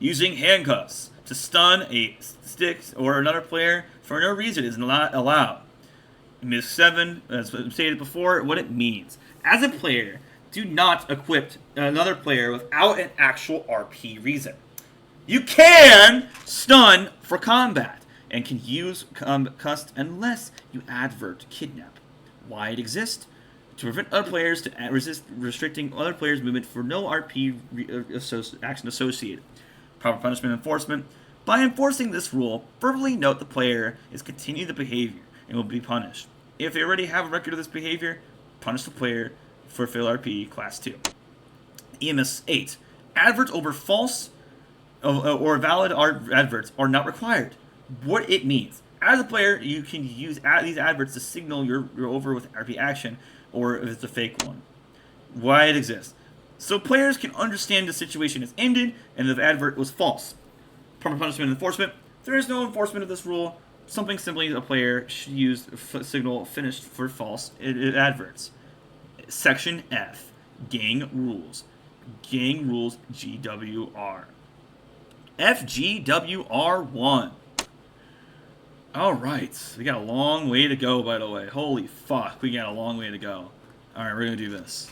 Using handcuffs to stun a stick or another player for no reason is not allowed. Miss 7, as stated before, what it means. As a player, do not equip another player without an actual RP reason. You can stun for combat and can use concussed unless you advert kidnap. Why it exists? To prevent other players to resist restricting other players' movement for no RP action associated. Proper punishment enforcement. By enforcing this rule, verbally note the player is continuing the behavior and will be punished. If they already have a record of this behavior, punish the player for fail RP Class 2. EMS 8. Adverts over false or valid adverts are not required. What it means. As a player, you can use these adverts to signal you're over with RP action, or if it's a fake one. Why it exists. So players can understand the situation is ended and the advert was false. Proper punishment enforcement. There is no enforcement of this rule. Something simply a player should use signal finished for false adverts. Section F. Gang rules. Gang rules GWR. FGWR1. Alright, we got a long way to go, by the way. Holy fuck, we got a long way to go. Alright, we're gonna do this.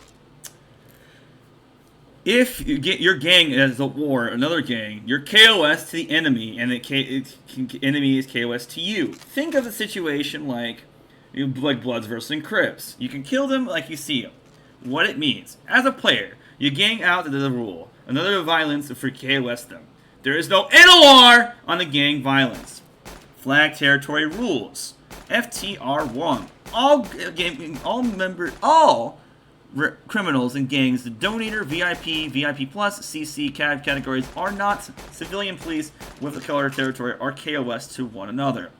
If you get your gang as a war, another gang, you're KOS to the enemy, and the enemy is KOS to you. Think of the situation like Bloods versus Crips. You can kill them like you see them. What it means. As a player, you gang out the rule. Another violence for KOS them. There is no NLR on the gang violence. Flag territory rules. FTR1. All criminals and gangs, the donator, VIP, VIP plus, CC categories are not civilian police with the color territory or KOS to one another.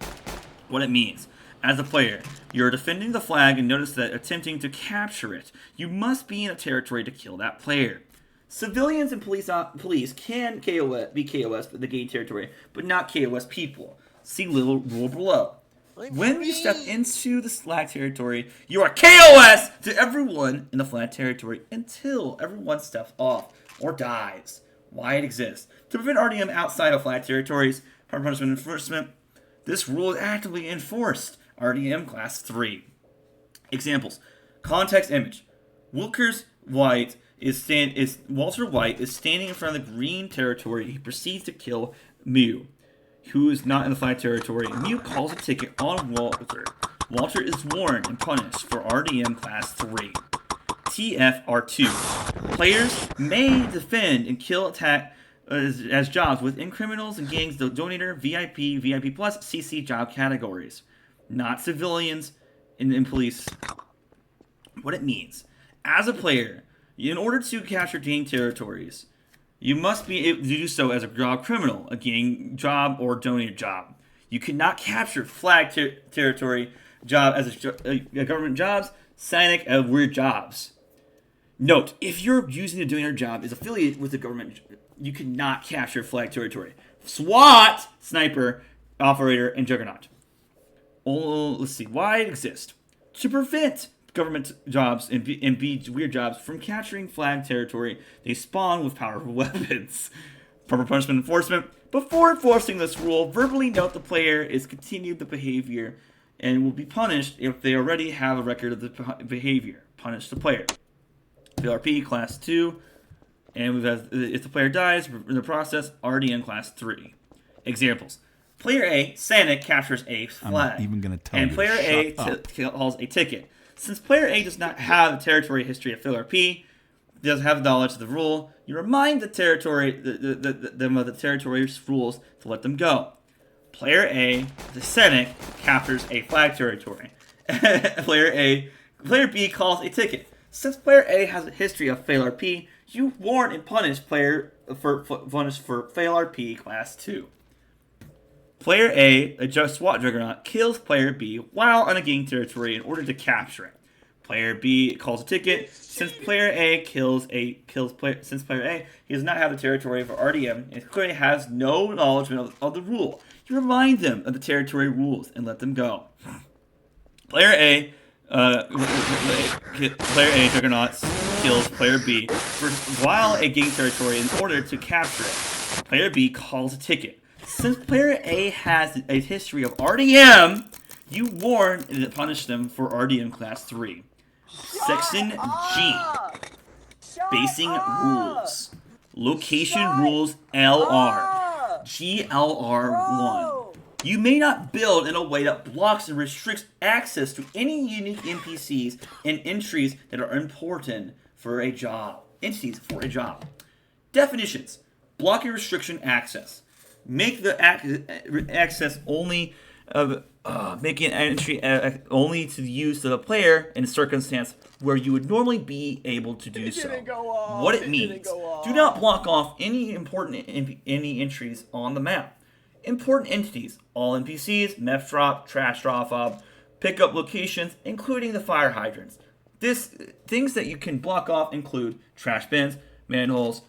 What it means. As a player, you're defending the flag and notice that attempting to capture it, you must be in a territory to kill that player. Civilians and police can be KOS for the gang territory, but not KOS people. See little rule below. When you step into the flag territory, you are KOS to everyone in the flag territory until everyone steps off or dies. Why it exists. To prevent RDM outside of flag territories, proper punishment enforcement, this rule is actively enforced. RDM Class 3. Examples. Context image. Walter White is standing in front of the green territory. He proceeds to kill Mew, who is not in the flag territory. Mew calls a ticket on Walter. Walter is warned and punished for RDM Class 3. TFR2. Players may defend and kill attack as jobs within criminals and gangs, the donator, VIP, VIP plus, CC job categories. Not civilians in police. What it means. As a player, in order to capture gang territories, you must be able to do so as a job criminal, a gang job, or donator job. You cannot capture flag territory job as a government jobs, SANIC of weird jobs. Note, if you're using the donator job is affiliated with the government, you cannot capture flag territory. SWAT, sniper, operator, and juggernaut. Oh, let's see, why it exists. To prevent government jobs and be weird jobs from capturing flag territory, they spawn with powerful weapons. Proper punishment enforcement. Before enforcing this rule, verbally note the player is continued the behavior and will be punished if they already have a record of the behavior. Punish the player. VRP Class 2, and if the player dies in the process, RDN Class 3. Examples. Player A, SANIC, captures a flag. I'm not even going to tell you. And player A calls a ticket. Since player A does not have a territory history of FLRP, doesn't have knowledge of the rule, you remind the territory them of the territory's rules to let them go. Player A, the SANIC, captures a flag territory. Player B calls a ticket. Since player A has a history of FLRP, you warn and punish player for FLRP Class 2. Player A, a just SWAT juggernaut, kills player B while on a gang territory in order to capture it. Player B calls a ticket. Since player A he does not have the territory for RDM and clearly has no knowledge of the rule, you remind them of the territory rules and let them go. Player A juggernaut kills player B while a gate territory in order to capture it. Player B calls a ticket. Since player A has a history of RDM, you warn and punish them for RDM Class 3. Section G. Basing rules. Location rules LR. GLR1. You may not build in a way that blocks and restricts access to any unique NPCs and entries that are important for a job. Entities for a job. Definitions. Blocking restriction access. Make the access only making an entry only to the use of the player in a circumstance where you would normally be able to do so. What it means. Do not block off any important any entries on the map. Important entities, all NPCs, meth drop, trash drop-off, pickup locations, including the fire hydrants. Things that you can block off include trash bins, manholes,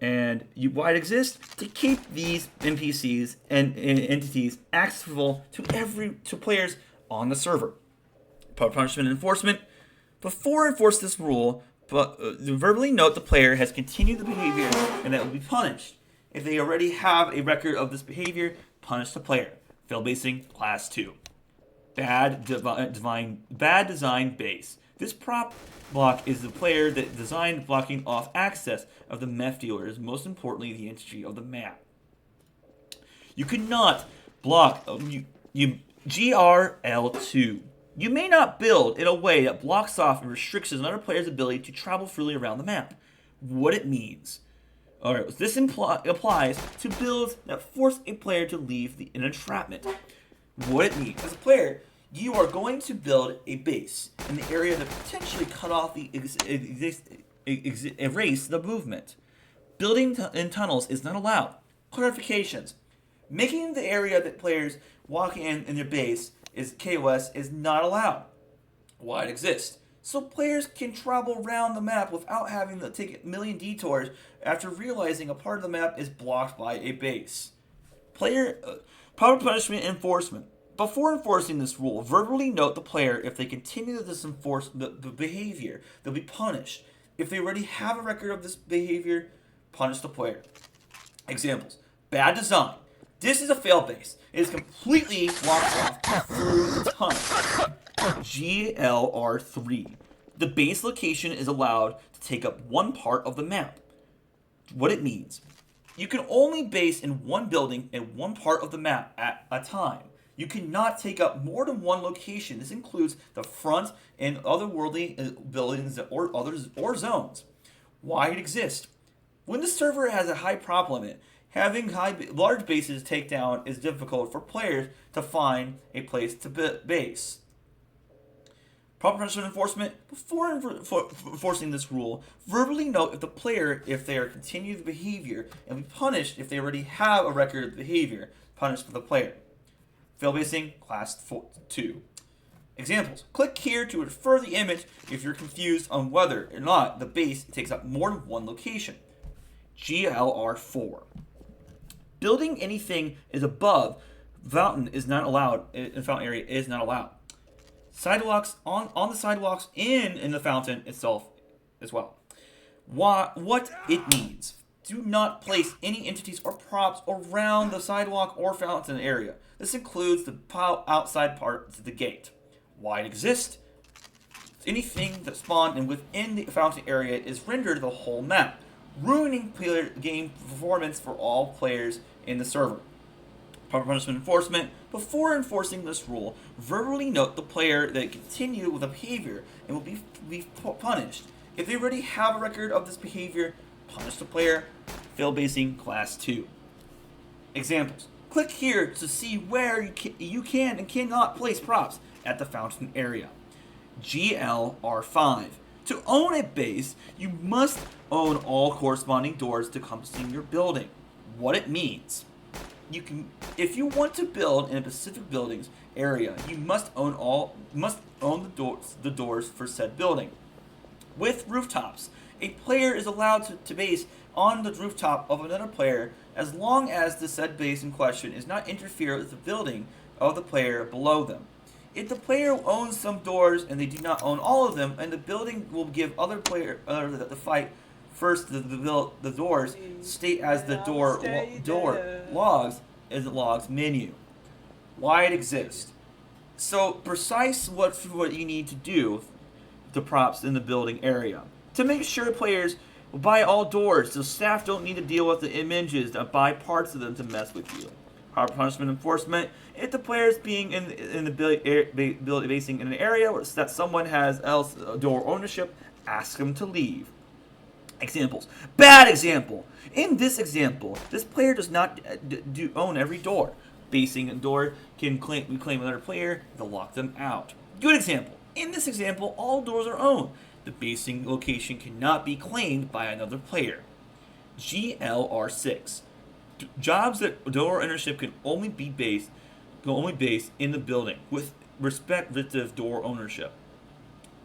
and why it exists to keep these NPCs and entities accessible to players on the server. Punishment and enforcement. Before enforce this rule, verbally note the player has continued the behavior and that will be punished. If they already have a record of this behavior, punish the player. Fail basing Class 2. Bad design base. This prop block is the player that designed blocking off access of the meth dealers, most importantly the entity of the map. You cannot block GRL2. You may not build in a way that blocks off and restricts another player's ability to travel freely around the map. What it means. Alright, this applies to builds that force a player to leave an entrapment. What it means. As a player, you are going to build a base in the area that potentially cut off erase the movement. Building in tunnels is not allowed. Clarifications. Making the area that players walk in their base is KOS is not allowed. Why it exists. So players can travel around the map without having to take a million detours after realizing a part of the map is blocked by a base. Proper punishment enforcement. Before enforcing this rule, verbally note the player if they continue this the behavior. They'll be punished. If they already have a record of this behavior, punish the player. Examples. Bad design. This is a fail base. It is completely blocked off through the tunnel. GLR3. The base location is allowed to take up one part of the map. What it means. You can only base in one building and one part of the map at a time. You cannot take up more than one location. This includes the front and otherworldly buildings or zones. Why it exists. When the server has a high prop limit, having large bases take down is difficult for players to find a place to base. Proper punishment enforcement. Before enforcing this rule, verbally note if the player, if they are continue the behavior, and be punished if they already have a record of the behavior. Punished for the player. Fail basing Class 2. Examples. Click here to refer the image if you're confused on whether or not the base takes up more than one location. GLR4. Building anything is above fountain is not allowed. In fountain area is not allowed. Sidewalks on the sidewalks in the fountain itself as well. What it means. Do not place any entities or props around the sidewalk or fountain area. This includes the outside part of the gate. Why it exists. Anything that spawned and within the fountain area is rendered the whole map, ruining game performance for all players in the server. Proper punishment enforcement. Before enforcing this rule, verbally note the player that continue with the behavior and will be punished. If they already have a record of this behavior, punish the player. Fail basing Class 2. Examples. Click here to see where you can and cannot place props at the fountain area. GLR5. To own a base, you must own all corresponding doors encompassing your building. What it means. If you want to build in a specific building's area, you must own the doors for said building. With rooftops, a player is allowed to base on the rooftop of another player as long as the said base in question is not interfere with the building of the player below them. If the player owns some doors and they do not own all of them, and the building will give other player the fight first the doors state as the door logs as the logs menu. Why it exists. So precise what you need to do the props in the building area to make sure players will buy all doors so staff don't need to deal with the images that buy parts of them to mess with you. Proper punishment enforcement. If the player is being in the building basing in an area that someone has else door ownership, ask them to leave. Examples. Bad example. In this example, this player does not own every door. Basing a door can claim another player to lock them out. Good example. In this example, all doors are owned. The basing location cannot be claimed by another player. GLR6. Jobs that door ownership can only be based in the building with respective door ownership.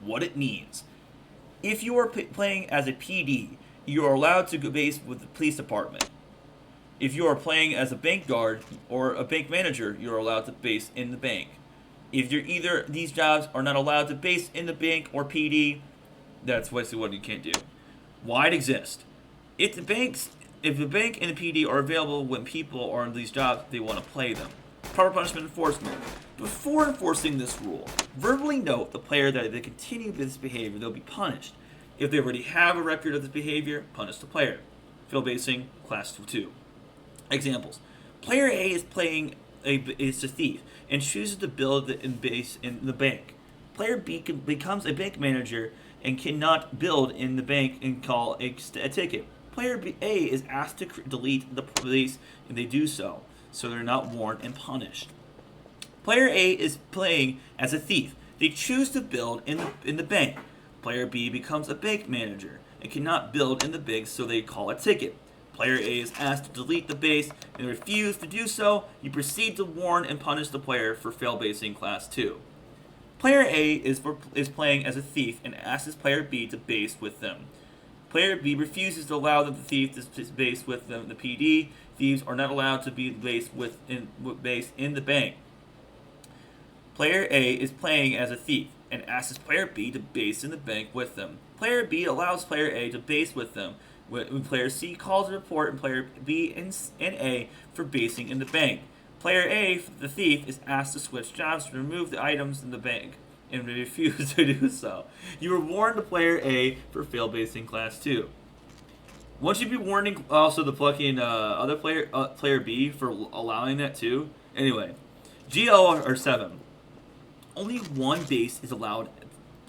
What it means. If you are playing as a PD, you are allowed to go base with the police department. If you are playing as a bank guard or a bank manager, you are allowed to base in the bank. If you're either these jobs are not allowed to base in the bank or PD, that's what you can't do. Why it exists. If the bank and the PD are available when people are in these jobs, they want to play them. Proper punishment enforcement. Before enforcing this rule, verbally note the player that if they continue this behavior, they'll be punished. If they already have a record of this behavior, punish the player. Field basing, class 2. Examples. Player A is is a thief and chooses to build and base in the bank. Player B becomes a bank manager and cannot build in the bank and call a ticket. Player A is asked to delete the base and they do so they're not warned and punished. Player A is playing as a thief. They choose to build in the bank. Player B becomes a bank manager and cannot build in the bank, so they call a ticket. Player A is asked to delete the base and refuse to do so. You proceed to warn and punish the player for fail basing class 2. Player A is playing as a thief and asks player B to base with them. Player B refuses to allow the thief to base with them. The PD thieves are not allowed to be based in the bank. Player A is playing as a thief and asks player B to base in the bank with them. Player B allows player A to base with them. When player C calls a report and player B and A for basing in the bank. Player A, the thief, is asked to switch jobs to remove the items in the bank and refuse to do so. You are warned to player A for fail basing class 2. Won't you be warning also the fucking other player B for allowing that too? Anyway, GLR7. Only one base is allowed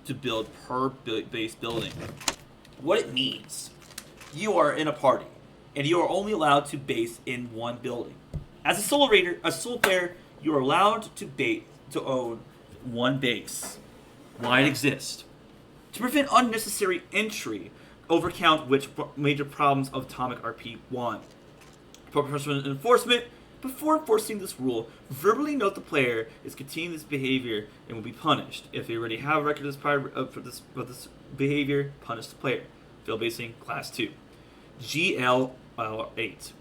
to build per base building. What it means. You are in a party, and you are only allowed to base in one building. As a solo player, you are allowed to own one base. Why it exists. To prevent unnecessary entry, overcount which major problems of AtomicRP 1. Proper punishment enforcement. Before enforcing this rule, verbally note the player is continuing this behavior and will be punished. If they already have a record for this behavior, punish the player. Fail basing, class 2. GL8.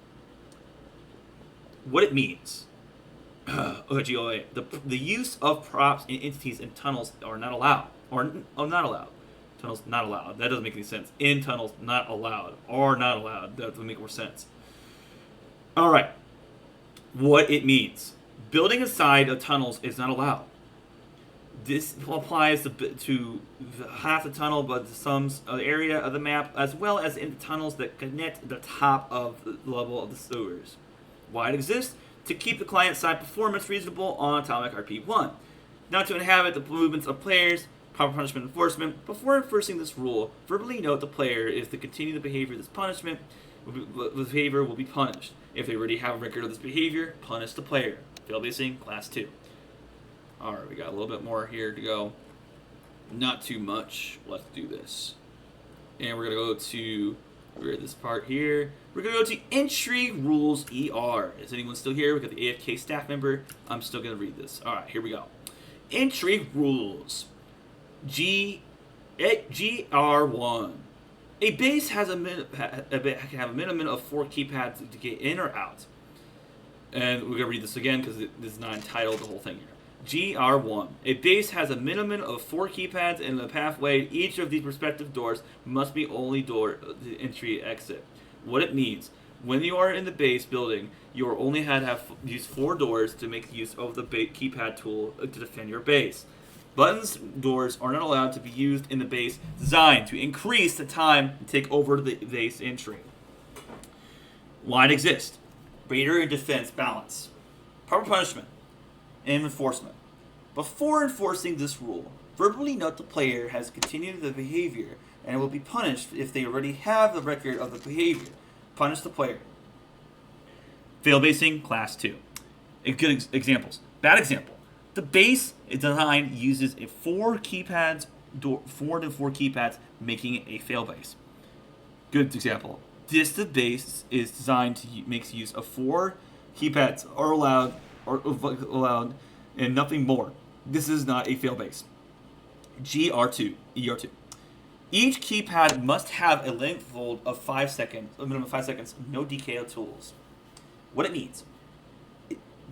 What it means. GL8. The use of props and entities in tunnels are not allowed. Not allowed. Tunnels not allowed. That doesn't make any sense. In tunnels not allowed. Or not allowed. That would make more sense. Alright. What it means. Building inside of tunnels is not allowed. This applies to half the tunnel, but some area of the map, as well as in the tunnels that connect the top of the level of the sewers. Why it exists? To keep the client-side performance reasonable on AtomicRP 1. Not to inhabit the movements of players. Proper punishment enforcement. Before enforcing this rule, verbally note the player is to continue the behavior of this punishment. The behavior will be punished. If they already have a record of this behavior, punish the player. Fail basing, class 2. Alright, we got a little bit more here to go. Not too much. Let's do this. And we're going to go to this part here. We're going to go to entry rules ER. Is anyone still here? We got the AFK staff member. I'm still going to read this. Alright, here we go. Entry rules. GR1. A base has can have a minimum of 4 keypads to get in or out. And we're going to read this again because this is not entitled the whole thing here. GR1. A base has a minimum of 4 keypads and a pathway. Each of these respective doors must be only door entry exit. What it means: when you are in the base building, you are only had to have use 4 doors to make use of the keypad tool to defend your base. Buttons doors are not allowed to be used in the base, designed to increase the time to take over the base entry. Line exists. Raider and defense balance. Proper punishment and enforcement. Before enforcing this rule, verbally note the player has continued the behavior and will be punished if they already have the record of the behavior. Punish the player. Fail basing, class 2. Good examples. Bad example. The base design uses a 4 to 4 keypads, making it a fail base. Good example. The base is designed to makes use of 4 keypads are allowed and nothing more. This is not a fail base. GR2, ER2. Each keypad must have a length hold of 5 seconds, a minimum of 5 seconds, no DKO tools. What it means: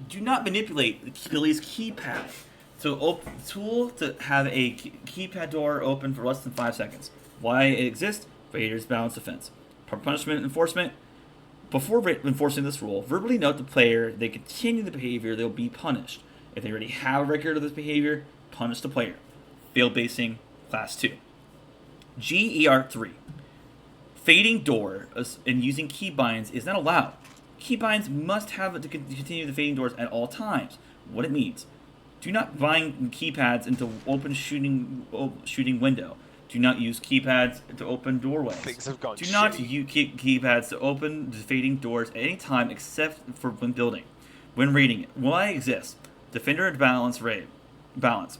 do not manipulate the Billy's keypad tool to have a keypad door open for less than 5 seconds. Why it exists? Raiders balance defense. Punishment enforcement. Before enforcing this rule, verbally note the player. They continue the behavior, they'll be punished. If they already have a record of this behavior, punish the player. Fail basing, class 2. GER3. Fading door and using keybinds is not allowed. Keybinds must have to continue the fading doors at all times. What it means: do not bind keypads into open shooting window. Do not use keypads to open doorways. Things have gone Do not shitty. use keypads to open the fading doors at any time except for when building. When raiding it. Why exists? Defender and balance raid. Balance.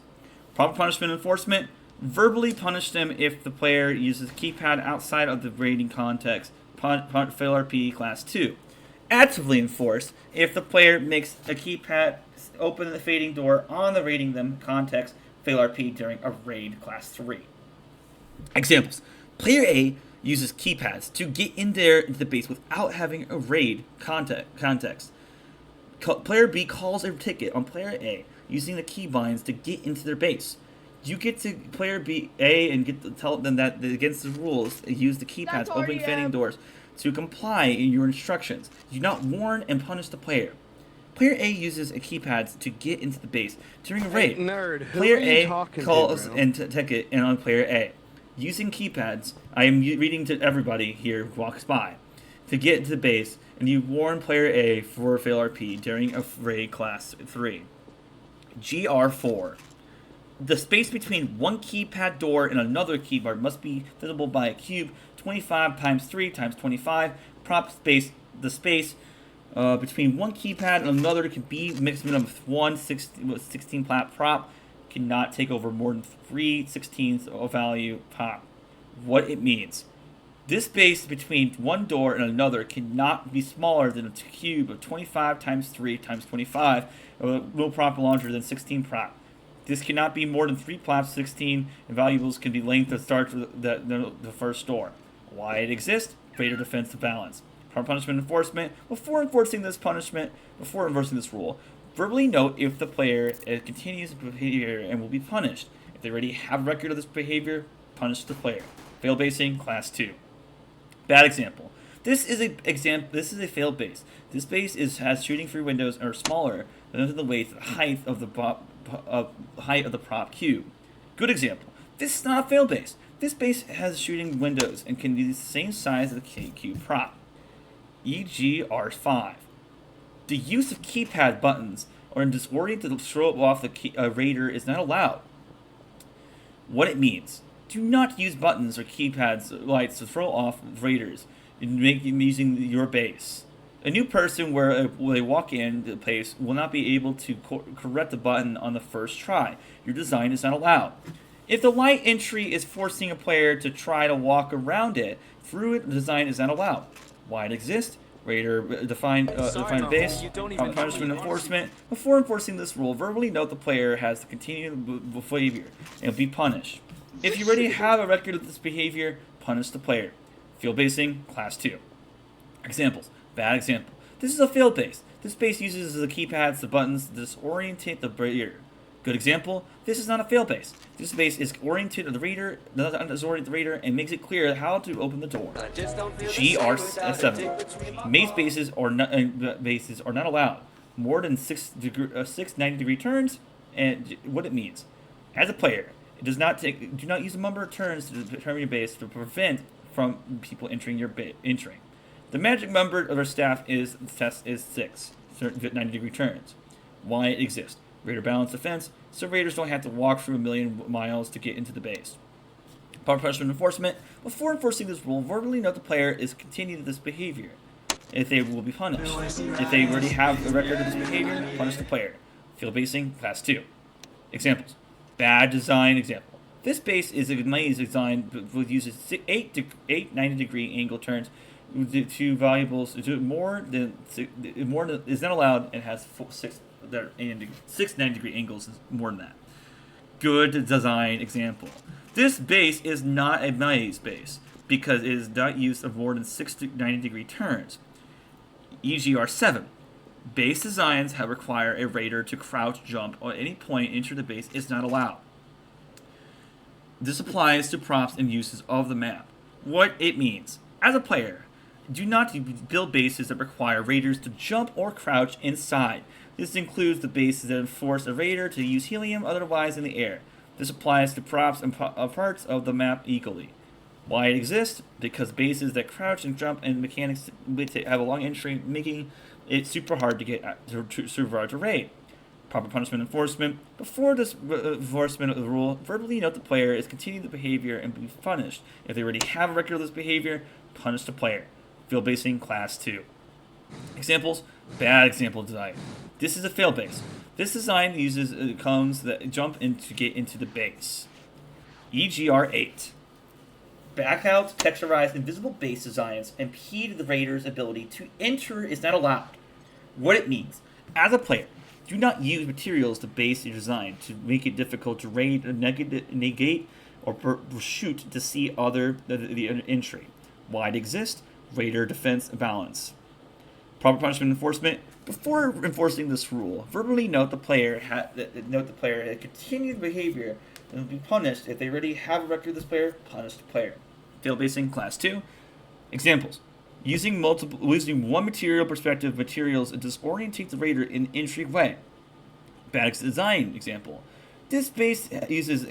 Proper punishment enforcement. Verbally punish them if the player uses keypad outside of the raiding context. Fail RP class 2. Actively enforce if the player makes a keypad open the fading door on the raiding them context. Fail RP during a raid class 3. Examples. Player A uses keypads to get into the base without having a raid context. Player B calls a ticket on player A using the keybinds to get into their base. You get to player B A and get to tell them that against the rules, use the keypads opening fading doors to comply in your instructions. Do not warn and punish the player. Player A uses a keypads to get into the base during a raid. Nerd, Player A calls and ticket in on player A. Using keypads, I am reading to everybody here who walks by, to get to the base, and you warn player A for fail RP during a raid class 3. GR4. The space between one keypad door and another keyboard must be visible by a cube 25 times 3 times 25. Prop space. The space between one keypad and another can be maximum of 16 plat prop. Cannot take over more than 3/16 of value pop. What it means: this space between one door and another cannot be smaller than a cube of 25 times 3 times 25. No prop larger than 16 prop. This cannot be more than 3 plops. 16 and valuables can be length to start the first door. Why it exists? Greater defense to balance. Proper punishment enforcement. Before enforcing this rule, verbally note if the player continues behavior and will be punished. If they already have a record of this behavior, punish the player. Fail basing, class 2. Bad example. This is a failed base. This base has shooting free windows are smaller than the height of the prop cube. Good example. This is not a failed base. This base has shooting windows and can be the same size as the cube prop. EGR5. The use of keypad buttons or in disorient to throw off the raider is not allowed. What it means: do not use buttons or keypads lights to throw off raiders using your base. A new person when they walk in the place will not be able to correct the button on the first try. Your design is not allowed. If the light entry is forcing a player to try to walk around it, through it, the design is not allowed. Why it exists? Raider define base. Punishment enforcement. Before enforcing this rule, verbally note the player has to continue the behavior and be punished. If you already have a record of this behavior, punish the player. Field basing, class 2. Examples. Bad example. This is a failed base. This base uses the keypads, the buttons to disorientate the raider. Good example, this is not a fail base. This base is oriented at the reader, does orient the reader, and makes it clear how to open the door. GR7. Maze bases are not allowed. More than 690-degree turns, and what it means. As a player, it do not use the number of turns to determine your base to prevent from people entering your entering. The magic number of our staff is 6, 90-degree turns. Why it exists. Raider balance defense, so raiders don't have to walk through 1,000,000 miles to get into the base. Proper punishment enforcement. Before enforcing this rule, verbally note the player is continuing this behavior. If they will be punished. If they already have a record of this behavior, punish the player. Field basing, class 2. Examples. Bad design example. This base is a maze design that uses 8 90-degree angle turns with 2 variables. More than is not allowed and has 6 90-degree angles is more than that. Good design example. This base is not a maze base because it is not used of more than 6 90-degree turns. EGR7. Base designs that require a raider to crouch, jump, or at any point enter the base is not allowed. This applies to props and uses of the map. What it means. As a player, do not build bases that require raiders to jump or crouch inside. This includes the bases that enforce a raider to use helium otherwise in the air. This applies to props and parts of the map equally. Why it exists? Because bases that crouch and jump and mechanics have a long entry, making it super hard to get to survive to raid. Proper punishment enforcement. Before this enforcement of the rule, verbally note the player is continuing the behavior and be punished. If they already have a record of this behavior, punish the player. Field basing, class 2. Examples. Bad example design. This is a fail base. This design uses cones that jump in to get into the base. EGR8. Backouts, texturized, invisible base designs impede the raider's ability to enter is not allowed. What it means. As a player, do not use materials to base your design to make it difficult to raid, negate, or shoot to see the entry. Why it exists? Raider defense balance. Proper punishment enforcement. Before enforcing this rule, verbally note the player had continued behavior and will be punished. If they already have a record of this player, punish the player. Field basing, class 2. Examples. Using one material perspective materials to disorientate the raider in an entry way. Bad design example. This base uses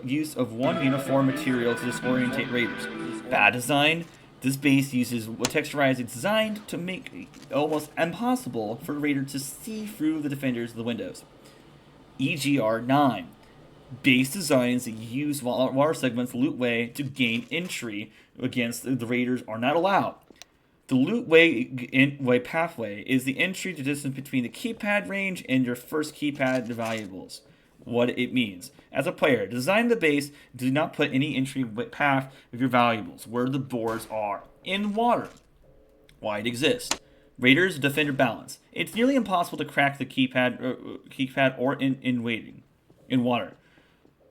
use of one uniform material to disorientate raiders. Bad design. This base uses texturized design to make it almost impossible for a raider to see through the defenders of the windows. EGR9. Base designs that use water segments loot way to gain entry against the raiders are not allowed. The loot way pathway is the entry to distance between the keypad range and your first keypad valuables. What it means. As a player, design the base. Do not put any entry path of your valuables where the boards are. In water. Why it exists. Raiders defender balance. It's nearly impossible to crack the keypad or in water.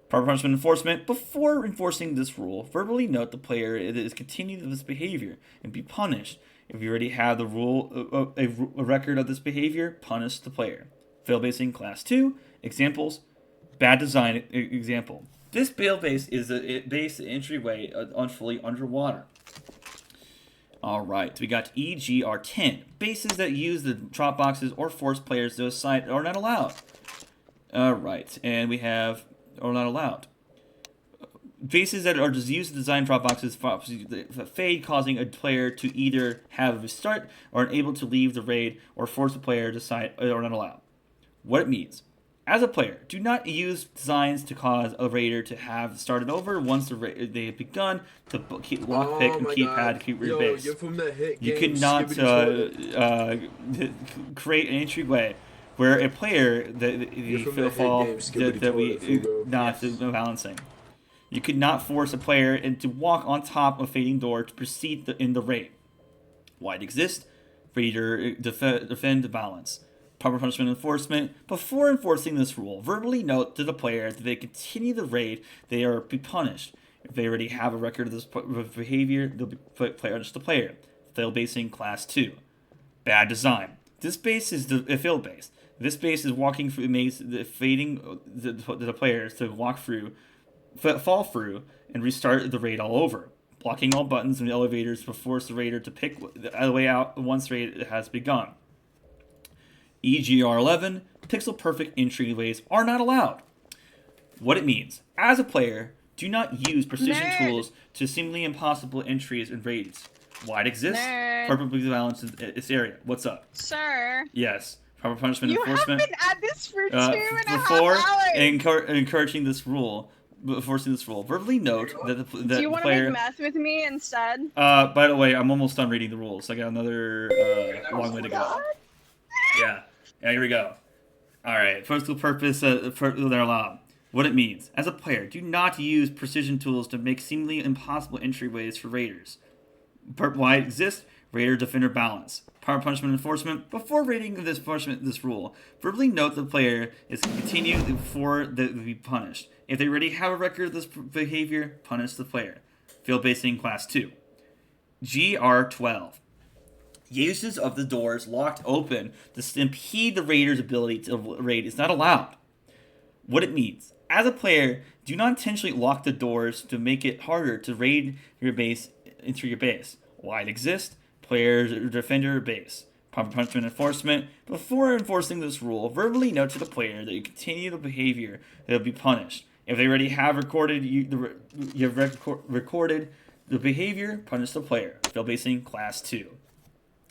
Proper punishment enforcement. Before enforcing this rule, verbally note the player is continuing this behavior and be punished. If you already have the rule a record of this behavior, punish the player. Fail basing, class 2. Examples. Bad design example. This bail base is a base entryway fully underwater. Alright, we got EGR10. Bases that use the drop boxes or force players to a site are not allowed. Alright, and we have are not allowed. Bases that are just used to design drop boxes fade, causing a player to either have a start or unable to leave the raid or force the player to site are not allowed. What it means. As a player, do not use designs to cause a raider to have started over once they have begun to keep lockpick and keypad to keep your base. You cannot create an entryway where a player that we not balancing. You could not force a player and to walk on top of fading door to proceed in the raid. Why it exists? Raider defend the balance. Proper punishment enforcement. Before enforcing this rule, verbally note to the player that they continue the raid, they are be punished. If they already have a record of this behavior, they'll be punished the player. Fail basing, class 2. Bad design. This base is a fail base. This base is walking through the maze, fading the players to walk through, fall through, and restart the raid all over. Blocking all buttons and elevators will force the raider to pick the way out once the raid has begun. EGR11, pixel-perfect entryways are not allowed. What it means. As a player, do not use precision tools to seemingly impossible entries and raids. Why it exists? Perfectly balanced in this area. What's up? Sir. Yes. Proper punishment You enforcement. have been at this for 2.5 before hours. encouraging this rule, enforcing this rule. Verbally note that the Do you want to player. make meth with me instead? By the way, I'm almost done reading the rules. I got another long way to go. Yeah. Here we go. All right. First purpose they're allowed. What it means. As a player, do not use precision tools to make seemingly impossible entryways for raiders. Why it exists? Raider Defender balance. Power punishment enforcement. Before raiding this rule, verbally note the player is continue before they be punished. If they already have a record of this behavior, punish the player. Field basing class 2. GR12. Uses of the doors locked open to impede the raider's ability to raid is not allowed. What it means. As a player, do not intentionally lock the doors to make it harder to raid your base into your base. Why it exists? Player defender base. Proper punishment enforcement. Before enforcing this rule, verbally note to the player that you continue the behavior that will be punished. If they already have recorded recorded the behavior, punish the player. Field basing class 2.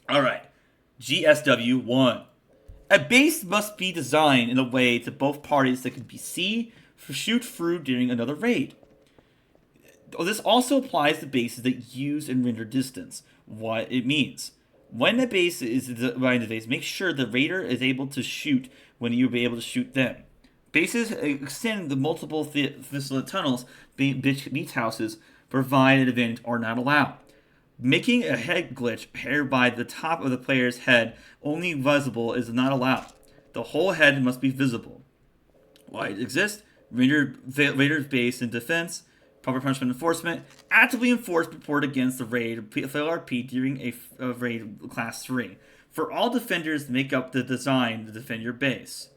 Alright. GSW1. A base must be designed in a way to both parties that can be see shoot through during another raid. This also applies to bases that use and render distance. What it means. When a base is designed to base, make sure the raider is able to shoot when you'll be able to shoot them. Bases extend the multiple facility tunnels, beach houses, provide an advantage are not allowed. Making a head glitch hair by the top of the player's head only visible is not allowed. The whole head must be visible. Why it exists? Raider's base and defense, proper punishment enforcement, actively enforce report against the raid FLRP during a raid class 3. For all defenders, make up the design to defend your base.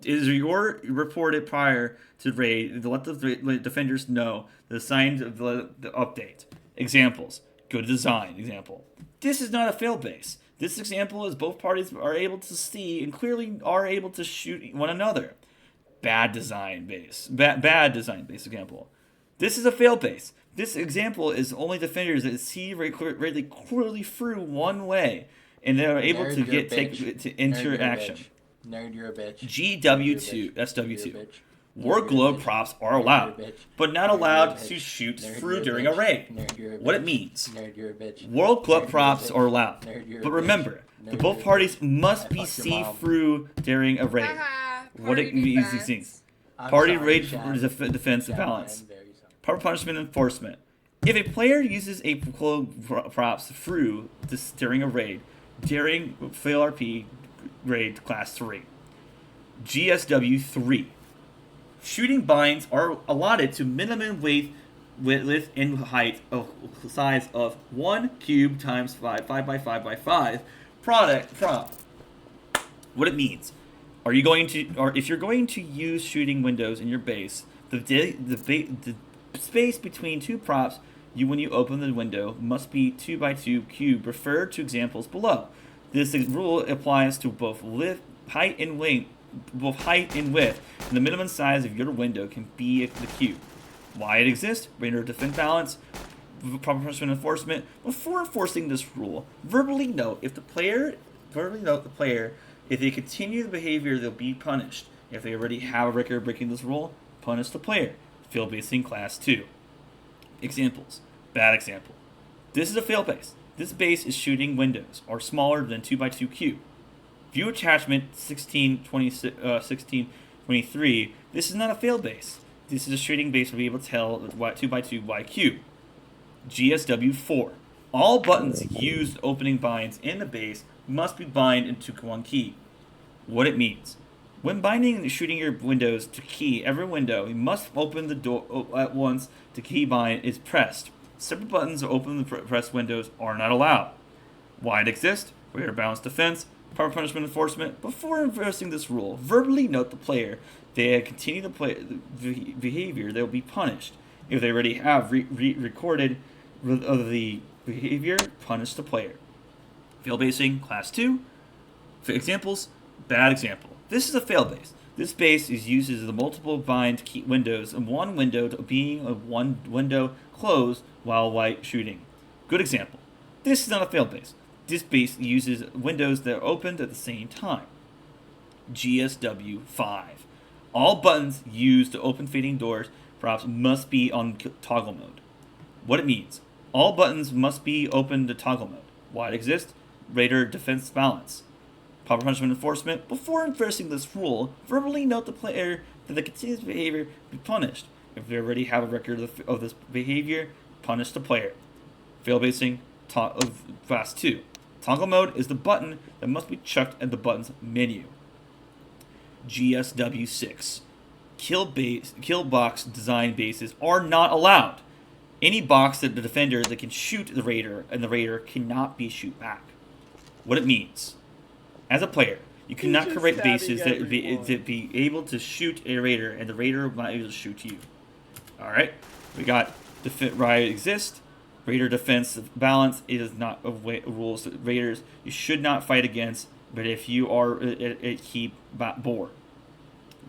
It is your reported prior to raid to let the defenders know the signs of the update. Examples. Go to design. Example. This is not a failed base. This example is both parties are able to see and clearly are able to shoot one another. Bad design base. Bad design base example. This is a failed base. This example is only defenders that see really clearly through one way, and they are able to take into action. Nerd, you're a bitch. GW2, SW2. War globe props are allowed, but not allowed to shoot through during a raid. What it means. World globe props are allowed, but remember, the both parties must be see-through during a raid. What it means these things. Party raid defense balance. Proper punishment enforcement. If a player uses a globe props through during a raid, during FLRP raid class 3. GSW 3. Shooting binds are allotted to minimum width and height of size of 1 cube times 5 by 5 by 5 prop. What it means. If you're going to use shooting windows in your base, the space between two props when you open the window must be 2 by 2 cube. Refer to examples below. This rule applies to both height and width, and the minimum size of your window can be the cube. Why it exists? Raider defense balance, proper punishment enforcement. Before enforcing this rule, verbally note the player if they continue the behavior, they'll be punished. If they already have a record of breaking this rule, punish the player. Field basing class 2. Examples. Bad example. This is a fail base. This base is shooting windows are smaller than 2 by 2 cube. View attachment 1623. This is not a fail base. This is a shooting base to be able to tell 2 by 2 y cube. GSW 4. All buttons used opening binds in the base must be bind into one key. What it means. When binding and shooting your windows to key every window, you must open the door at once the key bind is pressed. Separate buttons to open the pressed windows are not allowed. Why it exists? Raider balance defense, Proper punishment enforcement. Before enforcing this rule, verbally note the player they continue to play the behavior, they will be punished. If they already have recorded of the behavior, punish the player. Fail basing, class 2. For examples, bad example. This is a fail base. This base uses the multiple bind key windows and one window to being a one window closed while white shooting. Good example. This is not a fail base. This base uses windows that are opened at the same time. GSW 5. All buttons used to open fading doors props must be on toggle mode. What it means. All buttons must be open to toggle mode. Why it exists? Raider defense balance. Proper punishment enforcement. Before enforcing this rule, verbally note the player that the continuous behavior be punished. If they already have a record of this behavior, punish the player. Fail basing of class 2. Toggle mode is the button that must be checked at the button's menu. GSW 6. Kill box design bases are not allowed. Any box that the defender that can shoot the raider and the raider cannot be shoot back. What it means. As a player, you cannot create bases that be able to shoot a raider and the raider will not be able to shoot you. Alright, we got riot exist. Raider defense balance. It is not a rules that raiders you should not fight against, but if you are a key board.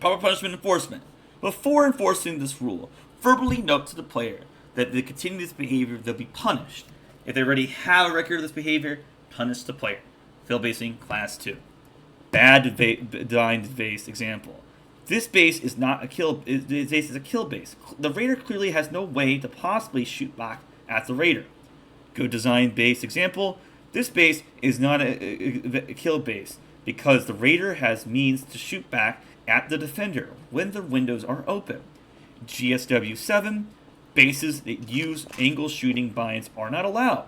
Proper punishment enforcement. Before enforcing this rule, verbally note to the player that they continue this behavior, they'll be punished. If they already have a record of this behavior, punish the player. Fail basing class 2. Bad designed base example. This base is not a kill. This base is a kill base. The raider clearly has no way to possibly shoot back at the raider. Good design base example. This base is not a kill base because the raider has means to shoot back at the defender when the windows are open. GSW 7. Bases that use angle shooting binds are not allowed.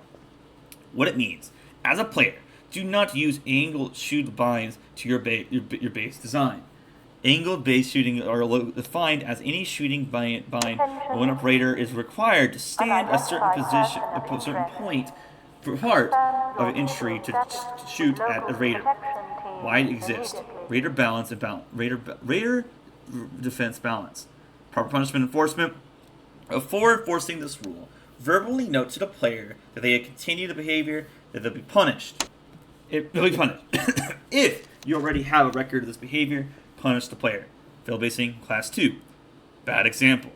What it means. As a player, do not use angle shoot binds to your base design. Angled base shooting are defined as any shooting bind when a raider is required to stand a certain position, a certain point for part of entry to shoot at a raider. Why it exists? Raider balance and balance. Raider defense balance. Proper punishment enforcement. Before enforcing this rule, verbally note to the player that they continue the behavior, that they'll be punished. They'll be punished. If you already have a record of this behavior, punish the player. Fail basing class 2. Bad example.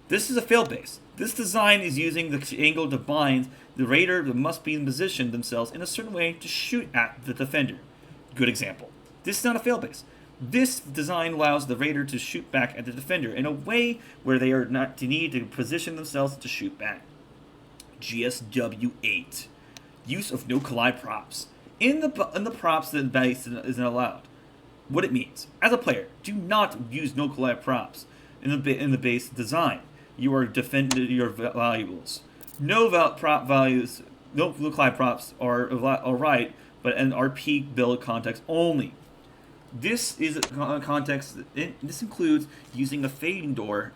This is a fail base. This design is using the angle to bind the raider that must be in position themselves in a certain way to shoot at the defender. Good example. This is not a fail base. This design allows the raider to shoot back at the defender in a way where they are not to need to position themselves to shoot back. GSW 8. Use of no collide props. In the props, the base isn't allowed. What it means. As a player, do not use no collide props in the base design. You are defending your valuables. No prop values, no collide props are right, but in RP build context only. This is a context. This includes using a fading door.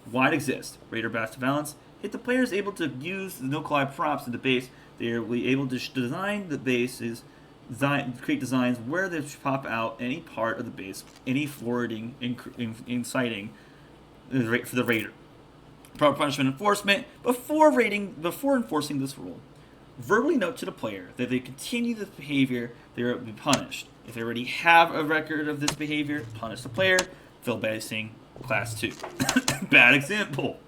Why it exists. Raider best balance. If the player is able to use the no collide props in the base, they are able to design the bases. Create designs where they pop out any part of the base, any forwarding, inciting for the raider. Proper punishment enforcement. Before enforcing this rule, verbally note to the player that if they continue this behavior, they will be punished. If they already have a record of this behavior, punish the player. Fail basing class 2. Bad example.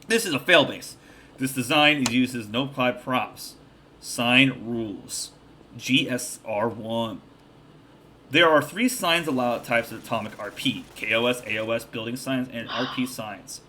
This is a fail base. This design uses no collide props. Sign rules. GSR1. There are 3 signs allowed types of AtomicRP: KOS, AOS, building signs, and RP signs.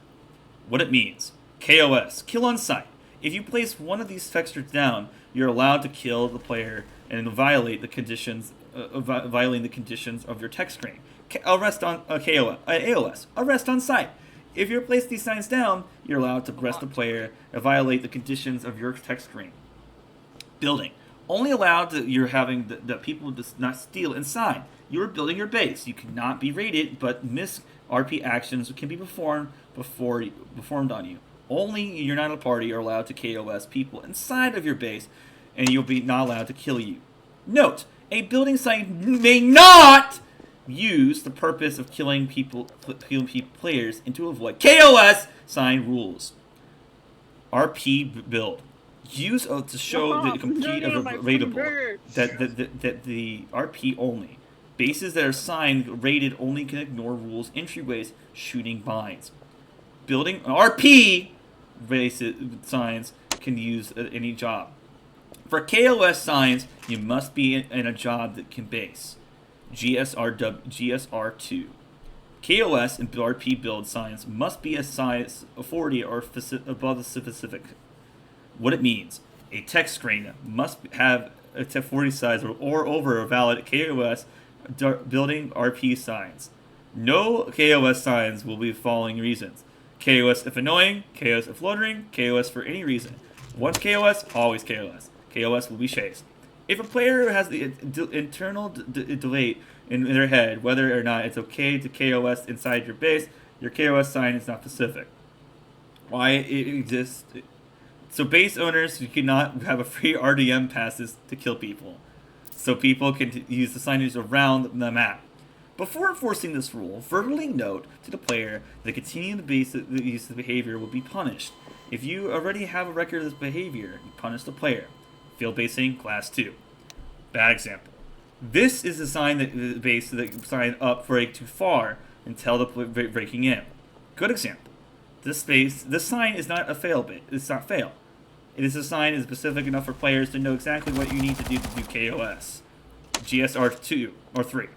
What it means. KOS, kill on sight. If you place one of these textures down, you're allowed to kill the player and violate the conditions, violating the conditions of your text screen. Arrest on AOS, arrest on sight. If you place these signs down, you're allowed to arrest the player and violate the conditions of your text screen. Building. Only allowed that you're having the people does not steal inside. You are building your base. You cannot be raided, but miss RP actions can be performed on you. Only you're not a party are allowed to KOS people inside of your base, and you'll be not allowed to kill you. Note: A building sign may not use the purpose of killing players and to avoid KOS sign rules. RP build. Use to show the complete of rateable that the RP only. Bases that are signed rated only can ignore rules, entryways, shooting binds. Building RP bases signs can use any job. For KOS signs, you must be in a job that can base. GSR2. KOS and RP build signs must be a size 40 or above the specific. What it means: a text screen must have a 40 size or over a valid KOS building RP signs. No KOS signs will be the following reasons: KOS if annoying, KOS if loitering, KOS for any reason. Once KOS, always KOS. KOS will be chased. If a player has the internal debate in their head whether or not it's okay to KOS inside your base, your KOS sign is not specific. Why it exists. So base owners, you cannot have a free RDM passes to kill people. So people can use the signage around the map. Before enforcing this rule, verbally note to the player that continuing the use of the behavior will be punished. If you already have a record of this behavior, you punish the player. Field basing, class 2. Bad example. This is a sign that the base that sign up break too far and tell the breaking in. Good example. This sign is not a fail bit. It's not fail. It is a sign that is specific enough for players to know exactly what you need to do KOS. GSR2 or 3.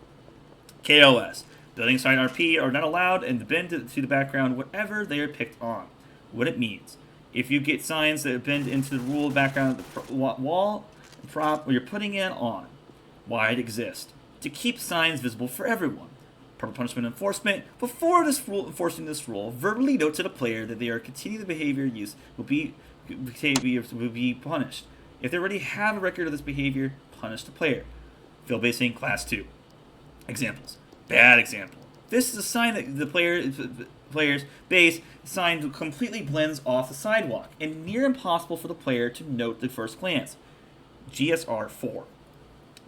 KOS. Building sign RP are not allowed and bend to the background whatever they are picked on. What it means: if you get signs that bend into the rule background of the wall, prop you're putting in on. Why it exists: to keep signs visible for everyone. Proper punishment enforcement. Before enforcing this rule, verbally note to the player that they are continuing the behavior use will be punished. If they already have a record of this behavior, punish the player. Field basing, class 2. Examples. Bad example. This is a sign that the player's base sign completely blends off the sidewalk and near impossible for the player to note at first glance. GSR 4.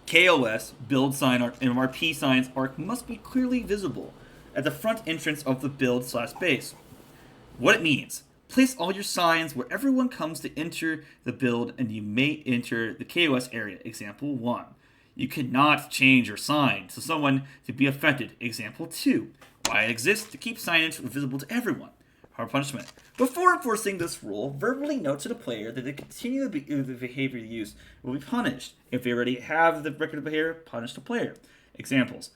KOS, build sign, and RP signs arc must be clearly visible at the front entrance of the build/base. What it means: place all your signs where everyone comes to enter the build and you may enter the KOS area. Example 1. You cannot change your sign so someone to be affected. Example 2. Why it exists: to keep signage visible to everyone. Hard punishment. Before enforcing this rule, verbally note to the player that they continue the behavior use will be punished. If they already have the record of behavior, punish the player. Examples.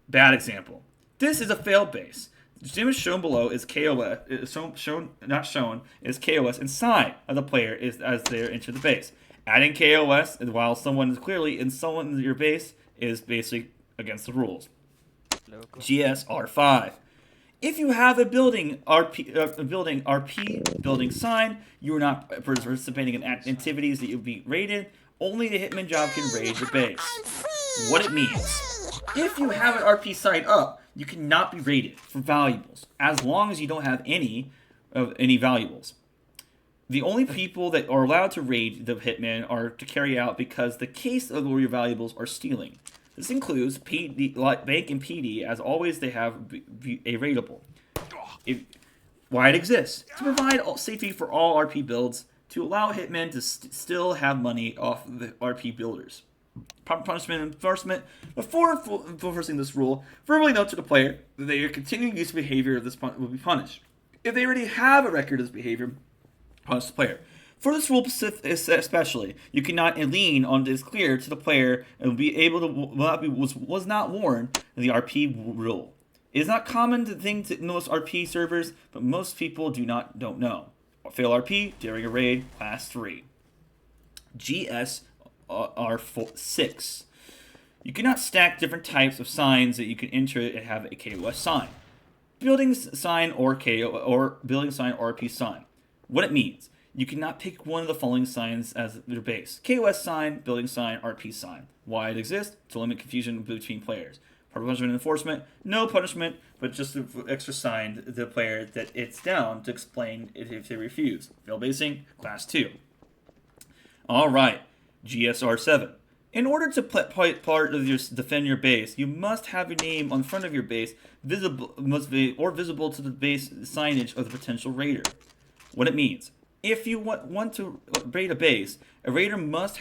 Bad example. This is a failed base. The image shown below is KOS, not shown, is KOS inside of the player as they enter the base. Adding KOS while someone is clearly in your base is basically against the rules. GSR5. If you have a building building sign, you are not participating in activities that you'll be rated. Only the hitman job can raid your base. What it means: if you have an RP sign up, you cannot be rated for valuables as long as you don't have any valuables. The only people that are allowed to raid the hitman are to carry out because the case of your valuables are stealing. This includes PD, bank and PD. As always, they have a rateable. Why it exists: to provide safety for all RP builds, to allow hitmen to still have money off the RP builders. Proper punishment enforcement. Before enforcing this rule, verbally note to the player that their continuing use of behavior of this will be punished. If they already have a record of this behavior, punish the player. For this rule especially, you cannot lean on this clear to the player and will be able to was not warned in the RP rule. It is not common to think in most RP servers, but most people don't know. Fail RP during a raid, class 3. GSR6. You cannot stack different types of signs that you can enter and have a KOS sign. Building sign or building sign or RP sign. What it means: you cannot pick one of the following signs as your base: KOS sign, building sign, RP sign. Why it exists: to limit confusion between players. Proper punishment enforcement. No punishment, but just an extra sign to the player that it's down to explain if they refuse. Fail basing, class 2. Alright, GSR 7. In order to play part of your defend your base, you must have your name on front of your base visible to the base signage of the potential raider. What it means: if you want to raid a base, a raider must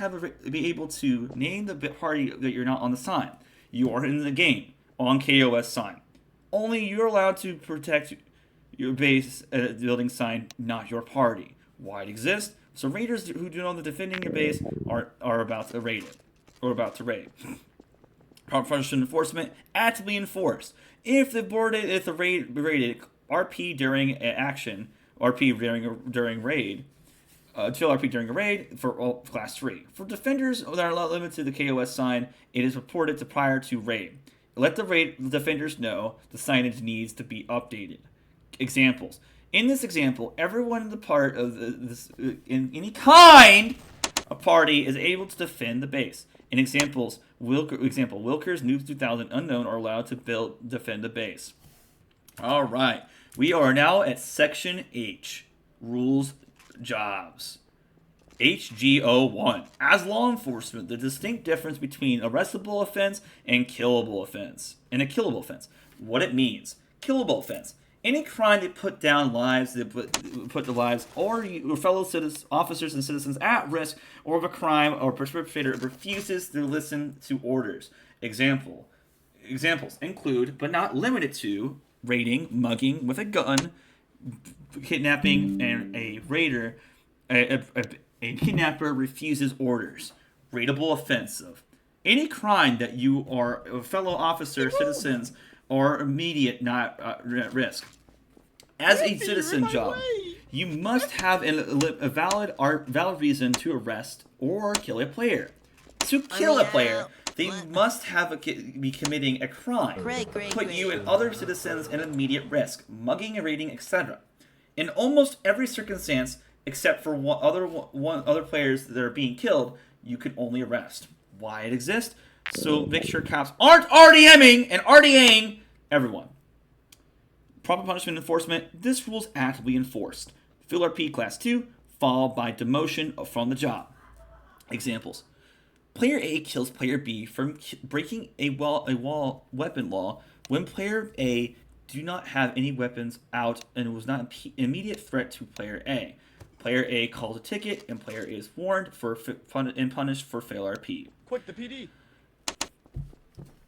be able to name the party that you're not on the sign. You are in the game on KOS sign. Only you're allowed to protect your base building sign, not your party. Why it exists? So raiders who do know that defending your base are about to raid it. Or about to raid. Proper punishment enforcement actively enforced. If the raided, RP during action, RP during raid, until RP during a raid for all class 3. For defenders that are not limited to the KOS sign, it is reported to prior to raid. Let the raid defenders know the signage needs to be updated. Examples. In this example, everyone in the part of in any kind of party is able to defend the base. In examples, Wilkers, Noobs 2000, Unknown are allowed to defend the base. All right, we are now at Section H, Rules, Jobs. HGO1. As law enforcement, the distinct difference between arrestable offense and killable offense. What it means. Killable offense. Any crime that put down lives, that put the lives or your fellow officers and citizens at risk, or of a crime or perpetrator refuses to listen to orders. Examples include, but not limited to, raiding, mugging with a gun, kidnapping, and a raider. A kidnapper refuses orders. Raidable offensive. Any crime that you are a fellow officer, citizens, or immediate not at risk. As a citizen job, you must have a valid reason to arrest or kill a player. To kill a player, they must be committing a crime, put you and other citizens in immediate risk, mugging, raiding, etc. In almost every circumstance, except for other players that are being killed, you can only arrest. Why it exists? So make sure cops aren't RDMing and RDAing everyone. Proper punishment enforcement. This rule is actively enforced. Fill RP Class 2, followed by demotion from the job. Examples. Player A kills Player B from breaking a weapon law when Player A do not have any weapons out and was not an immediate threat to Player A. Player A calls a ticket and Player A is warned and punished for fail RP. Quick, the PD.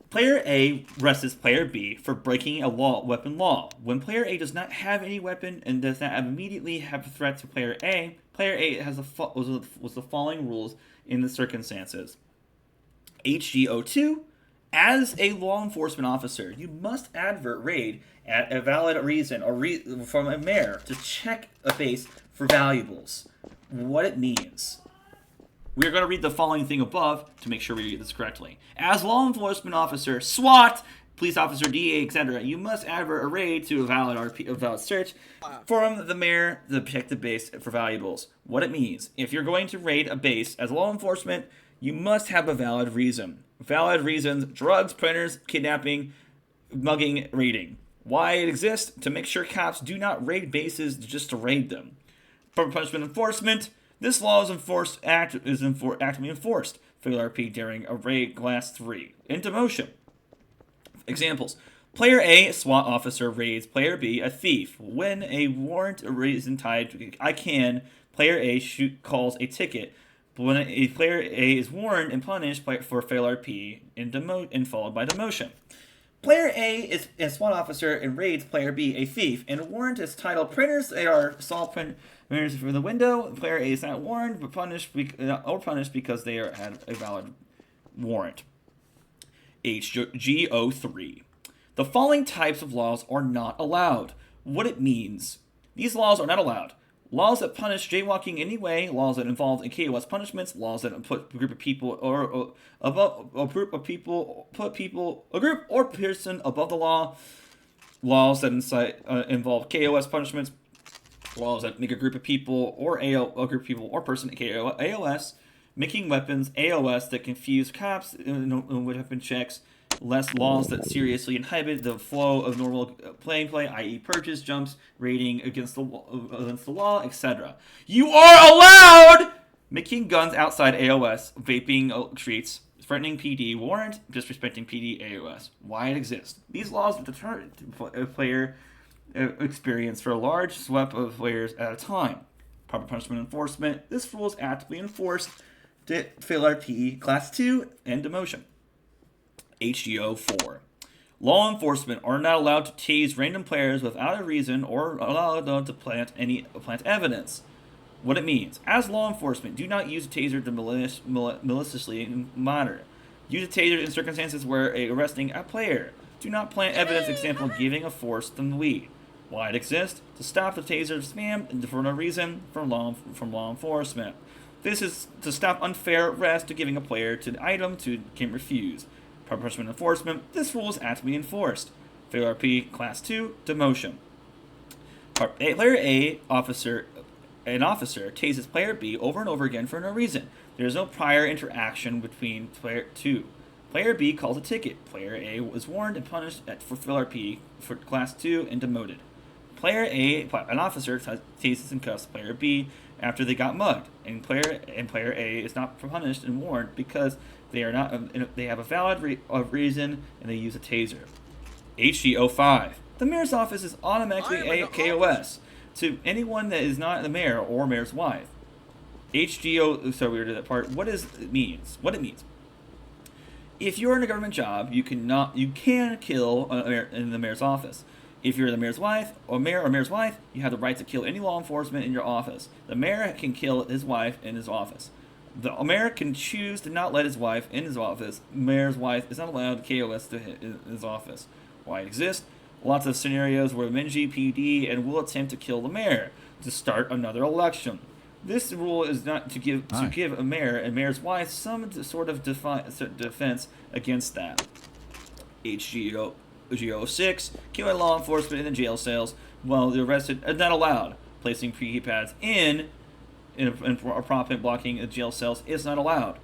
Player A arrests Player B for breaking a weapon law. When Player A does not have any weapon and does not immediately have a threat to Player A has was the following rules in the circumstances. HGO2. As a law enforcement officer, you must advert raid at a valid reason or from a mayor to check a base for valuables. What it means. We are going to read the following thing above to make sure we read this correctly. As law enforcement officer, SWAT, police officer, DA, etc., you must advert a raid to a valid search from the mayor to protect the base for valuables. What it means. If you're going to raid a base as law enforcement, you must have a valid reason. Valid reasons: drugs, printers, kidnapping, mugging, raiding. Why it exists? To make sure cops do not raid bases just to raid them. Proper punishment enforcement. This law is actively enforced. Fail RP during a raid class 3. In demotion. Examples. Player A, a SWAT officer, raids Player B, a thief. When a warrant is tied, Player A calls a ticket. But when a Player A is warned and punished for fail RP and followed by demotion. Player A is a SWAT officer and raids Player B, a thief, and a warrant is titled Printers. They are saw printers from the window. Player A is not warned but punished because they had a valid warrant. HGO3. The following types of laws are not allowed. What it means. These laws are not allowed. Laws that punish jaywalking in any way, laws that involve KOS punishments, laws that put a group of people or above a group of people, a group or person above the law, laws that involve KOS punishments, laws that make a group of people or a group of people or person AOS, making weapons AOS that confuse cops and would have been checks. Less laws that seriously inhibit the flow of normal play, i.e. purges, jumps, raiding against the law, etc. You are allowed making guns outside AOS, vaping treats, threatening PD warrant, disrespecting PD AOS. Why it exists. These laws deter a player experience for a large sweep of players at a time. Proper punishment enforcement. This rule is actively enforced to fail RP Class 2 and demotion. HGO 4. Law enforcement are not allowed to tase random players without a reason or allow them to plant evidence. What it means. As law enforcement, do not use a taser to maliciously monitor. Use a taser in circumstances where arresting a player. Do not plant evidence, example, giving a force than the lead. Why it exists? To stop the taser spam for no reason from law enforcement. This is to stop unfair arrest to giving a player to an item to can refuse. Proper punishment enforcement. This rule is actively enforced. Fail RP Class 2 demotion. Player A an officer tases player B over and over again for no reason. There is no prior interaction between player 2. Player B calls a ticket. Player A was warned and punished for fail RP for Class 2 and demoted. Player A, an officer, tases and cuffs player B after they got mugged, and player A is not punished and warned because they have a valid reason and they use a taser. HGO 5. The mayor's office is automatically KOS to anyone that is not the mayor or mayor's wife. HGO. So weird to that part. What it means? If you're in a government job, you can kill in the mayor's office. If you're the mayor's wife or mayor's wife, you have the right to kill any law enforcement in your office. The mayor can kill his wife in his office. The mayor can choose to not let his wife in his office. Mayor's wife is not allowed to KOS to his office. Why it exists? Lots of scenarios where Minji PD and will attempt to kill the mayor to start another election. This rule is not to give a mayor and mayor's wife some sort of defense against that. HGO 6, killing law enforcement in the jail cells while they're arrested is not allowed. Placing keypads in a prop blocking the jail cells is not allowed.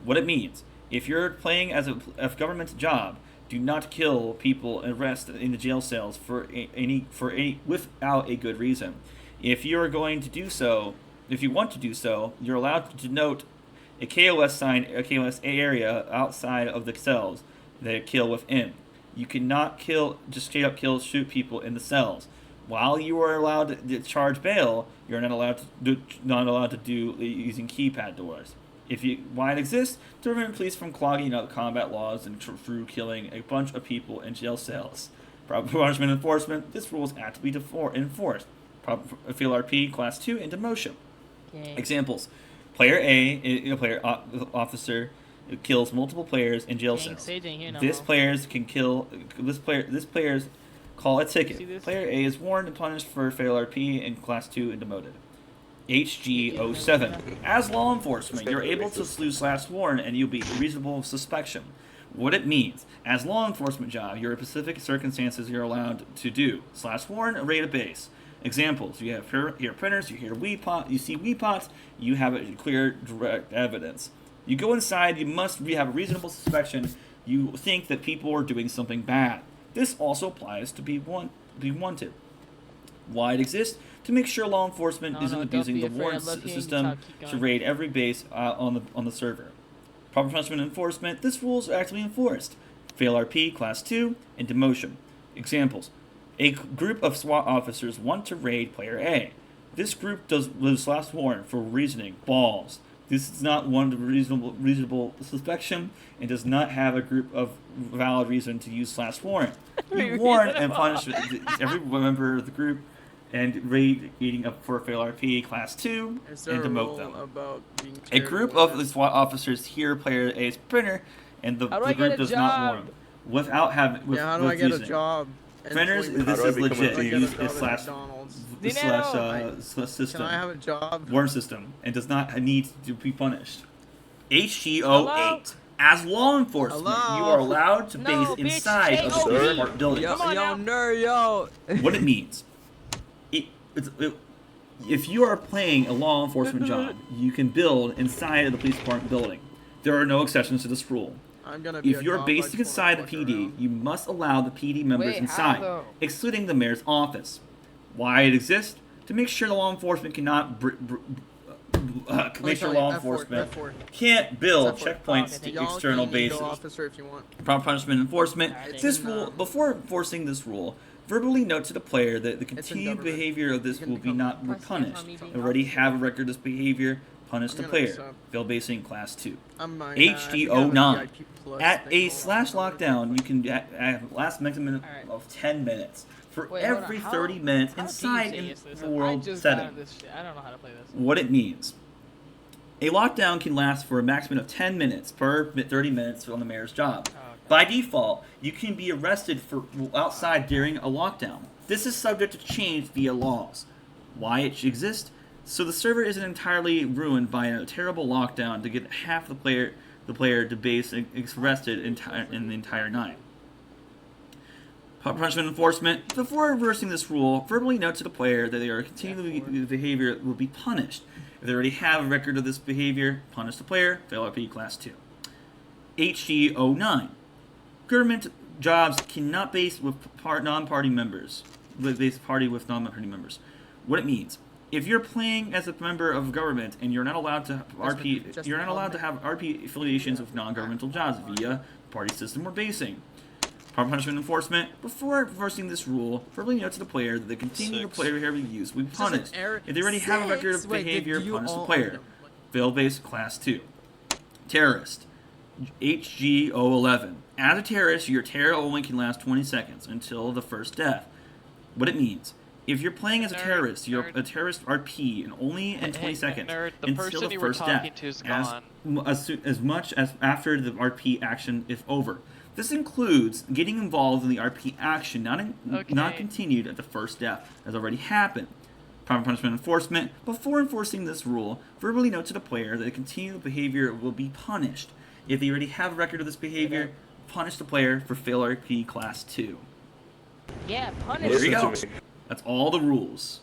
What it means: if you're playing as a government job, do not kill people and arrest in the jail cells for any without a good reason. If you want to do so, you're allowed to denote a KOS sign, a KOS area outside of the cells that kill within. You cannot just straight up shoot people in the cells. While you are allowed to charge bail, you're not allowed to do using keypad doors. Why it exists? To prevent police from clogging up combat laws and through killing a bunch of people in jail cells. Proper punishment enforcement. This rule is actively enforced. Proper fail RP Class 2 and demotion. Okay. Examples: Player A, officer, kills multiple players in jail cells. This players call a ticket. Player A is warned and punished for fail RP in Class 2 and demoted. HG 07. As law enforcement, you're able to use /warn and you'll be reasonable suspicion. What it means: as law enforcement job, your specific circumstances you're allowed to do /warn a database. Examples: you have here printers, you see weepots, you have a clear direct evidence. You go inside, you must have a reasonable suspicion. You think that people are doing something bad. This also applies to be wanted. Why it exists? To make sure law enforcement isn't abusing the warrant system to raid every base on the server. Proper punishment enforcement. This rule is actively enforced. Fail RP Class 2 and demotion. Examples: a group of SWAT officers want to raid player A. This group does /warrant for reasoning balls. This is not one reasonable suspicion and does not have a group of valid reason to use /warrant. You warn and punish every member of the group and raiding up for fail RP Class 2 and demote them. A group of the SWAT officers hear player A's printer and the group does not warn without having how do I get a job? Printers, this is legit. You use it system. Can I have a job? Warrant system and does not need to be punished. HGO 8. As law enforcement, you are allowed to base inside of the smart buildings. What it means: if you are playing a law enforcement job, you can build inside of the police department building. There are no exceptions to this rule. If you're based inside the PD, you must allow the PD members inside, excluding the mayor's office. Why it exists? To make sure the law enforcement cannot Commissioner Law Enforcement can't build checkpoints to external bases. Officer, if you want. Proper punishment enforcement. This rule, before enforcing this rule, verbally note to the player that the continued behavior of this will be not punished. Already have a record of this behavior, punish the player. Fail basing class 2. HD09. At a slash lockdown, you can have last maximum of 10 minutes. For every 30 minutes inside in the world setting. I don't know how to play this. What it means. A lockdown can last for a maximum of 10 minutes per 30 minutes on the mayor's job. By default, you can be arrested for outside during a lockdown. This is subject to change via laws. Why it exists? So the server isn't entirely ruined by a terrible lockdown to get half the player to base arrested in the entire night. Punishment enforcement. Before reversing this rule, verbally note to the player that they are continuing the behavior will be punished. If they already have a record of this behavior, punish the player. Fail RP class 2. HD09. Government jobs cannot base with non-party members. Base party with non-party members. What it means. If you're playing as a member of government and you're not allowed to have RP affiliations with non-governmental jobs via party system or basing. Proper punishment enforcement. Before enforcing this rule, verbally note to the player that the continued player behavior use will be punished. If they already have a record of behavior, punish the player. Fail base class 2. Terrorist. HG011. As a terrorist, your terror only can last 20 seconds until the first death. What it means. If you're playing as a terrorist, you're a terrorist RP and only in 20 seconds until the first death, as much as after the RP action is over. This includes getting involved in the RP action, not continued at the first death, as already happened. Proper punishment enforcement. Before enforcing this rule, verbally note to the player that the continued behavior will be punished. If they already have a record of this behavior, punish the player for fail RP class 2. Yeah, punish. There you go. That's all the rules.